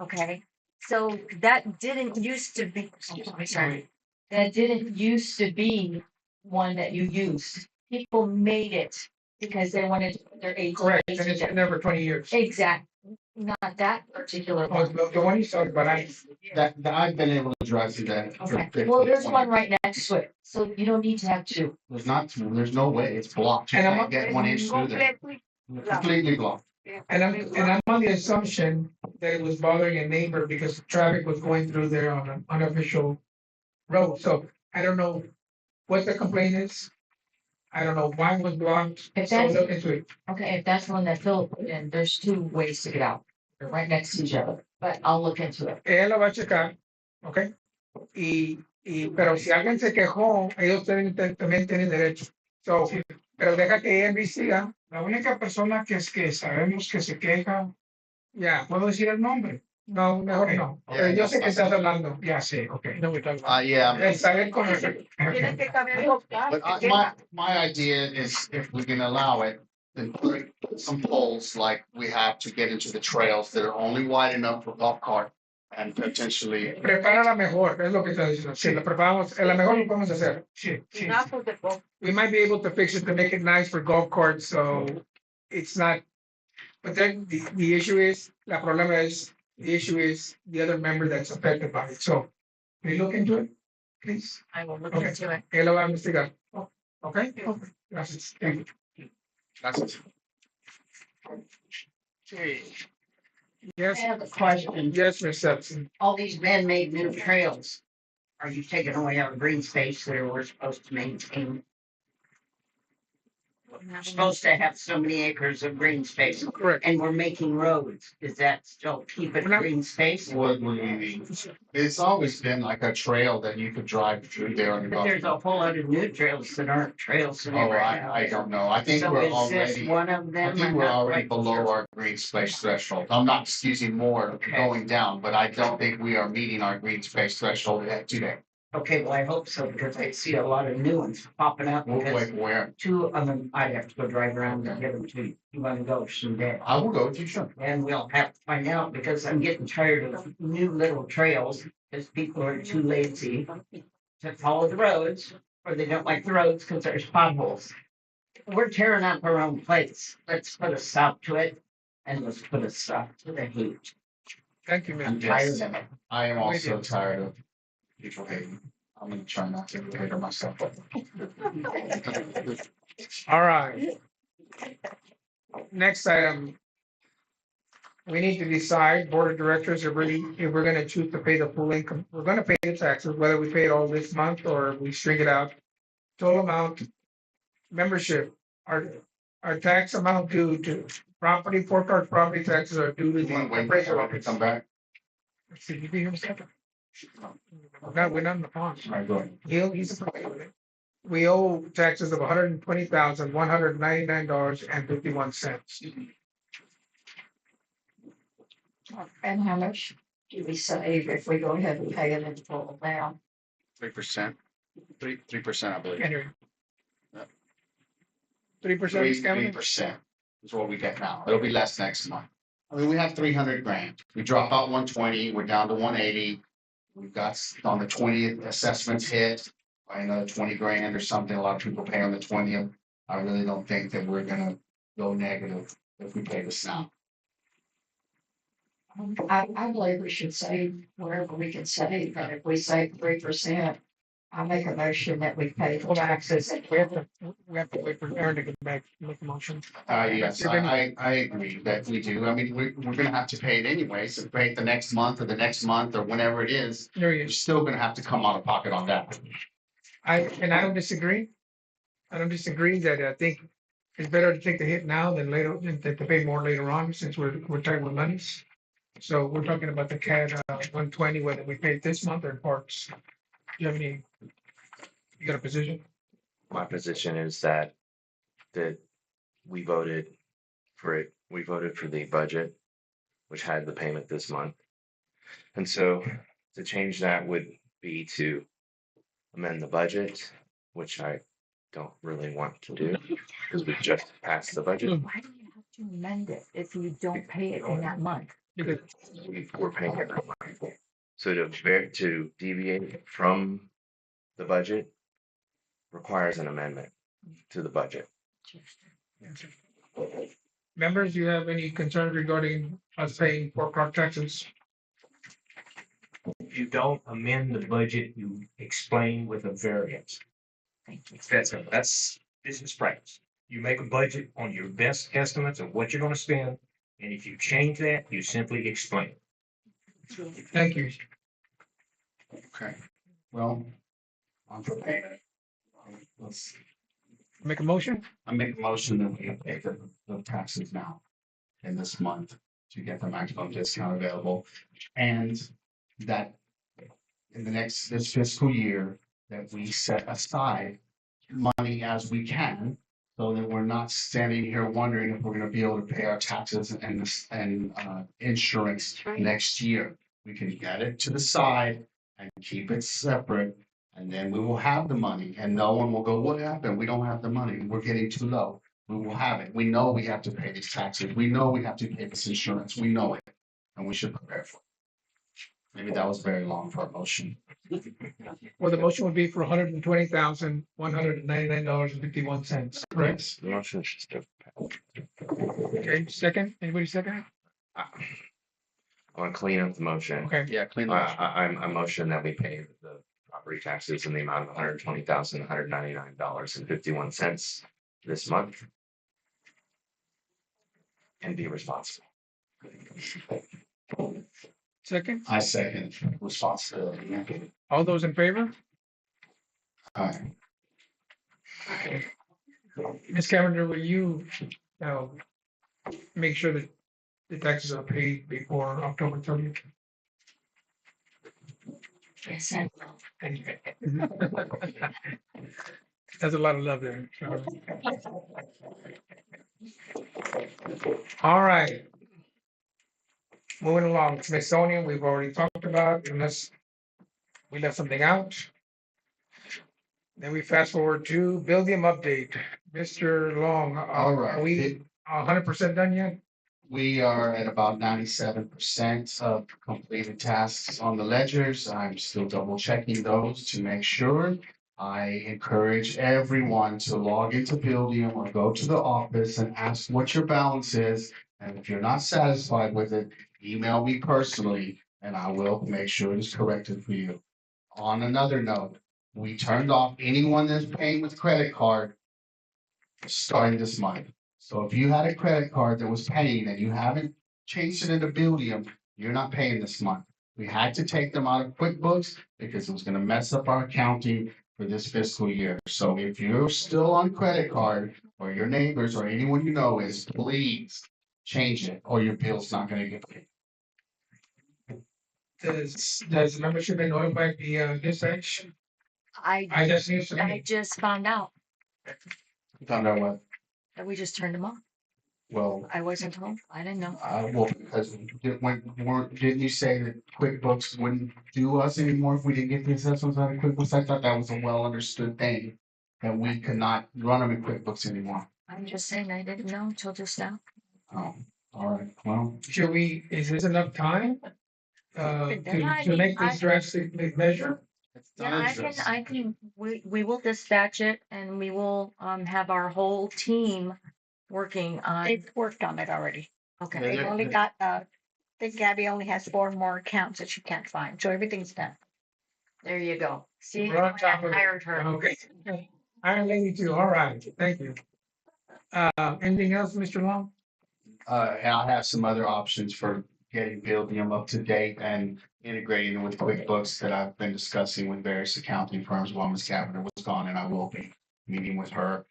Okay, so that didn't used to be, I'm sorry, that didn't used to be one that you used. People made it because they wanted to put their ATVs. Correct, and it's been there for 20 years. Exactly, not that particular Oh, one. the one you saw, but That I've been able to drive through that. for Okay, 50, well, there's 20. one right next to it, so you don't need to have two. There's no way, it's blocked. You And I'm- can't get 1 inch through there. Completely blocked. And I'm on the assumption that it was bothering a neighbor because traffic was going through there on an unofficial road. So I don't know what the complaint is. I don't know why it was blocked. If So that's- look into it. Okay, if that's the one that Philip put in, there's two ways to get out. They're right next to each other, but I'll look into it. Ella lo va a checar, ¿ok? Pero si alguien se quejó, ellos también tienen derecho. So, pero deja que ella investiga. La única persona que es que sabemos que se queja, Ya, ¿puedo decir el nombre? no, mejor Ok. no. Pero yo sé que estás hablando. Ya sé, ok. No, we talk about. Yeah. El saber conocer. Tienes que cambiar los But my idea is if we can allow it, then put some poles like we have to get into the trails that are only wide enough for golf cart and potentially. Prepárala mejor, es lo que está diciendo. Si la preparamos, la mejor lo podemos hacer. Sí, sí. Enough of the book. We might be able to fix it to make it nice for golf carts, so it's not. But then the issue is, la problema is, the issue is the other member that's affected by it. So, can you look into it, please? I will look Okay. into it. Él lo va a investigar. Okay? Gracias. Thank you. That's I Yes, have a question. yes, Ms. Sepson. All these man-made new trails, are you taking away our green space that we're supposed to maintain? We're supposed to have so many acres of green space, Correct. and we're making roads. Does that still keep it We're not- green space? what we need. It's always been like a trail that you could drive through there on the But golf. there's a whole lot of new trails that aren't trails Oh, anymore now. I don't know. I think So we're is this already. one of I them? think I'm we're not already quite below sure. our green space threshold. I'm not excusing more Okay. going down, but I don't think we are meeting our green space threshold yet today. Okay, well, I hope so, because I see a lot of new ones popping up, because Like where? two of them, I'd have to go drive around and get them to you. You wanna go someday? I will go with you, sure. And we'll have to find out, because I'm getting tired of new little trails, because people are too lazy to follow the roads, or they don't like the roads because there's potholes. We're tearing up our own place. Let's put a stop to it, and let's put a stop to the hate. Thank you, I'm Ms. tired of it. I am With you. also tired of people hating. I'm gonna try not to hate on myself. All right. Next item. We need to decide, board of directors, if we're gonna choose to pay the full income, we're gonna pay the taxes, whether we pay it all this month or we string it out. Total amount, membership, our tax amount due to property, foreclosed property taxes are due to You wanna the wait appraisal for it to office. come back? See, you be here in a second. No, we're not in the pond. All right, go ahead. He's we owe taxes of $120,199.51. And how much do we save if we go ahead and pay it in full now? 3%. 3%, I believe. Henry. Yeah. 3% is coming? 3% is what we get now. It'll be less next month. I mean, we have 300 grand. We drop out 120, we're down to 180. We've got on the 20th assessments hit by another 20 grand or something. A lot of people pay on the 20th. I really don't think that we're gonna go negative if we pay this now. I believe we should save wherever we can save, but if we save 3%, I make a motion that we pay the taxes. We have to wait for Aaron to get back, make a motion. Yes, I agree that we do. I mean, we're gonna have to pay it anyways. So pay it the next month or whenever it is. There he You're is. still gonna have to come out of pocket on that. I don't disagree. I don't disagree that I think it's better to take the hit now than later, than to pay more later on, since we're tight with monies. So we're talking about the CAD 120, whether we pay it this month or in parts. Do you have any? You got a position? My position is that the we voted for it. We voted for the budget, which had the payment this month. And so to change that would be to amend the budget, which I don't really want to do because we just passed the budget. Why do you have to amend it if you don't pay it in that month? Because we're paying every month. So to deviate from the budget requires an amendment to the budget. Members, do you have any concerns regarding us paying for park taxes? You don't amend the budget, you explain with a variance. Thank you. That's business practice. You make a budget on your best estimates of what you're gonna spend, and if you change that, you simply explain. Thank you. Okay, well, on for payment. Let's, Make a motion? I make a motion that we pay the taxes now in this month to get the maximum discount available. And that in this fiscal year, that we set aside money as we can, so that we're not standing here wondering if we're gonna be able to pay our taxes and insurance next year. We can get it to the side and keep it separate, and then we will have the money, and no one will go, what happened? We don't have the money, we're getting too low. We will have it. We know we have to pay these taxes. We know we have to pay this insurance. We know it, and we should prepare for it. Maybe that was very long for a motion. Well, the motion would be for $120,199.51, correct? The motion should still pass. Okay, second, anybody second? I want to clean up the motion. Okay, Yeah, clean up. I'm a motion that we pay the property taxes in the amount of $120,199.51 this month. And be responsible. second, I second responsibility. all those in favor? Alright, Ms. Cavender, will you make sure that the taxes are paid before October 30th? Yes, I will. There's a lot of love there. All right. Moving along, Smithsonian, we've already talked about, unless we left something out. Then we fast forward to Building update. Mr. Long, All right. are we 100% done yet? we are at about 97% of completed tasks on the ledgers. I'm still double checking those to make sure. I encourage everyone to log into Buildium or go to the office and ask what your balance is. And if you're not satisfied with it, email me personally and I will make sure it is corrected for you. On another note, we turned off anyone that's paying with credit card starting this month. So if you had a credit card that was paying and you haven't changed it into Buildium, you're not paying this month. We had to take them out of QuickBooks because it was gonna mess up our accounting for this fiscal year. So if you're still on credit card or your neighbors or anyone you know is, please change it or your bill's not gonna get paid. Does membership been notified the dispatch? I just need to. I just found out Found out what? that we just turned them off. Well, I wasn't told. I didn't know. well, because didn't you say that QuickBooks wouldn't do us anymore if we didn't get the assessments out of QuickBooks? I thought that was a well understood thing, that we could not run them in QuickBooks anymore. I'm just saying I didn't know until just now. Oh, all right, well. Should we, is this enough time? To make this drastic measure? Yeah, I can, we will dispatch it and we will, have our whole team working on. They've worked on it already. Okay, They've only got, I think Gabby only has 4 more accounts that she can't find, so everything's done. there you go. See, We're on I top of it. hired her. Okay. Iron Lady too, all right, thank you. Anything else, Mr. Long? And I have some other options for getting Buildium up to date and integrating it with QuickBooks that I've been discussing with various accounting firms while Ms. Cavender was gone, and I will be meeting with her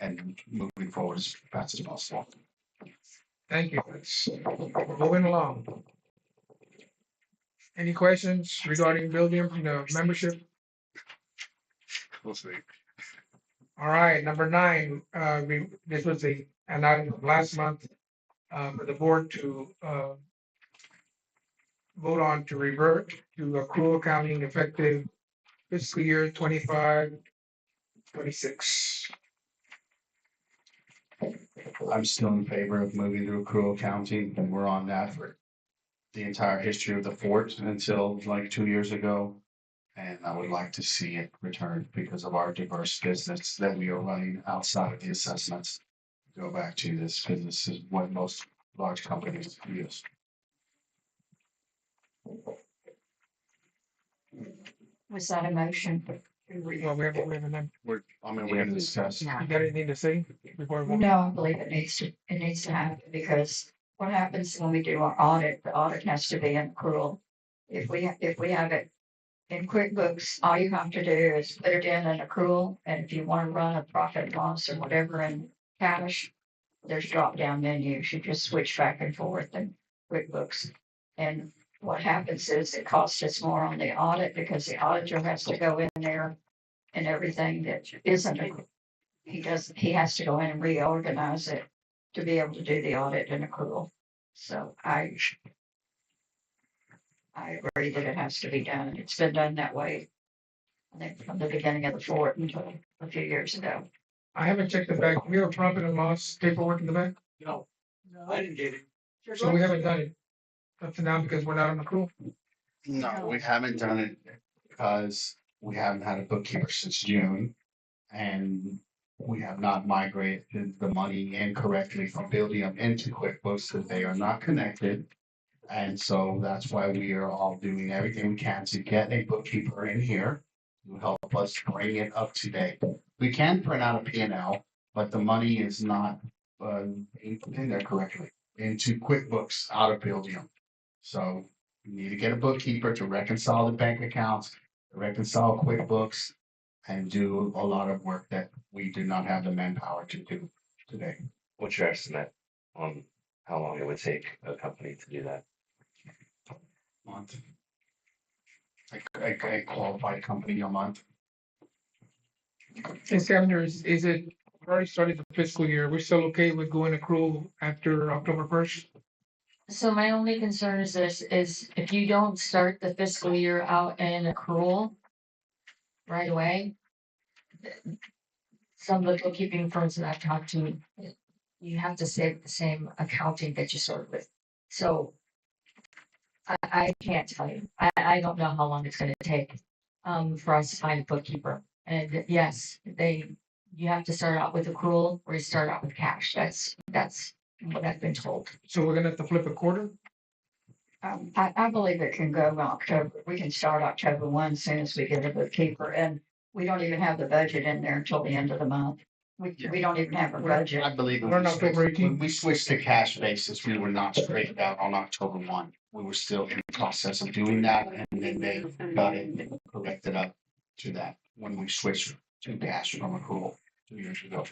and moving forward as fast as possible. Thank you. Moving along. Any questions regarding Buildium, membership? We'll see. All right, number 9, this was an item of last month, for the board to, vote on to revert to accrual accounting effective fiscal year 25-26. I'm still in favor of moving to accrual accounting, and we're on that for the entire history of the fort until like 2 years ago. And I would like to see it return because of our diverse business that we are running outside of the assessments. Go back to this business is what most large companies use. Was that a motion? Well, we have an, We're gonna discuss. you got anything to say before we vote? No, I believe it needs to happen because what happens when we do our audit, the audit has to be in accrual. If we have it in QuickBooks, all you have to do is put it in an accrual, and if you want to run a profit and loss or whatever in cash, there's drop down menus. You just switch back and forth in QuickBooks. And what happens is it costs us more on the audit because the auditor has to go in there and everything that isn't, he has to go in and reorganize it to be able to do the audit and accrual. So I agree that it has to be done. It's been done that way, I think, from the beginning of the fort until a few years ago. I haven't checked the back. We have a profit and loss paperwork in the back, No, I didn't get it. so we haven't done it up to now because we're not on accrual. No, we haven't done it because we haven't had a bookkeeper since June. And we have not migrated the money incorrectly from Buildium into QuickBooks, so they are not connected. And so that's why we are all doing everything we can to get a bookkeeper in here to help us bring it up to date. We can print out a P&L, but the money is not in there correctly into QuickBooks out of Buildium. So we need to get a bookkeeper to reconcile the bank accounts, reconcile QuickBooks, and do a lot of work that we do not have the manpower to do today. What's your estimate on how long it would take a company to do that? Month. A qualified company a month. Hey, Scavenger, is it we already started the fiscal year? We're still okay with going accrual after October 1st? So my only concern is this, is if you don't start the fiscal year out in accrual right away, some of the bookkeeping firms that I've talked to, you have to save the same accounting that you started with. So I can't tell you. I don't know how long it's gonna take for us to find a bookkeeper. And yes, you have to start out with accrual or you start out with cash. That's what I've been told. So we're gonna have to flip a quarter? I believe it can go in October. We can start October 1 as soon as we get a bookkeeper, and we don't even have the budget in there until the end of the month. We don't even have a budget. I believe We're on October 18th. when we switched to cash basis, we were not straightened out on October 1. We were still in the process of doing that, and then they got it corrected up to that when we switched to cash from accrual 2 years ago.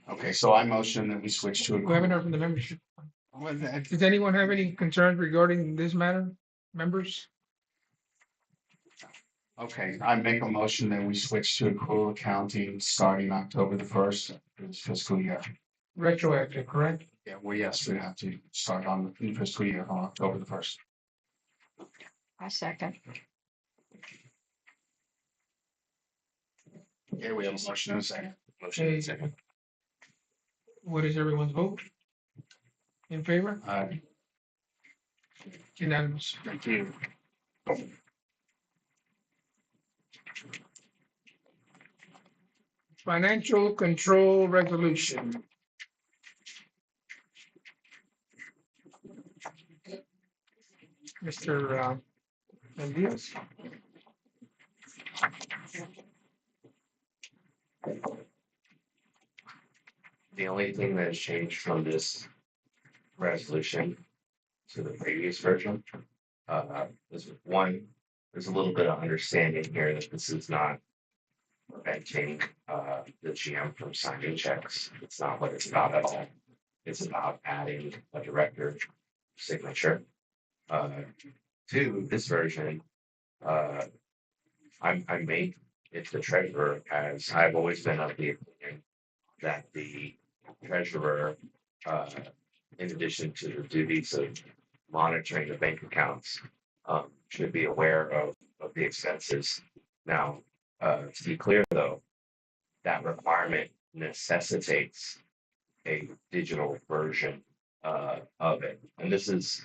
Okay, so I motion that we switch to We haven't accrual. heard from the membership. Does anyone have any concerns regarding this matter, members? Okay, I make a motion that we switch to accrual accounting starting October the 1st of this fiscal year. Retroactive, correct? Yeah, well, yes, we have to start on the new fiscal year on October the 1st. I second. Okay, we have a motion and a second. Motion and second. What is everyone's vote? In favor? Unanimous. Thank you. Financial control resolution. Mr. Mendes. The only thing that has changed from this resolution to the previous version, is one, there's a little bit of understanding here that this is not preventing, the GM from signing checks. It's not what it's about at all. It's about adding a director signature. To this version, I made if the treasurer has, I've always been of the opinion that the treasurer, in addition to the duties of monitoring the bank accounts, should be aware of the expenses. Now, to be clear though, that requirement necessitates a digital version of it. And this is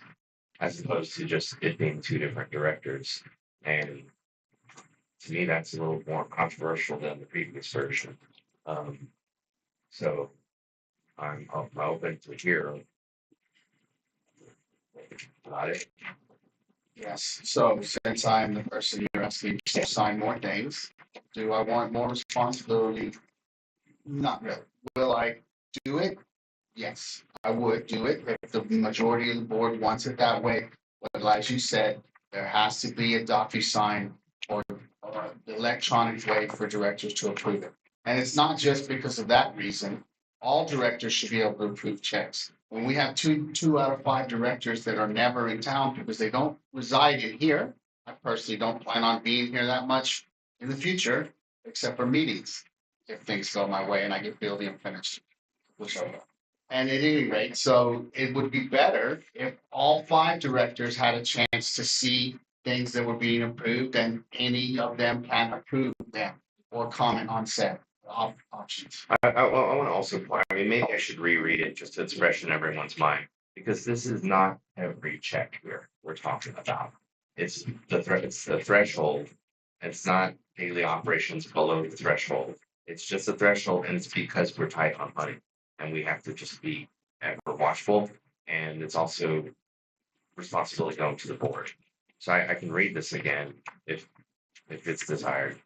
as opposed to just it being two different directors. And to me, that's a little more controversial than the previous version. So I'm open to hear about it. Yes, so since I'm the person you're asking to sign more things, do I want more responsibility? Not really. Will I do it? Yes, I would do it if the majority of the board wants it that way. But as you said, there has to be a DocuSign or electronic way for directors to approve it. And it's not just because of that reason. All directors should be able to approve checks. When we have two out of 5 directors that are never in town because they don't reside in here, I personally don't plan on being here that much in the future, except for meetings. If things go my way and I get building finished, which I will. And at any rate, so it would be better if all 5 directors had a chance to see things that were being approved and any of them can approve them or comment on said options. I want to also point, I mean, maybe I should reread it just so it's fresh in everyone's mind, because this is not every check here we're talking about. It's the threshold. It's not daily operations below the threshold. It's just a threshold, and it's because we're tight on money, and we have to just be ever watchful. And it's also responsibility going to the board. So I can read this again if it's desired.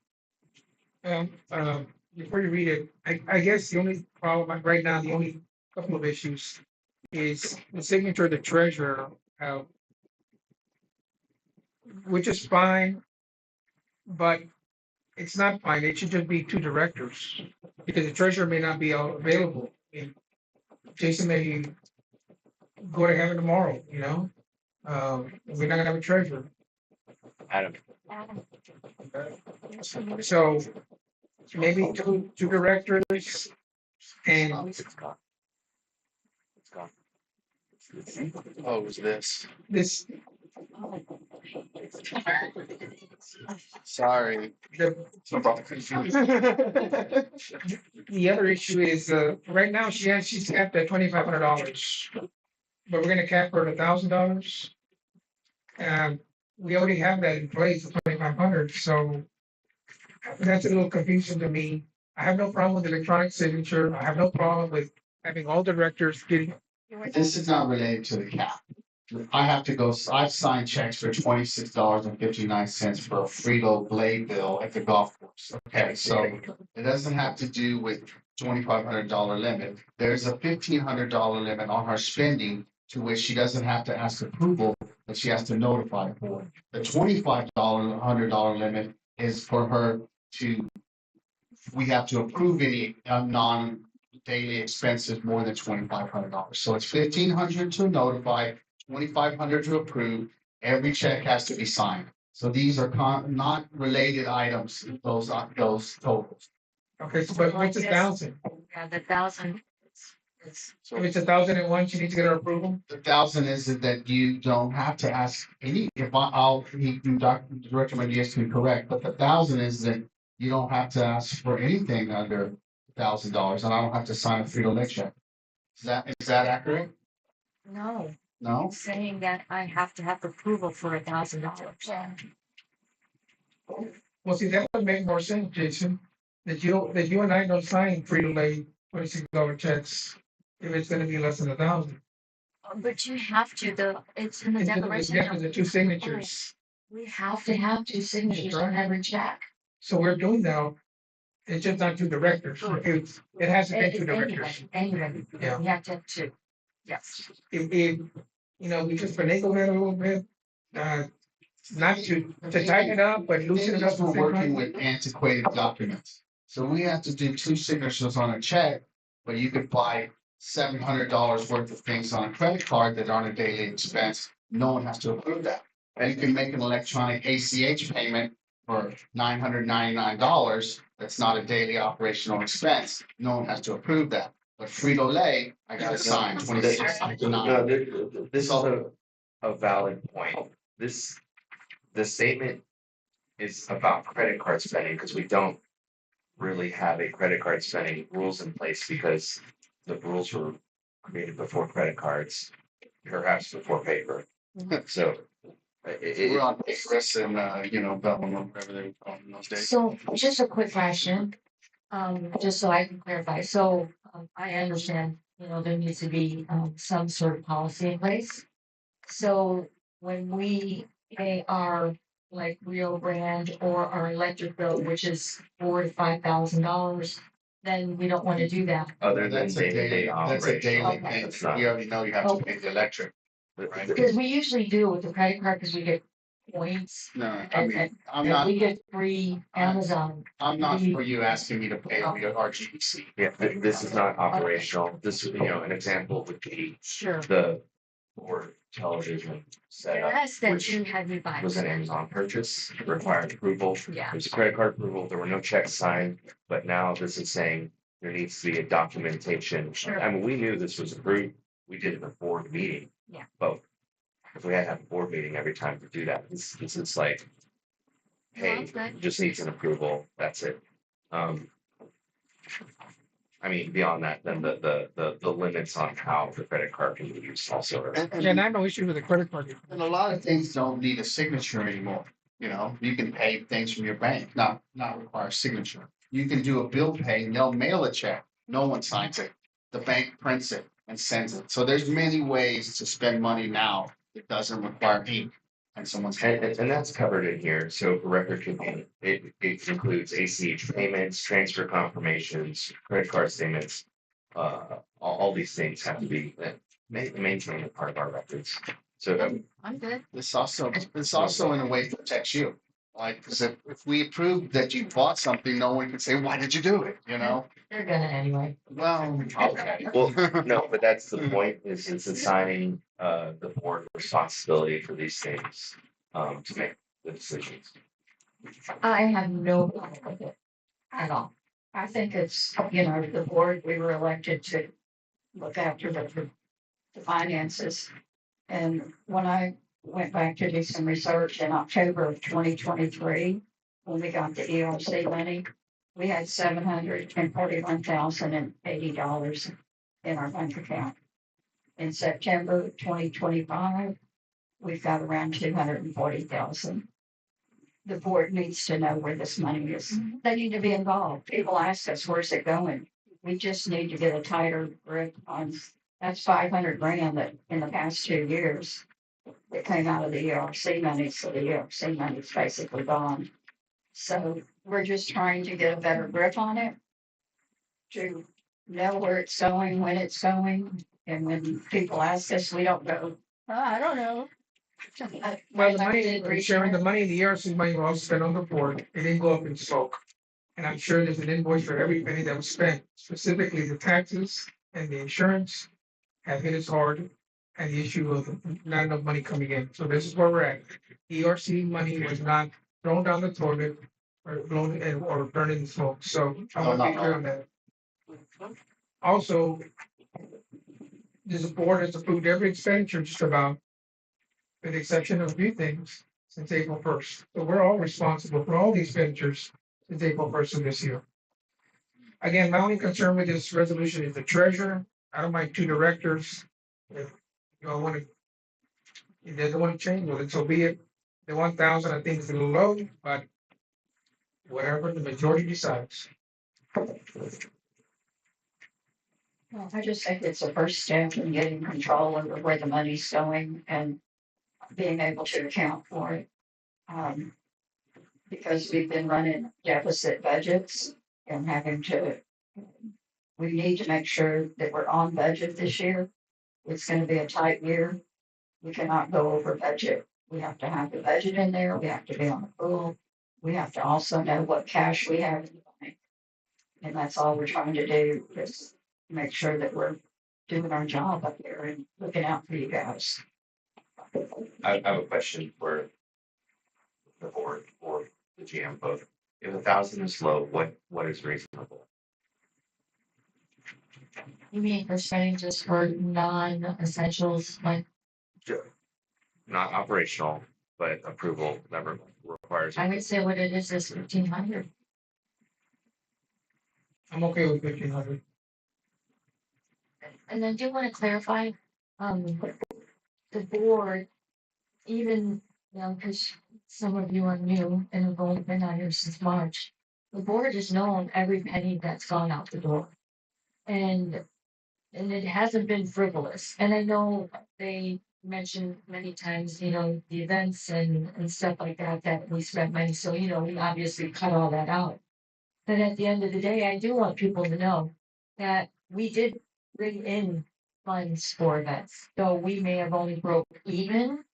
Before you read it, I guess the only problem right now, the only couple of issues is the signature of the treasurer, which is fine, but it's not fine. It should just be 2 directors because the treasurer may not be available. And Jason may go to heaven tomorrow, you know? We're not gonna have a treasurer. Adam. So maybe two directors and It's gone. Oh, it was this. this, Sorry. the other issue is, right now she's capped at $2,500. But we're gonna cap her at $1,000. We already have that in place for 2,500, so that's a little confusing to me. I have no problem with electronic signature. I have no problem with having all directors getting. This is not related to the cap. I have to go, I've signed checks for $26.59 for a Frito blade bill at the golf course. Okay, so it doesn't have to do with $2,500 limit. There's a $1,500 limit on her spending to which she doesn't have to ask approval, but she has to notify for. The $2,500 limit is for her to, we have to approve any non-daily expenses more than $2,500. So it's $1,500 to notify, $2,500 to approve. Every check has to be signed. So these are not related items, those totals. Okay, so but what's 1,000? Yeah, the 1,000. If it's 1,001, she needs to get her approval. The 1,000 is that you don't have to ask any, if Dr. Director Mendiaz can correct, but the 1,000 is that you don't have to ask for anything under $1,000, and I don't have to sign a Frito-Lay check. Is that accurate? No. No? It's saying that I have to have approval for $1,000. Well, see, that would make more sense, Jason, that you and I don't sign Frito-Lay $26 checks if it's gonna be less than 1,000. But you have to, it's in the declaration. Yeah, the 2 signatures. We have to have 2 signatures on every check. So we're doing now, it's just not 2 directors. It has to be 2 directors. Anyway, Yeah. we have to have 2. Yes. If we just finagle that a little bit, not to tighten it up, but loosen it up. We're working with antiquated documents. So we have to do 2 signatures on a check, but you could buy $700 worth of things on a credit card that aren't a daily expense. No one has to approve that. And you can make an electronic ACH payment for $999, that's not a daily operational expense. No one has to approve that. But Frito-Lay, I gotta sign No, $26.99. this is a valid point. The statement is about credit card spending because we don't really have a credit card spending rules in place because the rules were created before credit cards, perhaps before paper. So We're on Chris and, Bellman, or whatever they were called in those days. So just a quick question, just so I can clarify. So I understand, there needs to be some sort of policy in place. So when we pay our like Rio Grande or our electric bill, which is $4,000 to $5,000, then we don't want to do that. other than That's a daily, day-to-day that's a daily operational. thing. It's not. You already know you have to pay the electric. Right? Because we usually do it with the credit card because we get points No, I and, mean, and, I'm and not, we get free Amazon. I'm not for you asking me to pay the RGBC. Yeah, this is not operational. This, an example would be Sure. the board television setup, Yes, that which you had me buy. was an Amazon purchase, required approval. Yeah. There's a credit card approval. There were no checks signed, but now this is saying there needs to be a documentation. Sure. I mean, we knew this was approved. We did it before the meeting. Yeah. But if we had to have a board meeting every time to do that, this is like, hey, Good. just needs an approval. That's it. I mean, beyond that, then the limits on how the credit card can be used also. are- And I have no issue with the credit card. And a lot of things don't need a signature anymore. You can pay things from your bank, not require a signature. You can do a bill pay and they'll mail a check. No one signs it. The bank prints it and sends it. So there's many ways to spend money now that doesn't require ink and someone's hand. And that's covered in here. So for record keeping, it includes ACH payments, transfer confirmations, credit card statements. All these things have to be maintained as part of our records. So I'm good. This also in a way protects you. Like, because if we approve that you bought something, no one can say, why did you do it? They're gonna anyway. Well, okay, well, no, but that's the point, is it's assigning the board responsibility for these things to make the decisions. I have no problem with it at all. I think it's, the board, we were elected to look after the finances. And when I went back to do some research in October of 2023, when we got the ERC money, we had $741,080 in our bank account. In September 2025, we've got around 240,000. The board needs to know where this money is. They need to be involved. People ask us, where's it going? We just need to get a tighter grip on, that's 500 grand that in the past 2 years that came out of the ERC money. So the ERC money is basically gone. So we're just trying to get a better grip on it, to know where it's going, when it's going. And when people ask us, we don't go, I don't know. Well, the money, sharing the money, the ERC money was all spent on the board. It didn't go up in smoke. And I'm sure there's an invoice for every penny that was spent, specifically the taxes and the insurance have hit us hard. And the issue of not enough money coming in. So this is where we're at. ERC money was not thrown down the toilet or blown or burned in smoke. So I want to be clear on that. Also, this board has approved every expenditure just about, with the exception of a few things, since April 1st. So we're all responsible for all the expenditures since April 1st of this year. Again, my only concern with this resolution is the treasurer. I don't mind 2 directors. If you all want to, if they don't want to change with it, so be it. The 1,000, I think, is a little low, but whatever the majority decides. Well, I just think it's a first step in getting control over where the money's going and being able to account for it. Because we've been running deficit budgets and we need to make sure that we're on budget this year. It's going to be a tight year. We cannot go over budget. We have to have the budget in there. We have to be on the pool. We have to also know what cash we have in the bank. And that's all we're trying to do, is make sure that we're doing our job up there and looking out for you guys. I have a question for the board or the GM both. If 1,000 is low, what is reasonable? You mean percentages for non-essentials, like, Not operational, but approval that requires. I would say what it is 1,500. I'm okay with 1,500. And I do want to clarify, the board, even, because some of you are new and have only been on here since March, the board has known every penny that's gone out the door. And it hasn't been frivolous. And I know they mentioned many times, the events and stuff like that, that we spent money. So, we obviously cut all that out. But at the end of the day, I do want people to know that we did bring in funds for events. Though we may have only broke even,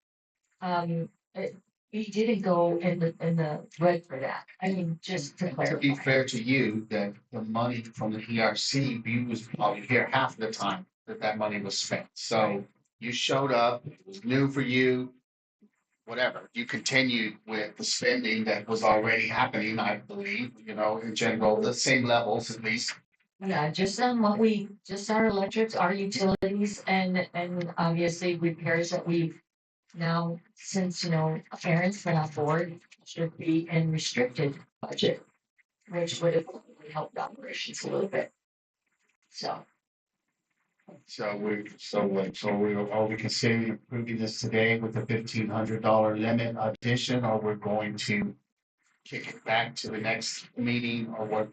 we didn't go in the red for that. I mean, just to To clarify. be fair to you, that the money from the ERC, you was probably here half the time that money was spent. So you showed up, it was new for you, whatever. You continued with the spending that was already happening, I believe, in general, the same levels at least. Yeah, just just our electrics, our utilities, and obviously repairs that we've now, since, Aaron's been on board, should be in restricted budget, which would have helped operations a little bit. So, Are we considering approving this today with a $1,500 limit addition, or we're going to kick it back to the next meeting, or what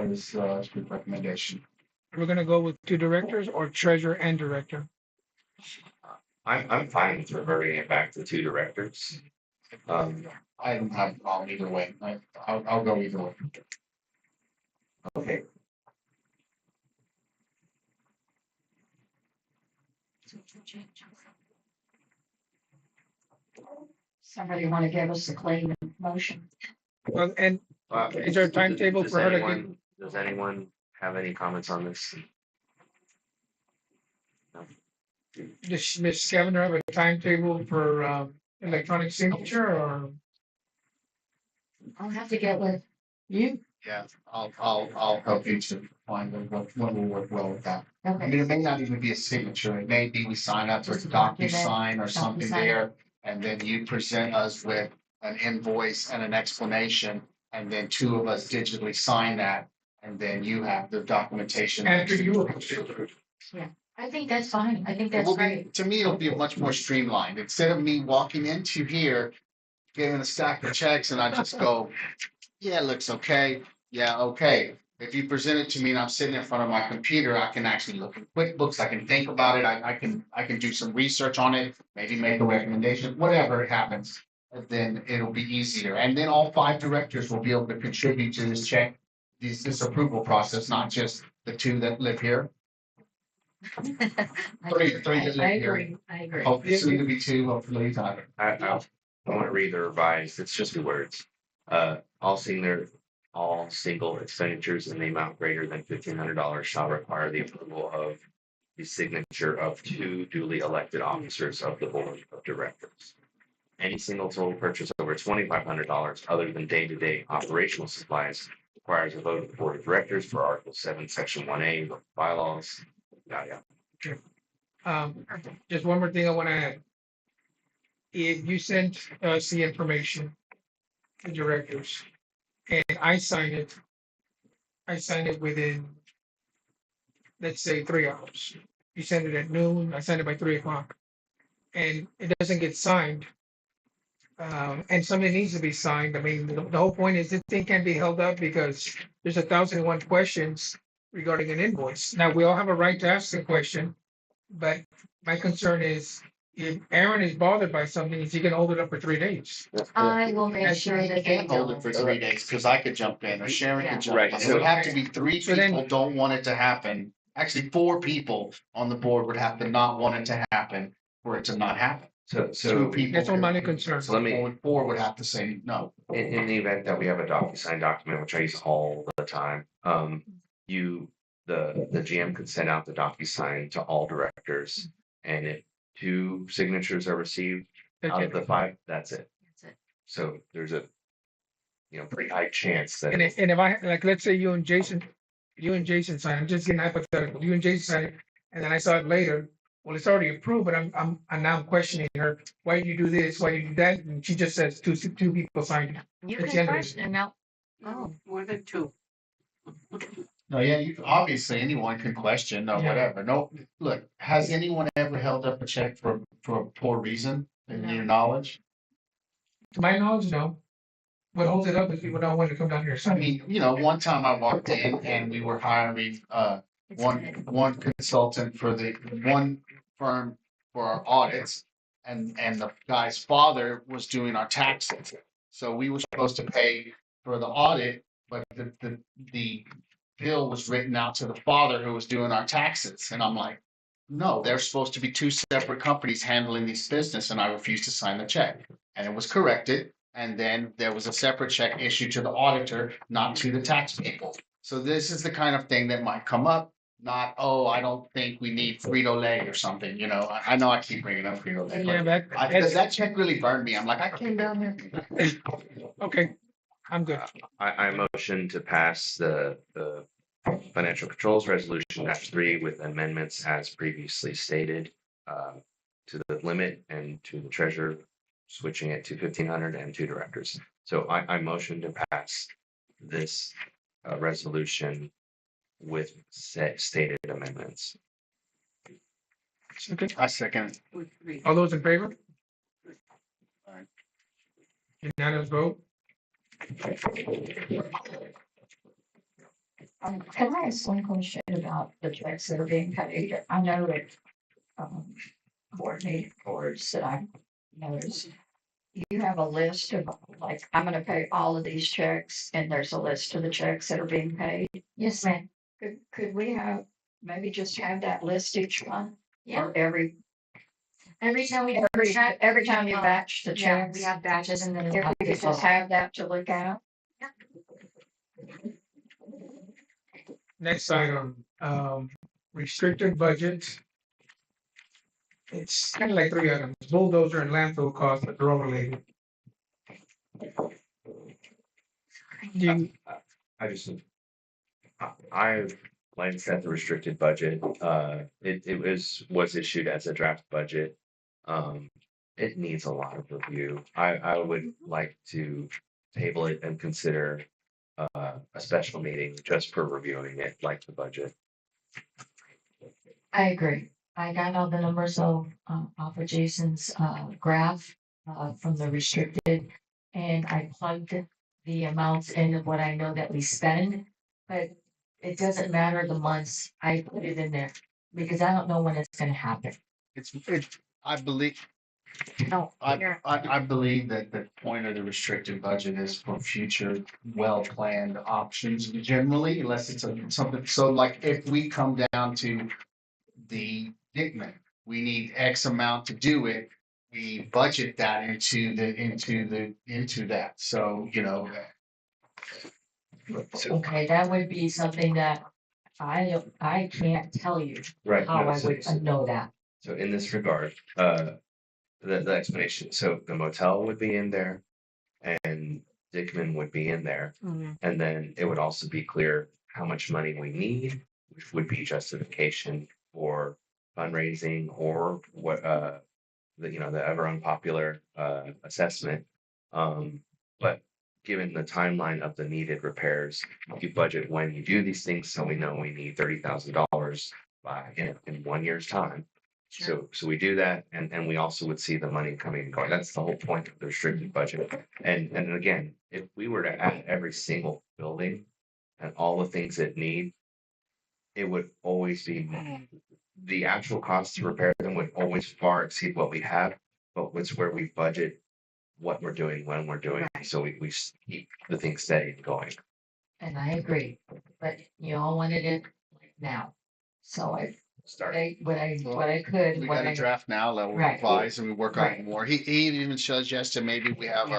is the recommendation? We're gonna go with 2 directors or treasurer and director. I'm fine with reverting it back to 2 directors. I don't have a problem either way. I'll go either way. Okay, Somebody want to give us a clean motion? Well, and is there a timetable does for her to anyone, does anyone have any comments on this? does Ms. Scavener have a timetable for electronic signature or? I'll have to get with you. Yeah, I'll help you to find what will work well with that. I Okay. mean, it may not even be a signature. It may be we sign up for Just a DocuSign or something DocuSign. there. And then you present us with an invoice and an explanation, and then 2 of us digitally sign that. And then you have the documentation. After you I think that's fine. I think It that's will great. be, to me, it'll be much more streamlined. Instead of me walking into here, giving a stack of checks and I just go, yeah, it looks okay. Yeah, okay. If you present it to me and I'm sitting in front of my computer, I can actually look at QuickBooks. I can think about it. I can do some research on it, maybe make a recommendation, whatever it happens. And then it'll be easier. And then all 5 directors will be able to contribute to this this approval process, not just the 2 that live here. Three that live here. I agree. Hopefully soon to be 2, hopefully not. I want to read the revised, it's just 2 words. All single expenditures in the amount greater than $1,500 shall require the approval of the signature of 2 duly elected officers of the board of directors. Any single total purchase over $2,500 other than day-to-day operational supplies requires a vote of the board of directors for Article 7, Section 1A of bylaws. Yeah. Just one more thing I want to add. If you send us the information, the directors, and I sign it within, let's say, 3 hours. You send it at noon, I send it by 3 o'clock. And it doesn't get signed. And something needs to be signed. I mean, the whole point is this thing can't be held up because there's 1,001 questions regarding an invoice. Now, we all have a right to ask the question, but my concern is if Aaron is bothered by something, is he gonna hold it up for 3 days? I will make That's sure right. that they Can't hold it for don't. 3 days, because I could jump in, or Sharon could jump Right, in. It so- would have to be 3 So then- people don't want it to happen. Actually, 4 people on the board would have to not want it to happen for it to not happen. So 2 people. That's all my could- concern. So let me, 4 would have to say no. in the event that we have a DocuSign document, which I use all the time, the GM could send out the DocuSign to all directors. And if 2 signatures are received out of the 5, that's it. That's it. So there's a pretty high chance that. And if I, like, let's say you and Jason sign, I'm just getting hypothetical, you and Jason sign it, and then I saw it later, well, it's already approved, but I'm now questioning her, why did you do this, why did you do that, and she just says two people signed it. You It's can the end of it. question now. Oh, More than two. No, yeah, you, obviously anyone can question or Yeah. whatever. No, look, has anyone ever held up a check for a poor reason in your knowledge? To my knowledge, no. What holds it up is people don't want to come down here. I So mean, one time I walked in and we were hiring, one consultant for the one firm for our audits. And the guy's father was doing our taxes. So we were supposed to pay for the audit, but the bill was written out to the father who was doing our taxes. And I'm like, no, there's supposed to be two separate companies handling this business, and I refused to sign the check. And it was corrected. And then there was a separate check issued to the auditor, not to the tax people. So this is the kind of thing that might come up. Not, oh, I don't think we need Frito-Lay or something, I know I keep bringing up Frito-Lay. yeah, But that, because that check really burned me. I'm like, I came down there. okay, I'm good. I motion to pass the financial controls resolution F3 with amendments as previously stated, to the limit and to the treasurer, switching it to 1,500 and two directors. So I motion to pass this resolution with stated amendments. Okay, I second. all those in favor? Aye. Unanimous vote? Can I ask one question about the checks that are being paid? I know that, board meeting boards that I've noticed, you have a list of, like, I'm gonna pay all of these checks, and there's a list of the checks that are being paid. yes, ma'am. Could we have, maybe just have that list each month? Yeah. Or every Every time we check, every time you batch the yeah, checks? we have batches and then. If we could just have that to look at. Next item, restricted budget. It's kind of like three items, bulldozer and landfill costs, but they're all related. You, I just, I glanced at the restricted budget. It was issued as a draft budget. It needs a lot of review. I would like to table it and consider a special meeting just for reviewing it, like the budget. I agree. I got all the numbers off of Jason's graph from the restricted, and I plugged the amounts in of what I know that we spend, but it doesn't matter the months. I put it in there because I don't know when it's gonna happen. I believe, No, I believe that the point of the restricted budget is for future well-planned options generally, unless it's something, so like if we come down to the Dickman, we need X amount to do it. We budget that into that. So, okay, that would be something that I can't tell you Right. how no, I so- would know that. So in this regard, the explanation, so the motel would be in there and Dickman would be in there. And then it would also be clear how much money we need, which would be justification for fundraising or what, the ever unpopular, assessment. But given the timeline of the needed repairs, you budget when you do these things, so we know we need $30,000 by, in 1 year's time. So we do that, and we also would see the money coming and going. That's the whole point of the restricted budget. And again, if we were to add every single building and all the things it need, it would always be the actual cost to repair them would always far exceed what we have, but it's where we budget what we're doing when we're doing, it. So we keep the thing steady and going. And I agree, but you all wanted it like now. So I what I could. we what got a I- draft now, let we Right. revise and we work on Right. it more. He even suggested maybe we have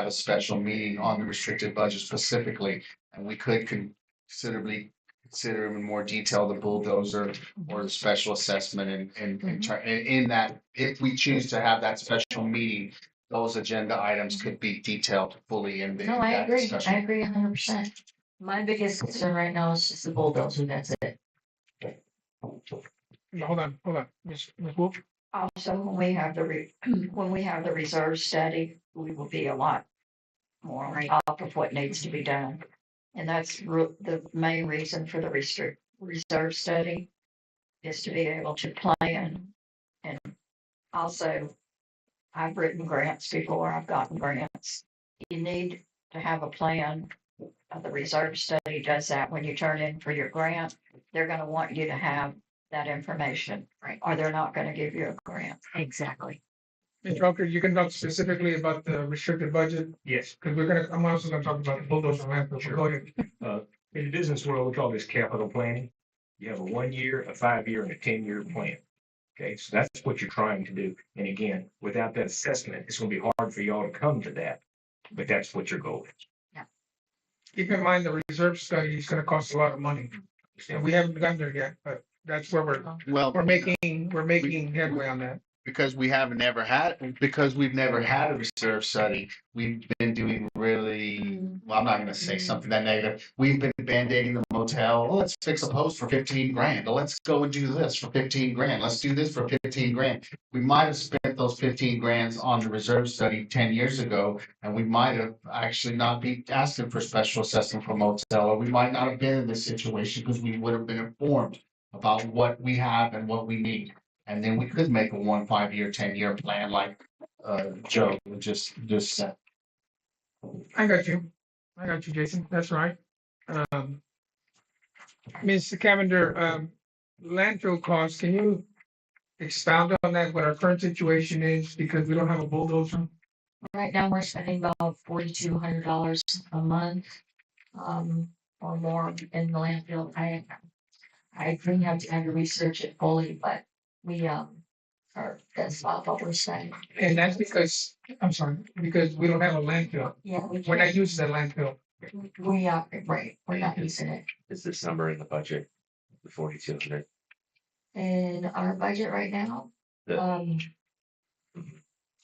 a special meeting on the restricted budget specifically, and we could considerably consider in more detail the bulldozer or the special assessment in that, if we choose to have that special meeting, those agenda items could be detailed fully in the. No, I that agree. discussion. I agree 100%. My biggest concern right now is just the bulldozer. That's it. Hold on, Ms. Wolf. Also, when we have when we have the reserve study, we will be a lot more on top of what needs to be done. And that's the main reason for the reserve study is to be able to plan. And also, I've written grants before, I've gotten grants. You need to have a plan. The reserve study does that when you turn in for your grant. They're going to want you to have that information, Right. or they're not going to give you a grant. Exactly. Mr. Rucker, you can talk specifically about the restricted budget, Yes, because I'm also gonna talk about the bulldozer landfill. Sure. Go ahead. in the business world, we call this capital planning. You have a 1 year, a 5 year, and a 10 year plan. Okay, so that's what you're trying to do. And again, without that assessment, it's gonna be hard for y'all to come to that, but that's what your goal is. Keep in mind, the reserve study is gonna cost a lot of money. And we haven't gotten there yet, but that's where Well, we're making headway on that. because we've never had a reserve study, we've been doing really, well, I'm not gonna say something that negative. We've been band-aiding the motel. Oh, let's fix a post for 15 grand. Oh, let's go and do this for 15 grand. Let's do this for 15 grand. We might have spent those 15 grands on the reserve study 10 years ago, and we might have actually not be asking for special assessment for motel, or we might not have been in this situation because we would have been informed about what we have and what we need. And then we could make a 1 5 year, 10 year plan like Joe just said. I got you, Jason, that's right. Ms. Cavender, landfill costs, can you expound on that, what our current situation is, because we don't have a bulldozer? Right now, we're spending about $4,200 a month, or more in the landfill. I think have to research it fully, but we, that's about what we're spending. And that's because, I'm sorry, because we don't have a landfill. Yeah, We're not using the landfill. we are, right, we're not using it. Is this number in the budget, the 4,200? In our budget right now, The-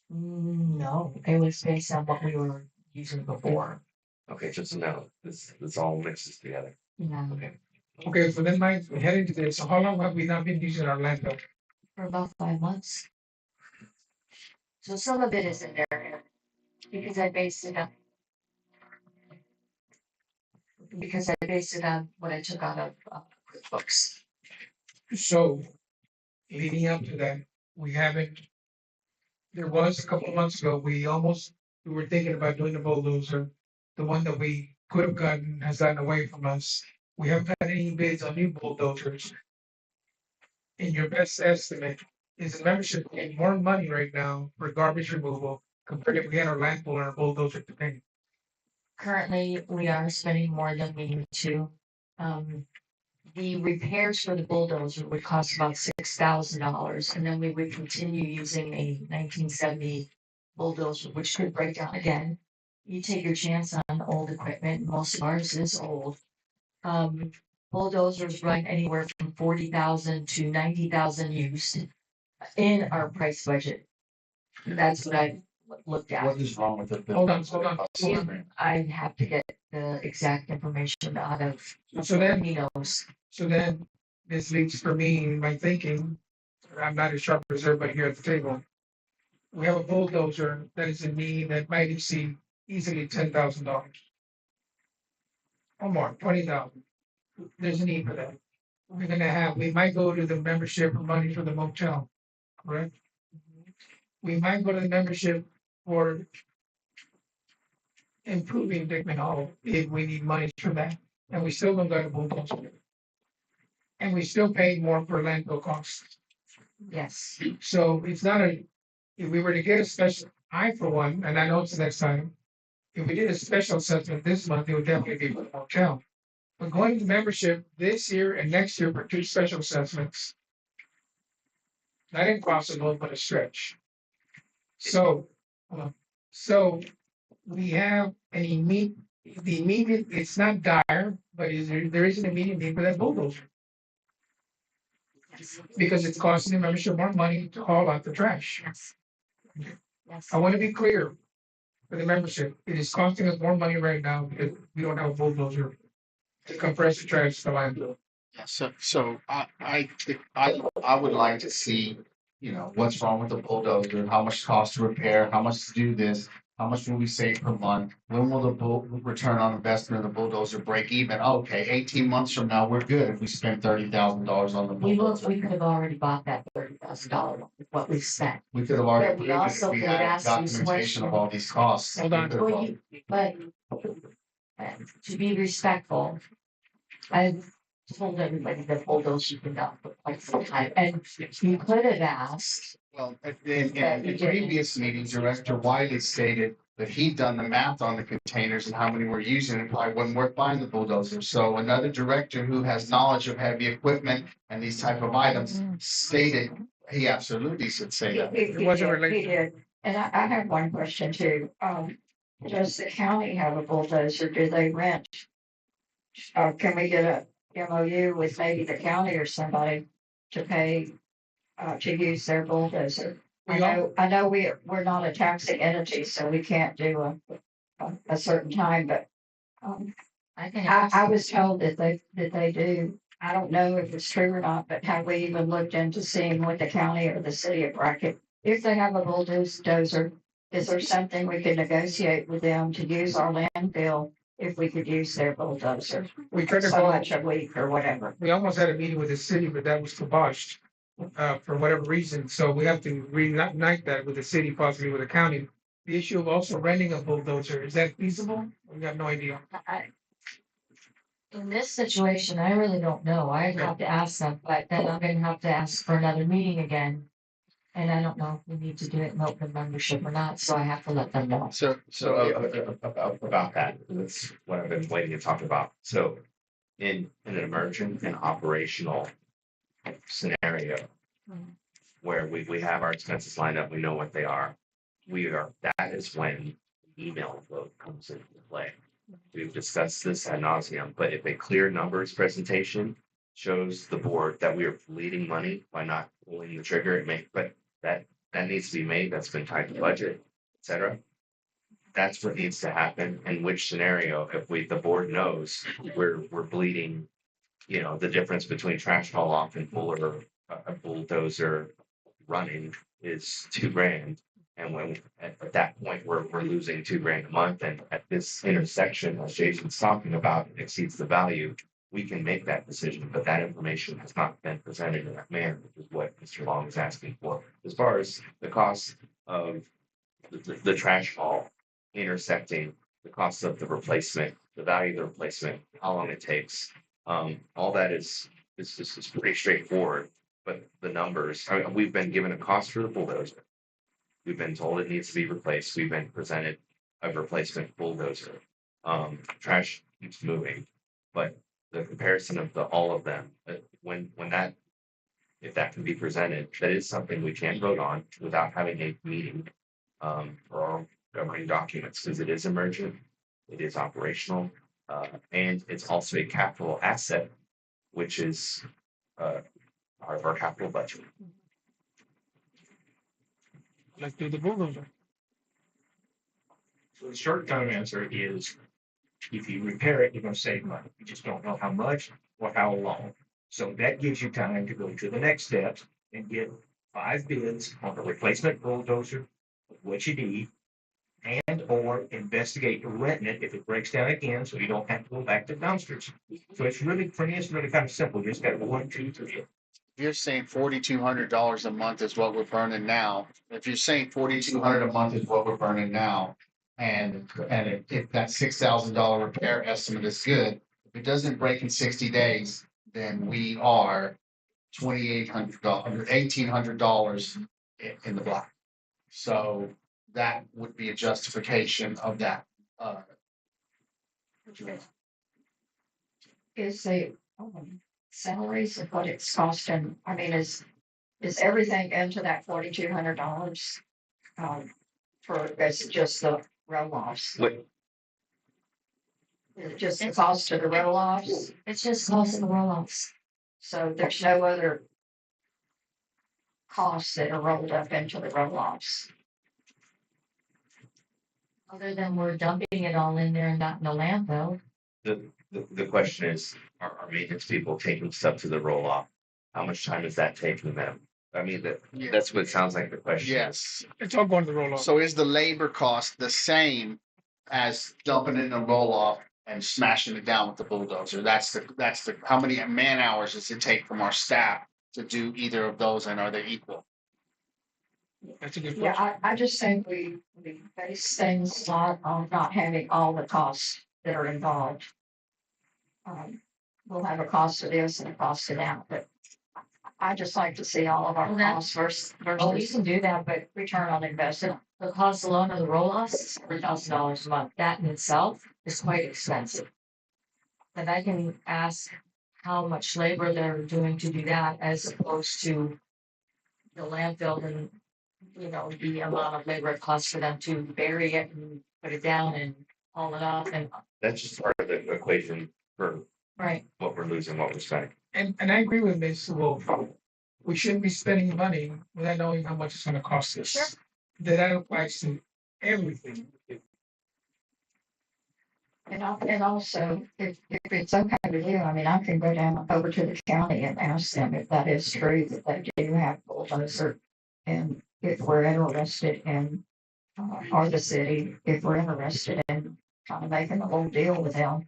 no, it was based on what we were using before. Okay, just to know, this all mixes together. Yeah, Okay. Okay, so then Mike, we're heading to this. So how long have we not been using our landfill? for about 5 months. So some of it is in there because I based it on what I took out of QuickBooks. So leading up to that, we haven't, there was a couple of months ago, we were thinking about doing the bulldozer. The one that we could have gotten has gotten away from us. We haven't had any bids on new bulldozers. In your best estimate, is the membership paying more money right now for garbage removal compared if we had our landfill and our bulldozer to pay? Currently, we are spending more than we need to. The repairs for the bulldozer would cost about $6,000, and then we would continue using a 1970 bulldozer, which could break down again. You take your chance on old equipment. Most of ours is old. Bulldozers run anywhere from 40,000 to 90,000 used in our price budget. That's what I looked at. What is wrong with it? Hold on. I have to get the exact information out of. So then, he knows. So then this leads for me in my thinking, I'm not as sharp as everybody here at the table. We have a bulldozer that is in need that might exceed easily $10,000. Or more, 20,000. There's a need for that. We might go to the membership for money for the motel, correct? We might go to the membership for improving Dickman Hall if we need money for that. And we still don't got a bulldozer. And we still pay more for landfill costs. Yes. So it's not if we were to get a special, I for one, and I know it's the next time, if we did a special assessment this month, it would definitely be for the motel. But going to membership this year and next year for 2 special assessments, not impossible, but a stretch. So we have the immediate, it's not dire, but there is an immediate need for that bulldozer. Because it's costing the membership more money to haul out the trash. Yes. I want to be clear for the membership. It is costing us more money right now because we don't have a bulldozer to compress the trash to landfill. Yeah, so I would like to see, you know, what's wrong with the bulldozer, how much it costs to repair, how much to do this, how much will we save per month? When will the return on investment of the bulldozer break even? Okay, 18 months from now, we're good if we spend $30,000 on the bulldozer. We could have already bought that $30,000 with what we spent. We could have already But we approved it also if we could have had asked these documentation of questions. all these costs. Hold on. We could have- Well, but to be respectful, I've told everybody that bulldozer can go for quite some time, and you could have asked. Well, in previous meetings, Director Wiley stated that he'd done the math on the containers and how many we're using, and probably wasn't worth buying the bulldozer. So another director who has knowledge of heavy equipment and these type of items stated he absolutely should say that. It wasn't related. He did. And I have one question too. Does the county have a bulldozer? Do they rent? Can we get a MOU with maybe the county or somebody to pay, to use their bulldozer? I know we're not a taxing entity, so we can't do a certain time, but, I was told that they do. I don't know if it's true or not, but have we even looked into seeing what the county or the city of Brackett, if they have a bulldozer, is there something we could negotiate with them to use our landfill if we could use their bulldozer? We tried to So go, much a week or whatever. we almost had a meeting with the city, but that was kiboshed. For whatever reason, so we have to reignite that with the city, possibly with the county. The issue of also renting a bulldozer, is that feasible? We have no idea. In this situation, I really don't know. I'd have to ask them, but then I'm gonna have to ask for another meeting again. And I don't know if we need to do it in open membership or not, so I have to let them know. So about that, that's what I've been waiting to talk about. So in an emergent and operational scenario where we have our expenses lined up, we know what they are. That is when email flow comes into play. We've discussed this ad nauseum, but if a clear numbers presentation shows the board that we are bleeding money by not pulling the trigger, but that needs to be made, that's been tied to budget, et cetera. That's what needs to happen. In which scenario, if the board knows we're bleeding, you know, the difference between trash haul off and a bulldozer running is $2,000. And when at that point we're losing $2,000 a month, and at this intersection, as Jason's talking about, exceeds the value, we can make that decision. But that information has not been presented in that manner, which is what Mr. Long is asking for. As far as the cost of the trash haul intersecting, the cost of the replacement, the value of the replacement, how long it takes, all that is pretty straightforward. But the numbers, I mean, we've been given a cost for the bulldozer. We've been told it needs to be replaced. We've been presented a replacement bulldozer. Trash keeps moving, but the comparison of all of them, if that can be presented, that is something we can vote on without having a meeting for our governing documents, because it is emergent, it is operational, and it's also a capital asset, which is part of our capital budget. Let's do the bulldozer. So the short-term answer is, if you repair it, you're gonna save money. You just don't know how much or how long. So that gives you time to go to the next steps and get 5 bids on a replacement bulldozer, what you need, and or investigate renting it if it breaks down again, so you don't have to go back to dumpsters. So it's really, for me, it's really kind of simple. You just got 1, 2, 3. You're saying $4,200 a month is what we're burning now. If you're saying $4,200 a month is what we're burning now, and if that $6,000 repair estimate is good, if it doesn't break in 60 days, then we are $1,800 in the black. So that would be a justification of that. Is the salaries of what it's costing, I mean, is everything into that $4,200? For, it's just the roll-offs? Is it just the cost of the roll-offs? It's just cost of the roll-offs. So there's no other costs that are rolled up into the roll-offs? Other than we're dumping it all in there and not in the landfill. The question is, are maintenance people taking stuff to the roll off? How much time is that taking them? I mean, that's what it sounds like the question. Yes. It's all going to the roll off. So is the labor cost the same as dumping in the roll off and smashing it down with the bulldozer? That's the, how many man hours does it take from our staff to do either of those, and are they equal? That's a good Yeah, question. I just think we base things on not having all the costs that are involved. We'll have a cost to this and a cost to that, but I just like to see all of our Well, that- costs versus. Oh, we can do that, but Return on investment. the cost alone of the roll-offs is $4,000 a month. That in itself is quite expensive. But I can ask how much labor they're doing to do that as opposed to the landfill and, you know, the amount of labor it costs for them to bury it and put it down and haul it off and, That's just part of the equation for right. what we're losing, what we're spending. And I agree with Ms. Wolf. We shouldn't be spending money without knowing how much it's gonna cost us. Sure. That applies to everything. And also, if it's okay with you, I mean, I can go down over to the county and ask them if that is true, that they do have bulldozer. And if we're interested in, or the city, if we're interested in kind of making a little deal with them.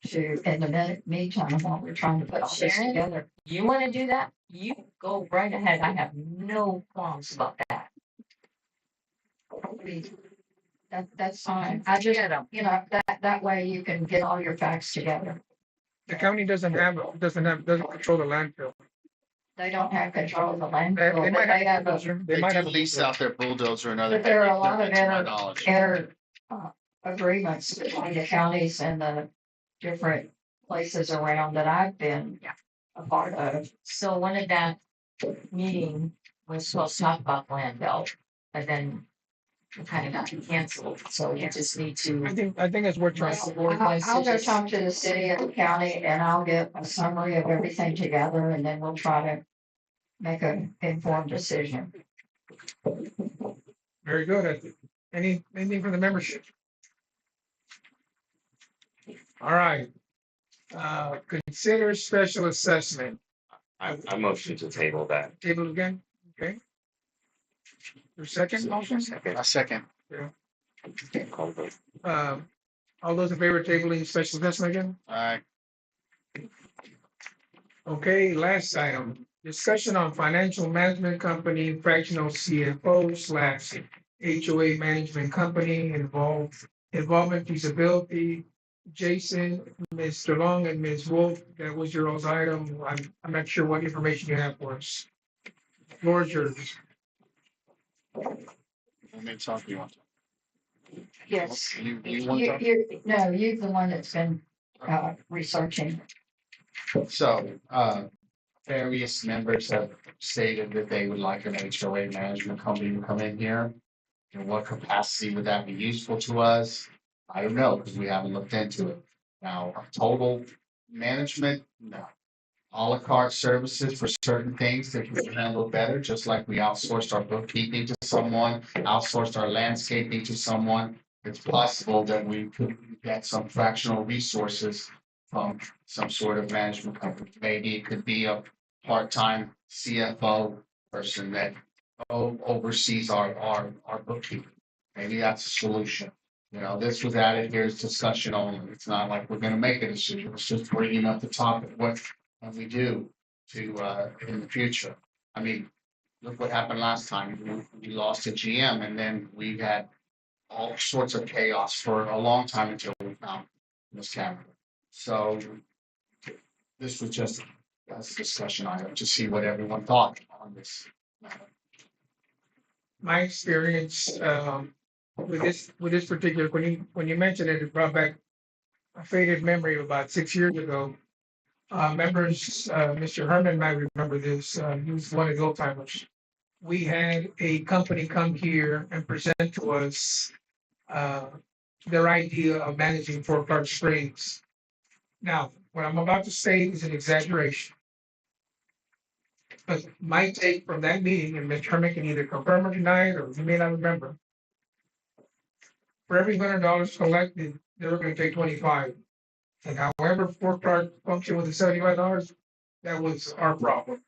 To, in the meantime, while we're trying to put all this Sharon? together. You want to do that? You go right ahead. I have no qualms about that. That's fine. I just, you know, that way you can get all your facts together. The county doesn't control the landfill. They don't have control of the They landfill, but might they have, bulldozer. They They might do have a lease out their bulldozer and other. but there are a lot of equipment, to my knowledge. agreements between the counties and the different places around that I've been a part of. So one of that meeting was supposed to talk about landfill, but then it kind of got canceled. So we just need to. I think it's worth trying. I'll go talk to the city and the county and I'll get a summary of everything together and then we'll try to make an informed decision. Very good. Anything from the membership? All right. Consider special assessment. I motion to table that. Table again, okay? Your second motion? A second. Call vote. All those in favor of tabling special assessment again? Aye. Okay, last item, discussion on financial management company, fractional CFO / HOA management company involvement feasibility. Jason, Mr. Long and Ms. Wolf, that was your all's item. I'm not sure what information you have for us. Floor is yours. Let me talk, you want to? Yes. You want to? No, you're the one that's been researching. So, various members have stated that they would like an HOA management company to come in here. In what capacity would that be useful to us? I don't know, because we haven't looked into it. Now, total management, no. A la carte services for certain things that we can handle better, just like we outsourced our bookkeeping to someone, outsourced our landscaping to someone. It's possible that we could get some fractional resources from some sort of management company. Maybe it could be a part-time CFO person that oversees our bookkeeping. Maybe that's a solution. You know, this was added here as discussion only. It's not like we're gonna make a decision. It's just bringing up the topic, what we do to, in the future. I mean, look what happened last time. We lost a GM and then we had all sorts of chaos for a long time until we found Ms. Cameron. So this was just a discussion item to see what everyone thought on this. My experience with this particular, when you mentioned it, it brought back a faded memory of about 6 years ago. Members, Mr. Herman might remember this. He was one of the old timers. We had a company come here and present to us their idea of managing Fort Clark Springs. Now, what I'm about to say is an exaggeration. But my take from that meeting, and Mr. Herman can either confirm or deny it, or you may not remember. for every $100 collected, they were gonna take 25. And however, Fort Clark functioned with the $75, that was our problem.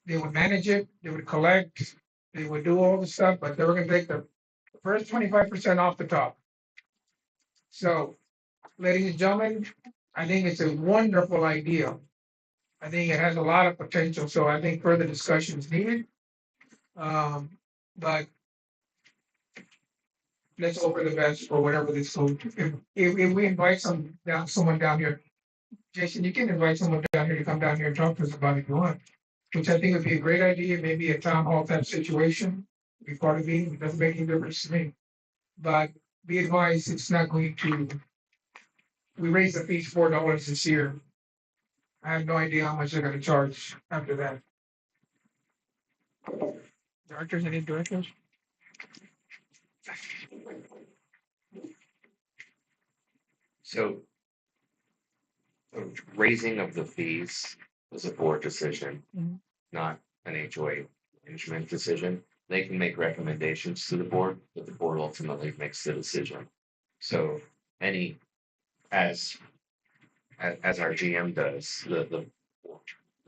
They would manage it, they would collect, they would do all the stuff, but they were gonna take the first 25% off the top. So, ladies and gentlemen, I think it's a wonderful idea. I think it has a lot of potential, so I think further discussion is needed. But let's hope for the best for whatever this goes. If we invite someone down here, Jason, you can invite someone down here to come down here and talk to us about it if you want, which I think would be a great idea, maybe a town hall type situation. Be part of the meeting, it doesn't make any difference to me. But be advised, it's not going to, we raised the fees $4 this year. I have no idea how much they're gonna charge after that. Directors, any directors? So the raising of the fees was a board decision, Mhm. not an HOA management decision. They can make recommendations to the board, but the board ultimately makes the decision. So any, as our GM does, the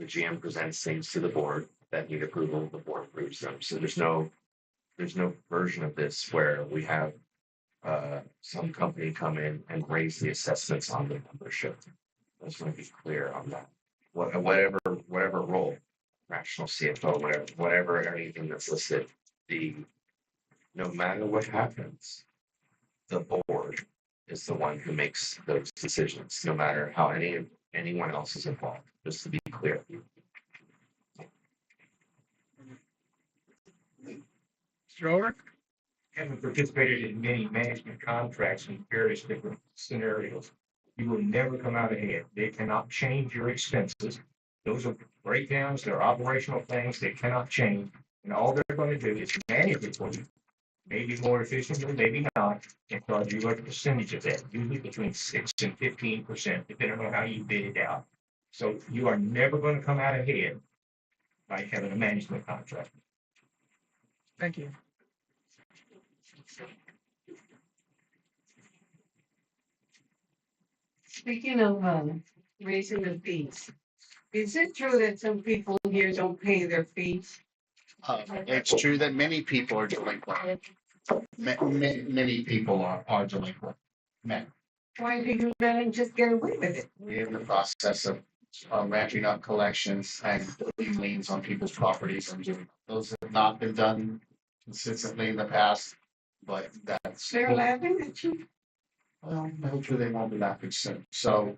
GM presents things to the board that need approval, the board approves them. So there's no version of this where we have some company come in and raise the assessments on the membership. I just want to be clear on that. Whatever role, fractional CFO, whatever anything that's listed, no matter what happens, the board is the one who makes those decisions, no matter how anyone else is involved, just to be clear. Mr. Ulrich? Having participated in many management contracts in various different scenarios, you will never come out ahead. They cannot change your expenses. Those are breakdowns, they're operational things, they cannot change. And all they're going to do is manage it for you. Maybe more efficiently, maybe not, and charge you a percentage of that, usually between 6 and 15%, depending on how you bid it out. So you are never going to come out ahead by having a management contract. Thank you. Speaking of raising the fees, is it true that some people here don't pay their fees? It's true that many people are delinquent. Many people are delinquent. Many. Why do you let them just get away with it? We're in the process of ramping up collections and putting liens on people's properties, and those have not been done consistently in the past, but that's. They're laughing at you. Well, hopefully they won't be laughing soon. So,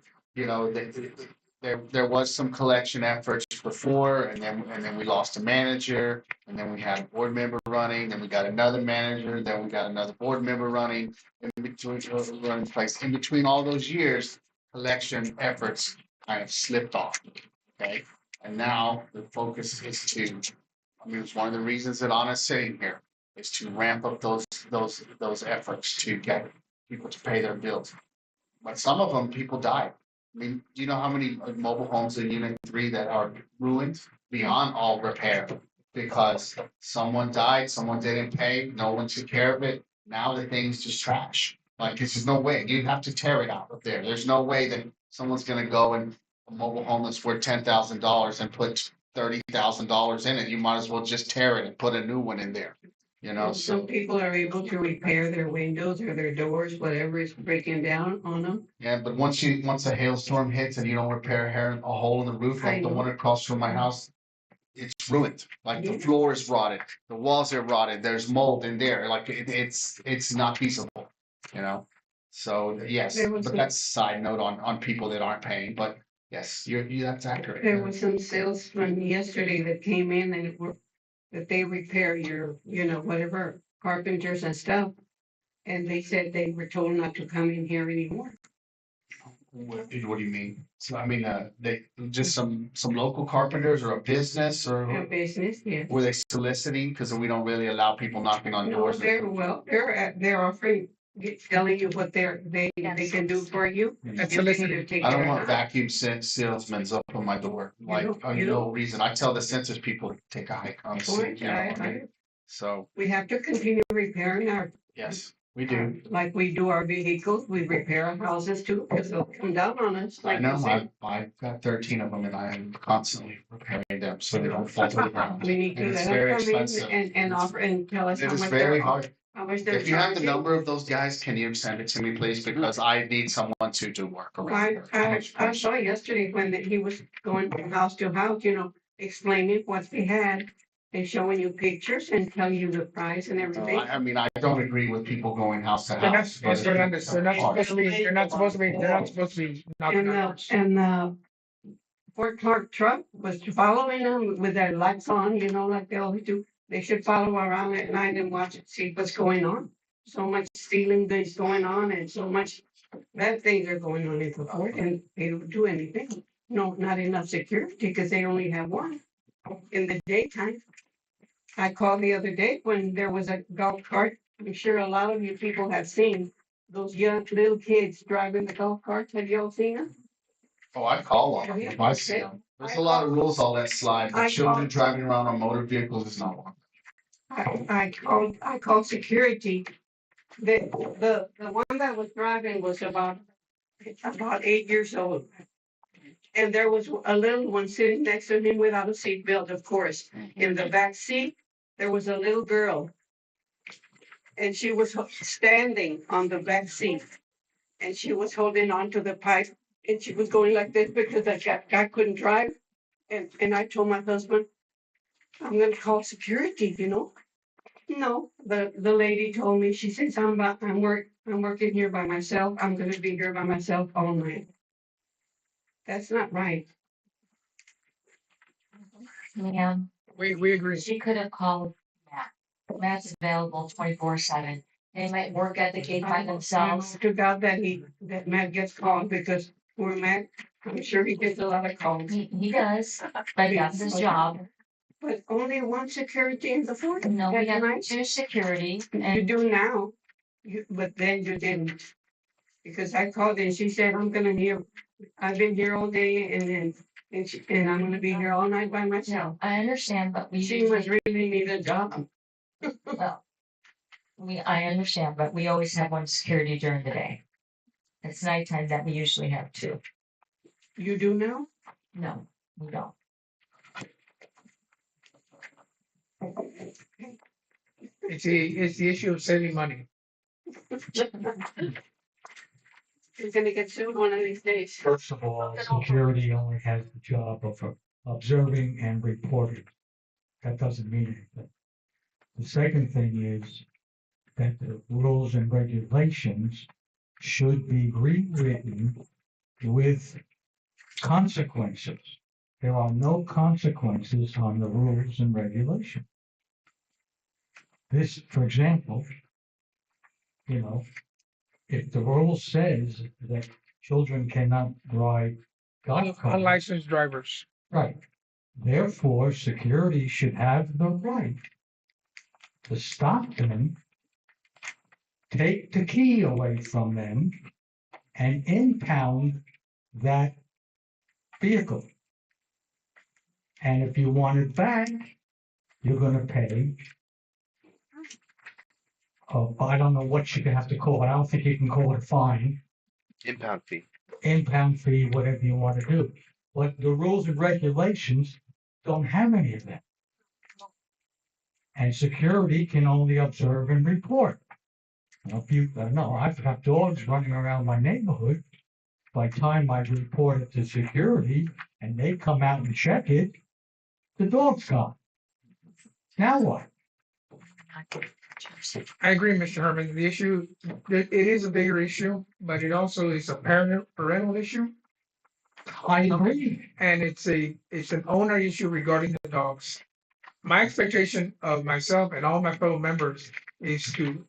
there was some collection efforts before, and then we lost a manager, and then we had a board member running, then we got another manager, then we got another board member running. In between all those years, collection efforts kind of slipped off. Okay, and now the focus is it's one of the reasons that Anna's sitting here is to ramp up those efforts to get people to pay their bills. But some of them, people died. I mean, do you know how many mobile homes in Unit 3 that are ruined beyond all repair? Because someone died, someone didn't pay, no one took care of it. Now the thing's just trash. Like, there's no way. You have to tear it out of there. There's no way that someone's gonna go in a mobile home that's worth $10,000 and put $30,000 in it. You might as well just tear it and put a new one in there. Some people are able to repair their windows or their doors, whatever is breaking down on them. Yeah, but once a hailstorm hits and you don't repair a hole in the roof like the one across from my house, it's ruined. Like the floor is rotted, the walls are rotted, there's mold in there, like it's not feasible, So yes, but that's a side note on people that aren't paying, but yes, that's accurate. There was some salesman yesterday that came in and that they repair your, whatever carpenters and stuff. And they said they were told not to come in here anymore. What do you mean? So I mean, they just some local carpenters or a business A or business, yeah. were they soliciting? Because we don't really allow people knocking on No, doors. they're offering, telling you what they can do for you. That's You soliciting. need to take I don't care want of it. vacuum salesmen up on my door, like, don't- no reason. I tell the census people to take a hike. Honestly, Point, I- So. We have to continue repairing our. Yes, we do. Like we do our vehicles, we repair our houses too, because they'll come down on us. I like know, you said. I've got 13 of them and I'm constantly repairing them so they don't fall to the ground. We need to And it's let very them come in expensive. and offer and tell us It how is much very they're, hard. how much they're If you have the charging. number of those guys, can you send it to me, please? Because I need someone to do work around. I saw yesterday when he was going from house to house, explaining what they had and showing you pictures and telling you the price and everything. I mean, I don't agree with people going house to They're not, house. but if they're you- not, they're not supposed to be, they're not supposed to be, they're not supposed to be knocking on doors. And Fort Clark truck was following them with their lights on, like they always do. They should follow around at night and watch and see what's going on. So much stealing things going on and so much bad things are going on in the fort and they don't do anything. No, not enough security because they only have one in the daytime. I called the other day when there was a golf cart. I'm sure a lot of you people have seen those young little kids driving the golf carts. Have you all seen them? Oh, I call Have them. you? If I see them. There's a lot of rules all that slide, but I children called- driving around on motor vehicles is not one. I called security. The one that was driving was about 8 years old. And there was a little one sitting next to him without a seatbelt, of course. In the back seat, there was a little girl. And she was standing on the back seat. And she was holding on to the pipe. And she was going like this because that guy couldn't drive. And I told my husband, I'm gonna call security, No, the lady told me, she says, I'm working here by myself. I'm gonna be here by myself all night. That's not right. Ma'am, We agree. she could have called Matt. Matt's available 24/7. They might work at the gate by themselves. To God that Matt gets called because we're Matt, I'm sure he gets a lot of calls. He does, but that's his job. But only one security in the fort? No, we at have night? 2 security You and do now, but then you didn't. Because I called and she said, I've been here all day and I'm gonna be here all night by myself. I understand, but She must really need a job. well, I understand, but we always have one security during the day. It's nighttime that we usually have 2. You do now? No, we don't. It's the issue of saving money. You're gonna get sued one of these days. First of all, security only has the job of observing and reporting. That doesn't mean anything. The second thing is that the rules and regulations should be rewritten with consequences. There are no consequences on the rules and regulations. This, for example, if the rule says that children cannot drive golf carts. Unlicensed drivers. Right. Therefore, security should have the right to stop them, take the key away from them, and impound that vehicle. And if you want it back, you're gonna pay. I don't know what you can have to call it. I don't think you can call it a fine, Impound fee. impound fee, whatever you want to do. But the rules and regulations don't have any of that. And security can only observe and report. Now, I've got dogs running around my neighborhood. By the time I report it to security and they come out and check it, the dog's gone. Now what? I agree, Mr. Herman. The issue, it is a bigger issue, but it also is a parental issue. I agree. And it's an owner issue regarding the dogs. My expectation of myself and all my fellow members is to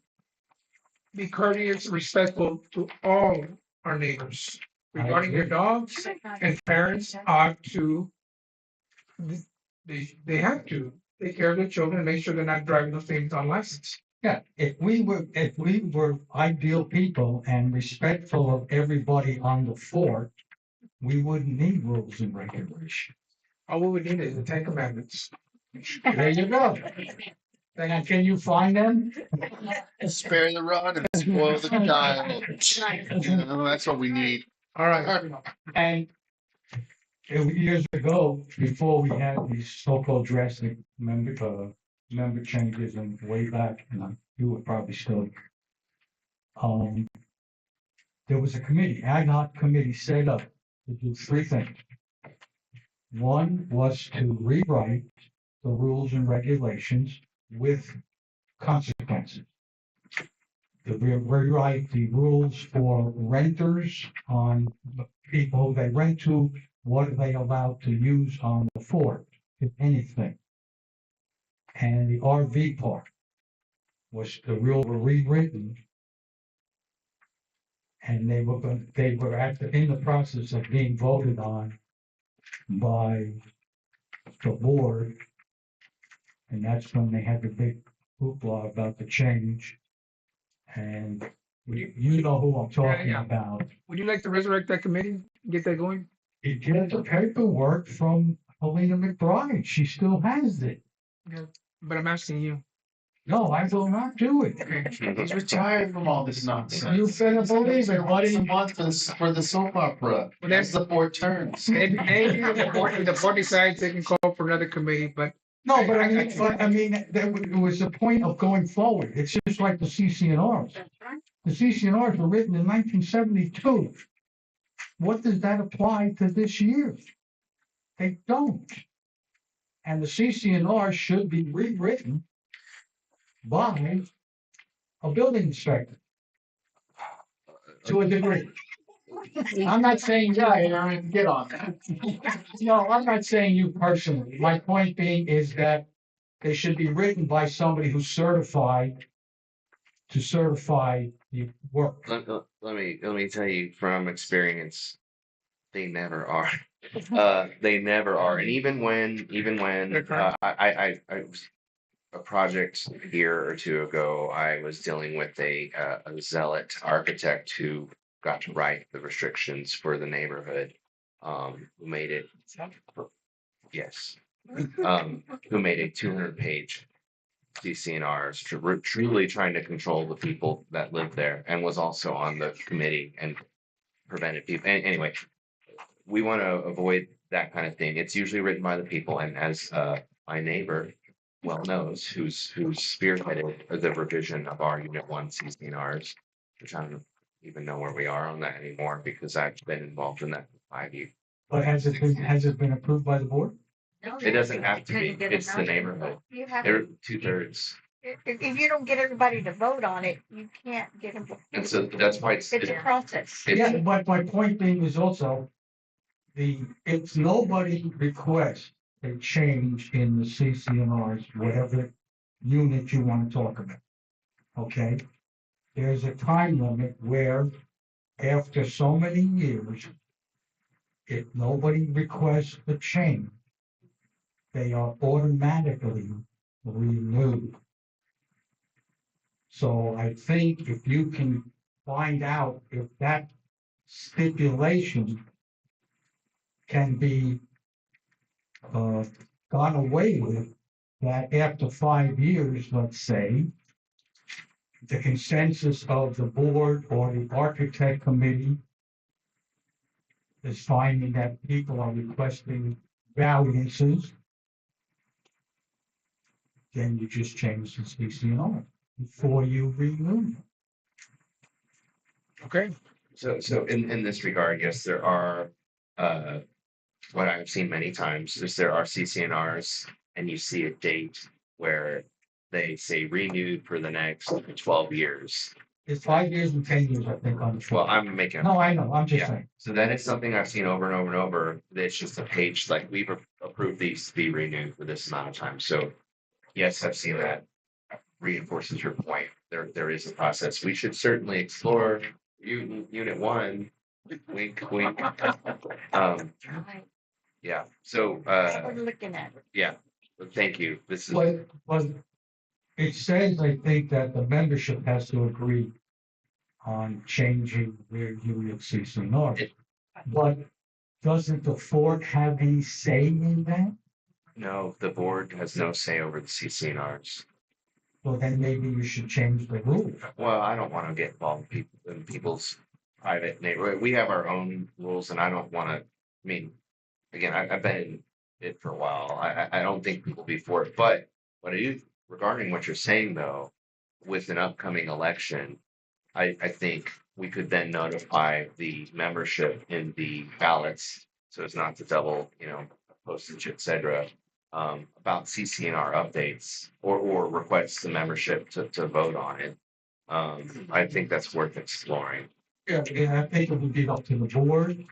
be courteous, respectful to all our neighbors regarding their dogs, and parents ought to, they have to take care of their children and make sure they're not driving those things unlicensed. Yeah, if we were ideal people and respectful of everybody on the fort, we wouldn't need rules and regulations. All we would need is the 10 Commandments. There you go. Then can you find them? Spare the rod and spoil the child. You know, that's what we need. All right. And years ago, before we had these so-called drastic member changes and way back, and you were probably still, there was a committee, ad hoc committee set up to do three things. One was to rewrite the rules and regulations with consequences. To rewrite the rules for renters on the people they rent to, what are they allowed to use on the fort, if anything. And the RV park was the rule were rewritten. And they were in the process of being voted on by the board. And that's when they had the big hoopla about the change. And you know who I'm talking about. Would you like to resurrect that committee, get that going? You get the paperwork from Helena McBride. She still has it. Yeah, but I'm asking you. No, I will not do it. He's retired from all this nonsense. You better believe it. What do you want this for the soap opera? Well, That's the board turns. Maybe if the board decides they can call for another committee, but No, but I mean, it was the point of going forward. It's just like the CCNRs. The CCNRs were written in 1972. What does that apply to this year? They don't. And the CCNR should be rewritten by a building inspector. To a degree. I'm not saying you, Aaron, get on that. No, I'm not saying you personally. My point being is that they should be written by somebody who's certified to certify the work. Let me tell you from experience, they never are. They never are. And even when I was a project a year or two ago, I was dealing with a zealot architect who got to write the restrictions for the neighborhood, who made it, yes, who made a 200-page CCNRs, truly trying to control the people that live there, and was also on the committee and prevented people. Anyway, we want to avoid that kind of thing. It's usually written by the people, and as my neighbor well knows, who's spearheaded the revision of our Unit 1 CCNRs, which I don't even know where we are on that anymore because I've been involved in that for 5 years. But has it been approved by the board? It doesn't have to be. It's the neighborhood. You have, They're 2/3. if you don't get everybody to vote on it, you can't get them. And so that's why It's a process. Yeah, but my point being is also if nobody requests a change in the CCNRs, whatever unit you want to talk about. Okay, there's a time limit where after so many years, if nobody requests a change, they are automatically renewed. So I think if you can find out if that stipulation can be gone away with, that after 5 years, let's say, the consensus of the board or the architect committee is finding that people are requesting variances, then you just change the CCNR before you renew. okay. So in this regard, yes, there are what I've seen many times is there are CCNRs and you see a date where they say renewed for the next 12 years. It's 5 years and 10 years, I think, on the. Well, I'm making. No, I know, I'm just saying. So that is something I've seen over and over and over. It's just a page like we've approved these to be renewed for this amount of time. So yes, I've seen that. Reinforces your point. There is a process. We should certainly explore Unit 1. Wink, wink. Yeah. So We're looking at it. yeah. But thank you. This is But it says, I think, that the membership has to agree on changing their unit CCNR. But doesn't the fort have any say in that? no, the board has no say over the CCNRs. well, then maybe you should change the rules. Well, I don't want to get involved in people's private neighborhood. We have our own rules and I don't want to, I mean, again, I've been in it for a while. I don't think people be for it, but what I do regarding what you're saying though, with an upcoming election, I think we could then notify the membership in the ballots, so as not to double, postage, et cetera, about CCNR updates or request the membership to vote on it. I think that's worth exploring. Yeah, I think it would be up to the board.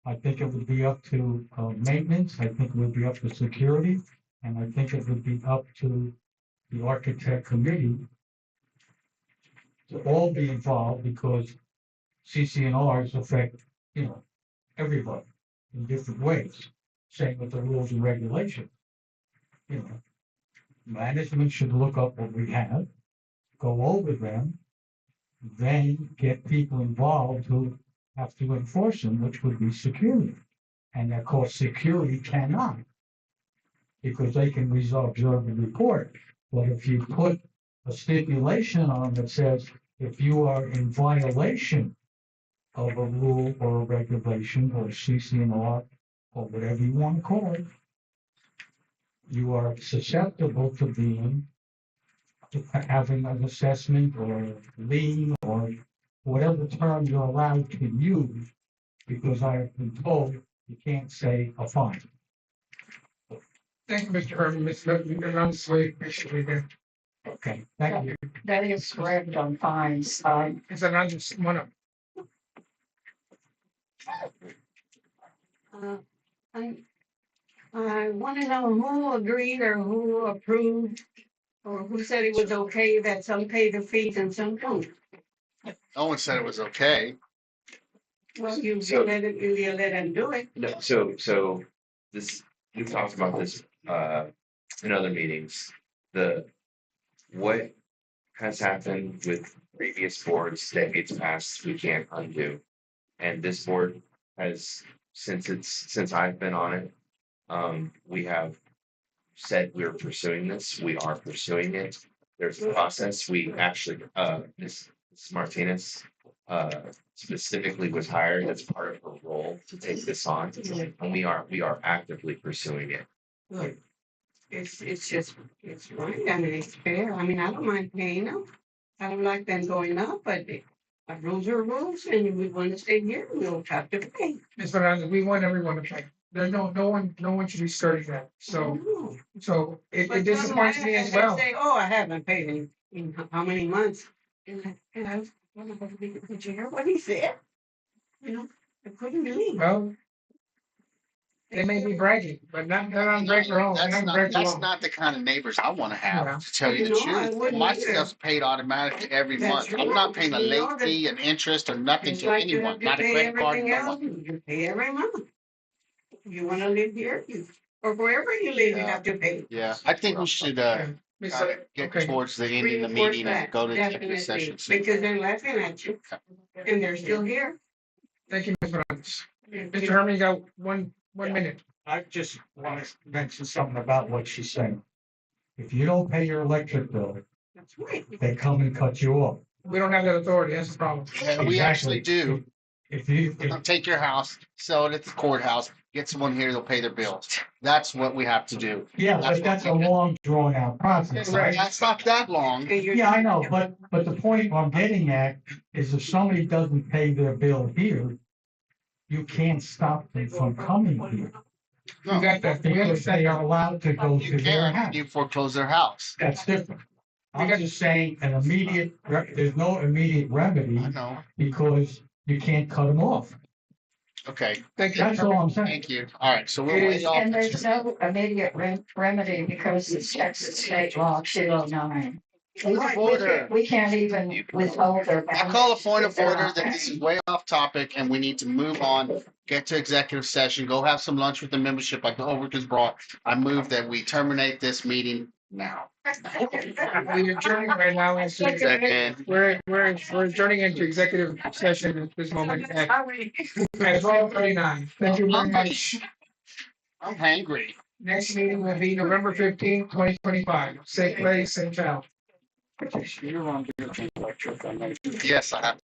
I think it would be up to maintenance. I think it would be up to security. And I think it would be up to the architect committee to all be involved because CCNRs affect, everybody in different ways. Same with the rules and regulations. Management should look up what we have, go over them, then get people involved who have to enforce them, which would be security. And of course, security cannot, because they can observe and report. But if you put a stipulation on that says, if you are in violation of a rule or a regulation or a CCNR or whatever you want to call it, you are susceptible to having an assessment or lien or whatever term you're allowed to use, because I have been told you can't say a fine. Thank you, Mr. Herman. Mr. Honestly, appreciate it. Okay, thank you. That is correct on fines. Is that not just one of? I want to know who agreed or who approved or who said it was okay that some pay the fees and some don't. No one said it was okay. Well, you So- let them do it. No, so this, we've talked about this in other meetings. What has happened with previous boards, decades past, we can't undo. And this board has, since I've been on it, we have said we're pursuing this, we are pursuing it. There's a process, we actually, Ms. Martinez, specifically was hired as part of her role to take this on, and we are actively pursuing it. Look, it's right. I mean, it's fair. I mean, I don't mind paying them. I don't like them going up, but rules are rules, and if we want to stay here, we'll have to pay. Ms. Fernandez, we want everyone to pay. There's no one should be starting that. So it But disappoints me as well. They say, oh, I haven't paid in how many months? And I was, did you hear what he said? I couldn't believe. Well, they may be bragging, but not on break their own. That's not the kind of neighbors I want to have, to tell you the No, I truth. wouldn't My either. stuff's paid automatically every That's month. I'm true. not paying a You know late that- fee, an interest, or nothing It's to like you anyone, have to not a pay credit card, everything no else. one. You pay every month. You want to live here, or wherever you live, you have to pay. Yeah, I think we should, Ms. get Okay. towards the end of the Reinforce meeting and that, go to executive definitely, session. soon. because they're laughing at you, and they're still here. Thank you, Ms. Fernandez. Mr. Herman, you got one minute. I just want to mention something about what she's saying. If you don't pay your electric bill, That's right. they come and cut you off. We don't have that authority. That's the problem. And we actually Exactly. do. If you, Take your house, sell it at the courthouse, get someone here, they'll pay their bills. That's what we have to do. yeah, but that's a long drawn out process. right? That's not that long. Yeah, I know, but the point I'm getting at is if somebody doesn't pay their bill here, you can't stop them from coming here. You got that. We Because understand. they are allowed to go You to their house. can't, you foreclose their house. That's different. I'm just saying there's no immediate remedy I know. because you can't cut them off. Okay, Thank you. That's all I'm saying. thank you. All right, so we'll It wait is- off. And there's no immediate remedy because it's Texas State Law 209. We can't even withhold their. I call a point of order that this is way off topic and we need to move on, get to executive session, go have some lunch with the membership like the Overton has brought. I move that we terminate this meeting now. We're adjourning right now into Second. we're adjourning into executive session at this moment at 12:39. Thank you very much. I'm hangry. Next meeting will be November 15th, 2025. Safe place, safe child. You're on your lecture, if I may. Yes, I have.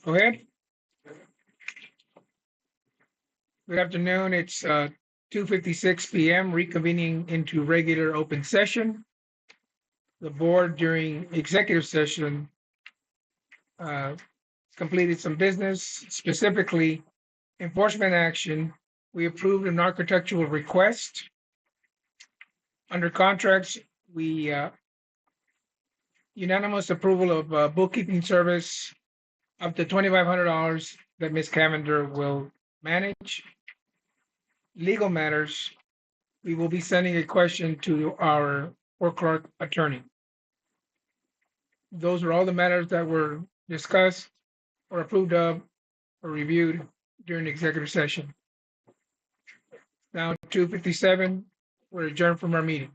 Go ahead. Good afternoon. It's 2:56 p.m. reconvening into regular open session. The board during executive session completed some business, specifically enforcement action. We approved an architectural request. Under contracts, we unanimous approval of bookkeeping service up to $2,500 that Ms. Cavender will manage. Legal matters, we will be sending a question to our court clerk attorney. Those are all the matters that were discussed or approved of or reviewed during the executive session. Now 2:57, we're adjourned from our meeting.